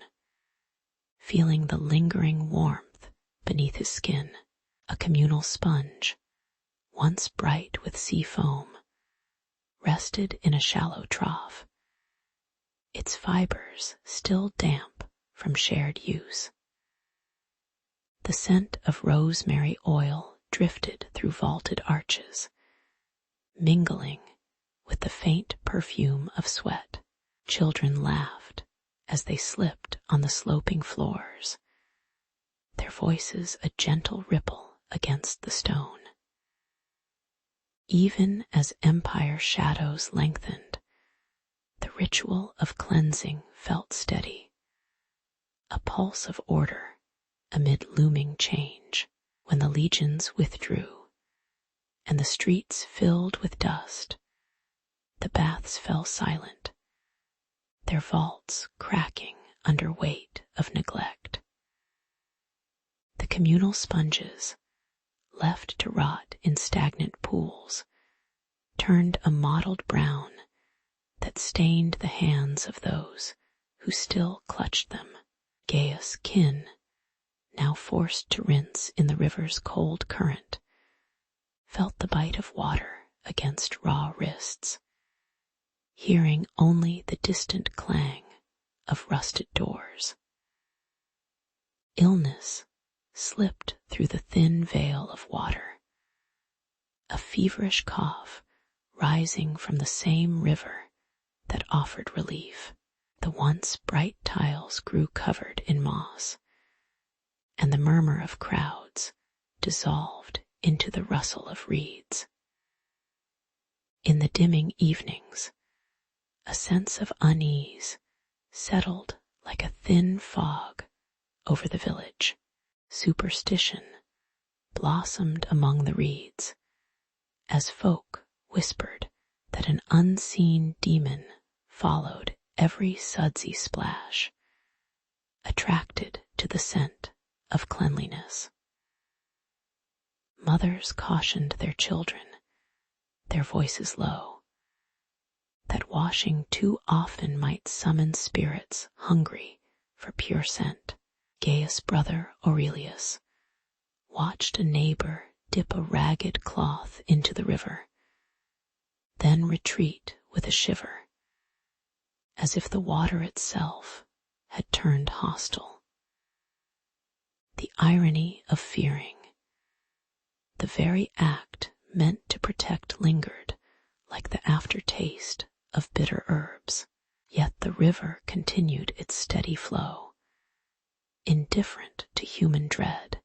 feeling the lingering warmth beneath his skin. A communal sponge, once bright with sea foam, rested in a shallow trough, its fibers still damp from shared use. The scent of rosemary oil drifted through vaulted arches, mingling with the faint perfume of sweat. Children laughed as they slipped on the sloping floors, their voices a gentle ripple against the stone. Even as empire shadows lengthened, the ritual of cleansing felt steady, a pulse of order amid looming change. When the legions withdrew and the streets filled with dust, the baths fell silent, their vaults cracking under weight of neglect. The communal sponges, left to rot in stagnant pools, turned a mottled brown that stained the hands of those who still clutched them. Gaius' kin, now forced to rinse in the river's cold current, felt the bite of water against raw wrists, hearing only the distant clang of rusted doors. Illness slipped through the thin veil of water, a feverish cough rising from the same river that offered relief. The once bright tiles grew covered in moss, and the murmur of crowds dissolved into the rustle of reeds. In the dimming evenings, a sense of unease settled like a thin fog over the village. Superstition blossomed among the reeds, as folk whispered that an unseen demon followed every sudsy splash, attracted to the scent of cleanliness. Mothers cautioned their children, their voices low, that washing too often might summon spirits hungry for pure scent. Gaius' brother Aurelius watched a neighbor dip a ragged cloth into the river, then retreat with a shiver, as if the water itself had turned hostile. The irony of fearing. The very act meant to protect lingered like the aftertaste of bitter herbs, yet the river continued its steady flow, indifferent to human dread,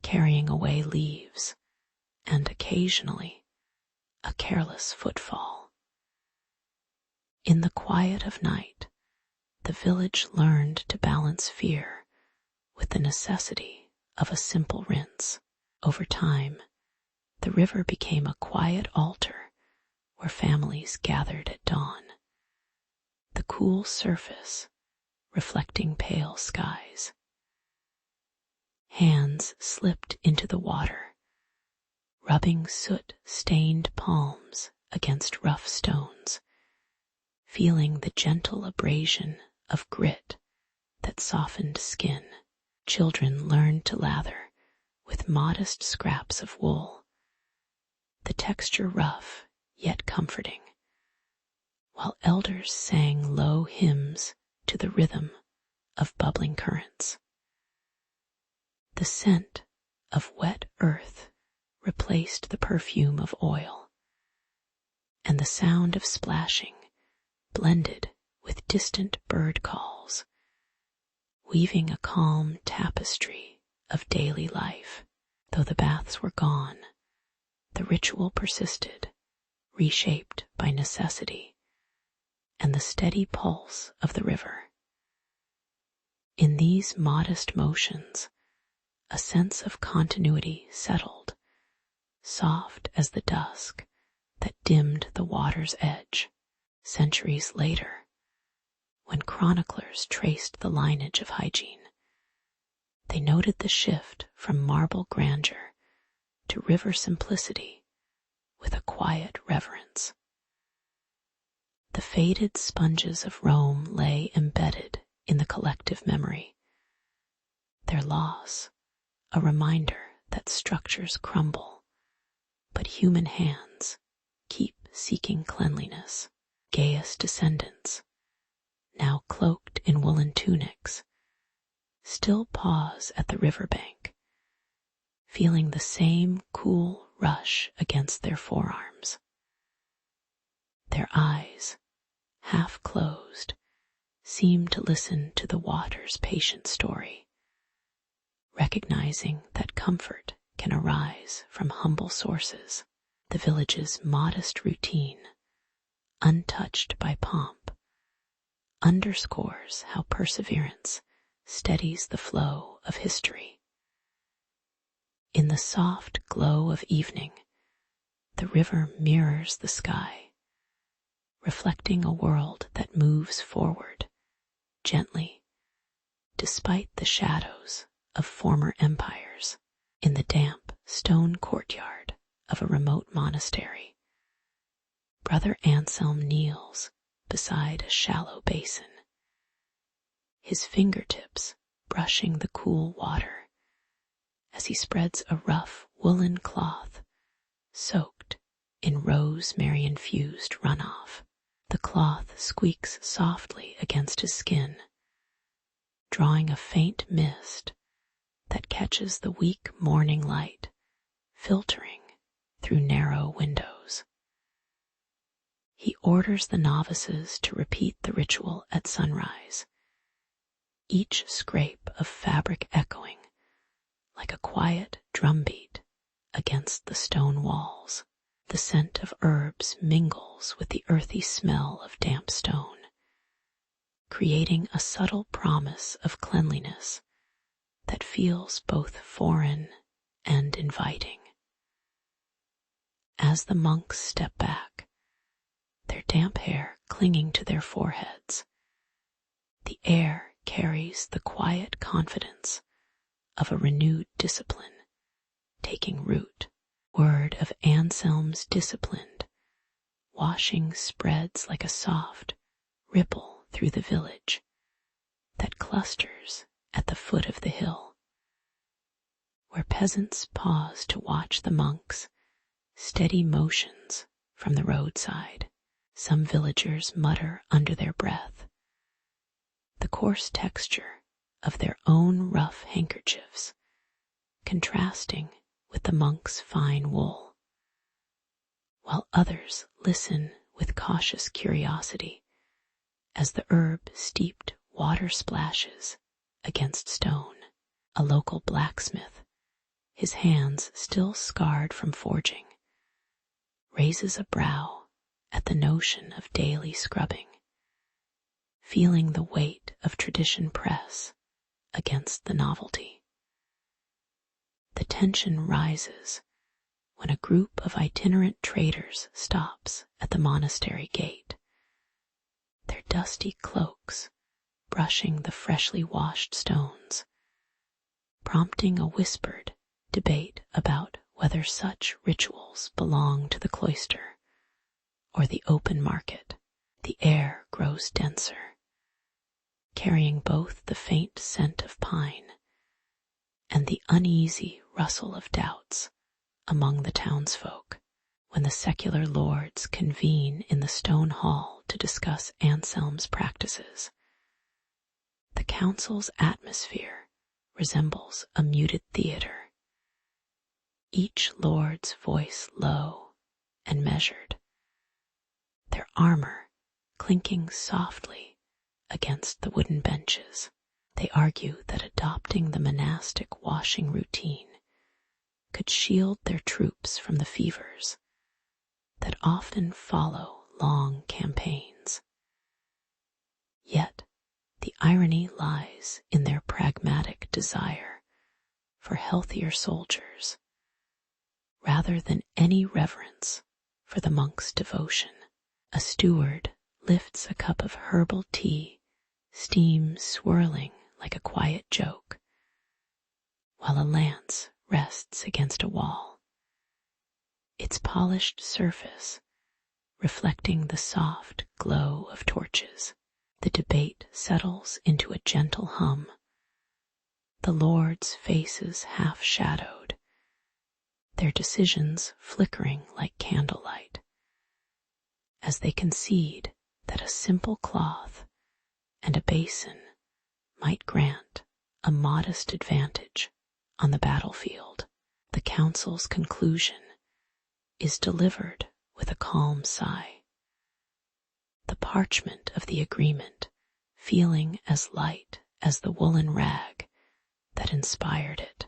carrying away leaves and occasionally a careless footfall. In the quiet of night, the village learned to balance fear with the necessity of a simple rinse. Over time, the river became a quiet altar where families gathered at dawn, the cool surface reflecting pale skies. Hands slipped into the water, rubbing soot-stained palms against rough stones, feeling the gentle abrasion of grit that softened skin. Children learned to lather with modest scraps of wool, the texture rough yet comforting, while elders sang low hymns to the rhythm of bubbling currents. The scent of wet earth replaced the perfume of oil, and the sound of splashing blended with distant bird calls, weaving a calm tapestry of daily life. Though the baths were gone, The ritual persisted, reshaped by necessity and the steady pulse of the river. In these modest motions, a sense of continuity settled, soft as the dusk that dimmed the water's edge. Centuries later, when chroniclers traced the lineage of hygiene, they noted the shift from marble grandeur to river simplicity with a quiet reverence. The faded sponges of Rome lay embedded in the collective memory, their loss a reminder that structures crumble, but human hands keep seeking cleanliness. Gaius' descendants, now cloaked in woolen tunics, still pause at the riverbank, feeling the same cool rush against their forearms. Their eyes, half closed, seem to listen to the water's patient story, recognizing that comfort can arise from humble sources. The village's modest routine, untouched by pomp, underscores how perseverance steadies the flow of history. In the soft glow of evening, the river mirrors the sky, reflecting a world that moves forward gently, despite the shadows of former empires. In the damp stone courtyard of a remote monastery, Brother Anselm kneels beside a shallow basin, his fingertips brushing the cool water as he spreads a rough woolen cloth soaked in rosemary-infused runoff. The cloth squeaks softly against his skin, drawing a faint mist that catches the weak morning light filtering through narrow windows. He orders the novices to repeat the ritual at sunrise, each scrape of fabric echoing like a quiet drumbeat against the stone walls. The scent of herbs mingles with the earthy smell of damp stone, creating a subtle promise of cleanliness that feels both foreign and inviting. As the monks step back, their damp hair clinging to their foreheads, the air carries the quiet confidence of a renewed discipline taking root. Word of Anselm's disciplined washing spreads like a soft ripple through the village that clusters at the foot of the hill, where peasants pause to watch the monks' steady motions from the roadside. Some villagers mutter under their breath, the coarse texture of their own rough handkerchiefs contrasting with the monk's fine wool, while others listen with cautious curiosity as the herb-steeped water splashes against stone. A local blacksmith, his hands still scarred from forging, raises a brow at the notion of daily scrubbing, feeling the weight of tradition press against the novelty. The tension rises when a group of itinerant traders stops at the monastery gate, their dusty cloaks brushing the freshly washed stones, prompting a whispered debate about whether such rituals belong to the cloister or the open market. The air grows denser, carrying both the faint scent of pine and the uneasy rustle of doubts among the townsfolk. When the secular lords convene in the stone hall to discuss Anselm's practices, the council's atmosphere resembles a muted theater, each lord's voice low and measured, their armor clinking softly against the wooden benches. They argue that adopting the monastic washing routine could shield their troops from the fevers that often follow long campaigns. Yet the irony lies in their pragmatic desire for healthier soldiers rather than any reverence for the monk's devotion. A steward lifts a cup of herbal tea, steam swirling like a quiet joke, while a lance rests against a wall, its polished surface reflecting the soft glow of torches. The debate settles into a gentle hum, the lords' faces half-shadowed, their decisions flickering like candlelight, as they concede that a simple cloth and a basin might grant a modest advantage on the battlefield. The council's conclusion is delivered with a calm sigh, the parchment of the agreement feeling as light as the woolen rag that inspired it.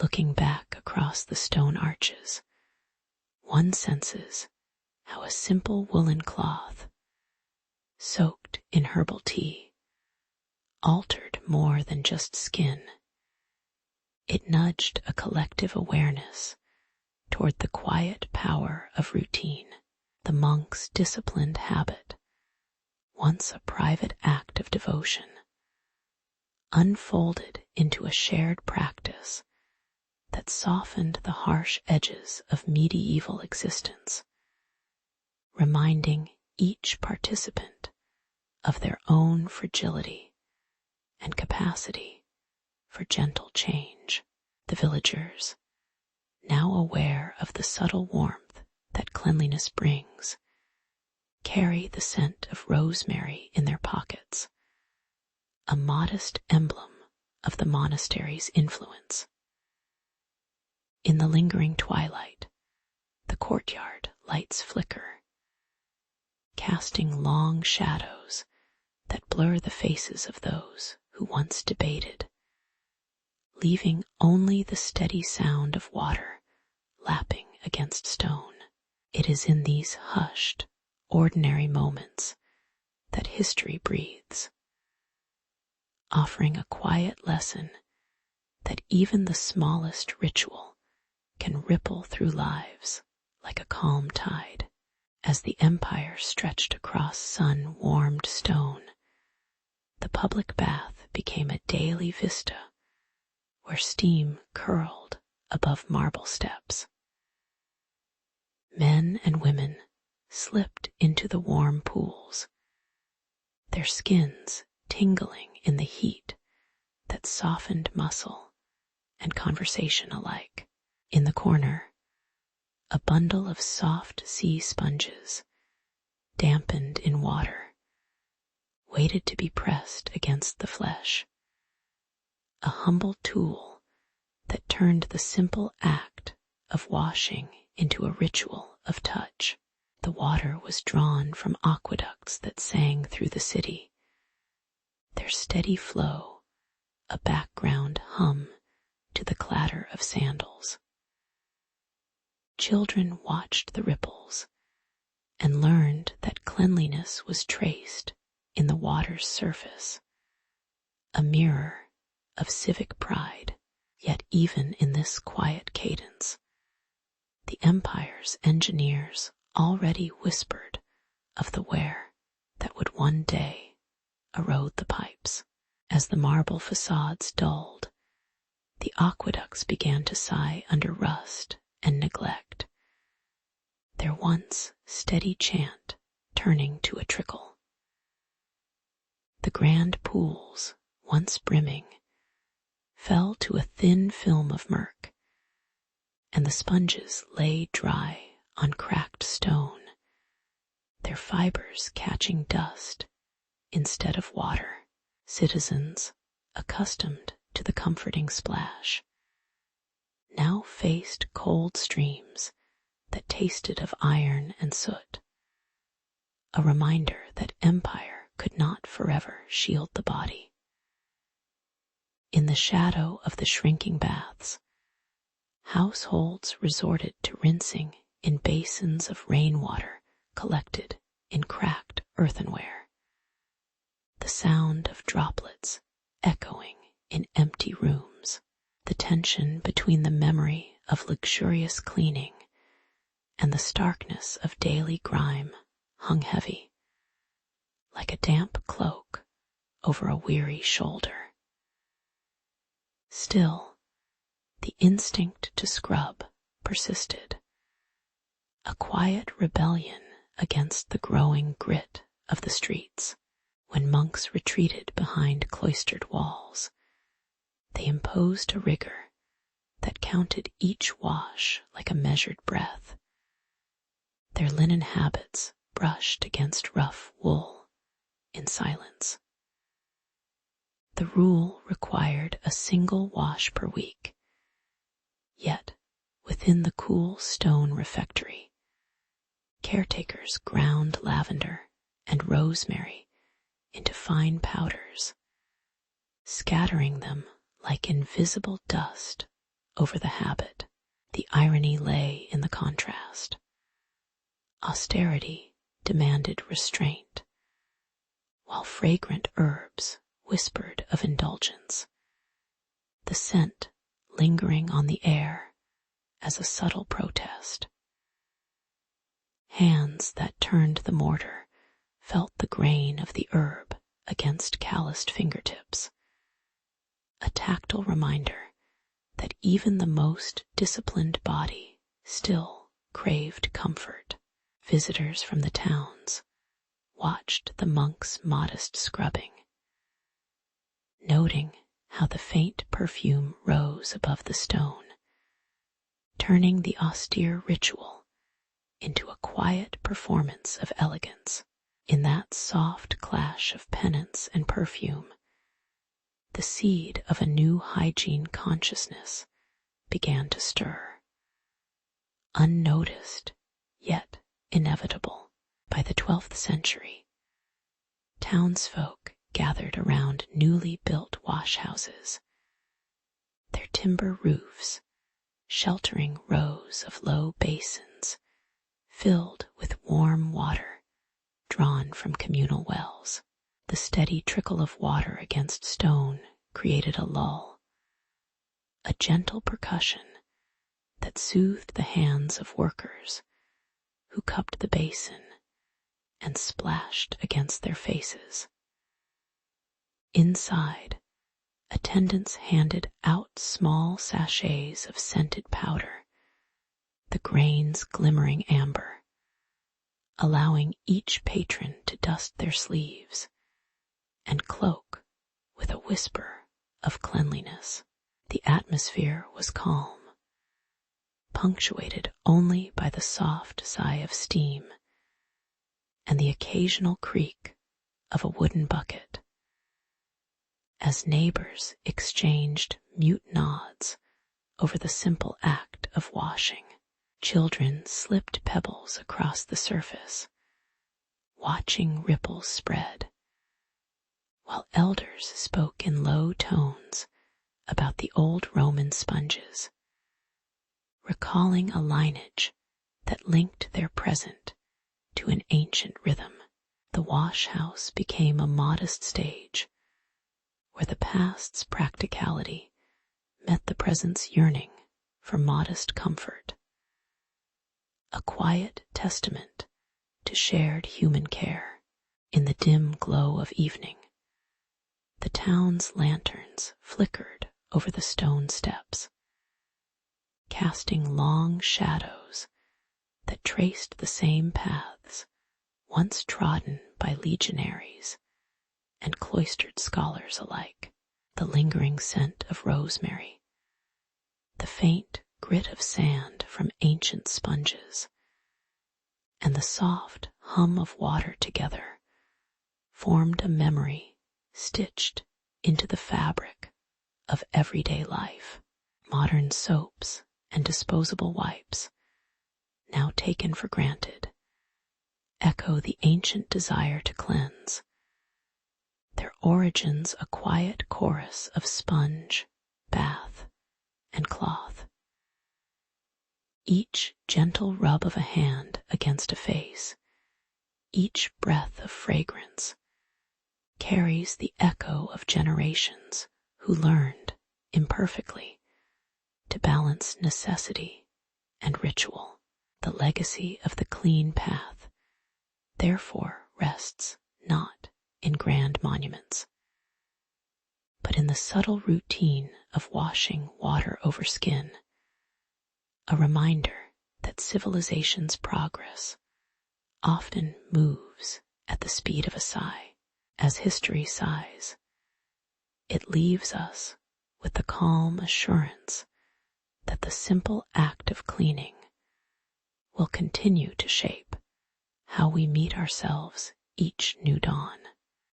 Looking back across the stone arches, one senses how a simple woolen cloth, soaked in herbal tea, altered more than just skin. It nudged a collective awareness toward the quiet power of routine. The monk's disciplined habit, once a private act of devotion, unfolded into a shared practice that softened the harsh edges of medieval existence, reminding each participant of their own fragility and capacity for gentle change. The villagers, now aware of the subtle warmth that cleanliness brings, carry the scent of rosemary in their pockets, a modest emblem of the monastery's influence. In the lingering twilight, the courtyard lights flicker, casting long shadows that blur the faces of those who once debated, leaving only the steady sound of water lapping against stone. It is in these hushed, ordinary moments that history breathes, offering a quiet lesson that even the smallest ritual can ripple through lives like a calm tide. As the empire stretched across sun-warmed stone, the public bath became a daily vista where steam curled above marble steps. Men and women slipped into the warm pools, their skins tingling in the heat that softened muscle and conversation alike. In the corner, a bundle of soft sea sponges, dampened in water, waited to be pressed against the flesh, a humble tool that turned the simple act of washing into a ritual of touch. The water was drawn from aqueducts that sang through the city, their steady flow a background hum to the clatter of sandals. Children watched the ripples and learned that cleanliness was traced in the water's surface, a mirror of civic pride. Yet even in this quiet cadence, the empire's engineers already whispered of the wear that would one day erode the pipes. As the marble facades dulled, the aqueducts began to sigh under rust and neglect, their once steady chant turning to a trickle. The grand pools, once brimming, fell to a thin film of murk, and the sponges lay dry on cracked stone, their fibers catching dust instead of water. Citizens, accustomed to the comforting splash, now faced cold streams that tasted of iron and soot, a reminder that empire could not forever shield the body. In the shadow of the shrinking baths, households resorted to rinsing in basins of rainwater collected in cracked earthenware. The sound of droplets echoing in empty rooms, the tension between the memory of luxurious cleaning and the starkness of daily grime hung heavy, like a damp cloak over a weary shoulder. Still, the instinct to scrub persisted, a quiet rebellion against the growing grit of the streets. When monks retreated behind cloistered walls, they imposed a rigor that counted each wash like a measured breath. Their linen habits brushed against rough wool in silence. The rule required a single wash per week, yet within the cool stone refectory, caretakers ground lavender and rosemary into fine powders, scattering them like invisible dust over the habit. The irony lay in the contrast. Austerity demanded restraint, while fragrant herbs whispered of indulgence, the scent lingering on the air as a subtle protest. Hands that turned the mortar felt the grain of the herb against calloused fingertips, a tactile reminder that even the most disciplined body still craved comfort. Visitors from the towns watched the monks' modest scrubbing, noting how the faint perfume rose above the stone, turning the austere ritual into a quiet performance of elegance. In that soft clash of penance and perfume, the seed of a new hygiene consciousness began to stir. Unnoticed, yet inevitable. By the 12th century, townsfolk gathered around newly built washhouses, their timber roofs sheltering rows of low basins filled with warm water drawn from communal wells. The steady trickle of water against stone created a lull, a gentle percussion that soothed the hands of workers who cupped the basin and splashed against their faces. Inside, attendants handed out small sachets of scented powder, the grains glimmering amber, allowing each patron to dust their sleeves and cloak with a whisper of cleanliness. The atmosphere was calm, punctuated only by the soft sigh of steam and the occasional creak of a wooden bucket, as neighbors exchanged mute nods over the simple act of washing. Children slipped pebbles across the surface, watching ripples spread, while elders spoke in low tones about the old Roman sponges, recalling a lineage that linked their present to an ancient rhythm. The wash house became a modest stage where the past's practicality met the present's yearning for modest comfort, a quiet testament to shared human care. In the dim glow of evening, the town's lanterns flickered over the stone steps, casting long shadows that traced the same paths once trodden by legionaries and cloistered scholars alike. The lingering scent of rosemary, the faint grit of sand from ancient sponges, and the soft hum of water together formed a memory stitched into the fabric of everyday life. Modern soaps and disposable wipes, now taken for granted, echo the ancient desire to cleanse, their origins a quiet chorus of sponge, bath, and cloth. Each gentle rub of a hand against a face, each breath of fragrance, carries the echo of generations who learned, imperfectly, to balance necessity and ritual. The legacy of the clean path, therefore, rests not in grand monuments, but in the subtle routine of washing water over skin, a reminder that civilization's progress often moves at the speed of a sigh. As history sighs, it leaves us with the calm assurance that the simple act of cleaning will continue to shape how we meet ourselves each new dawn.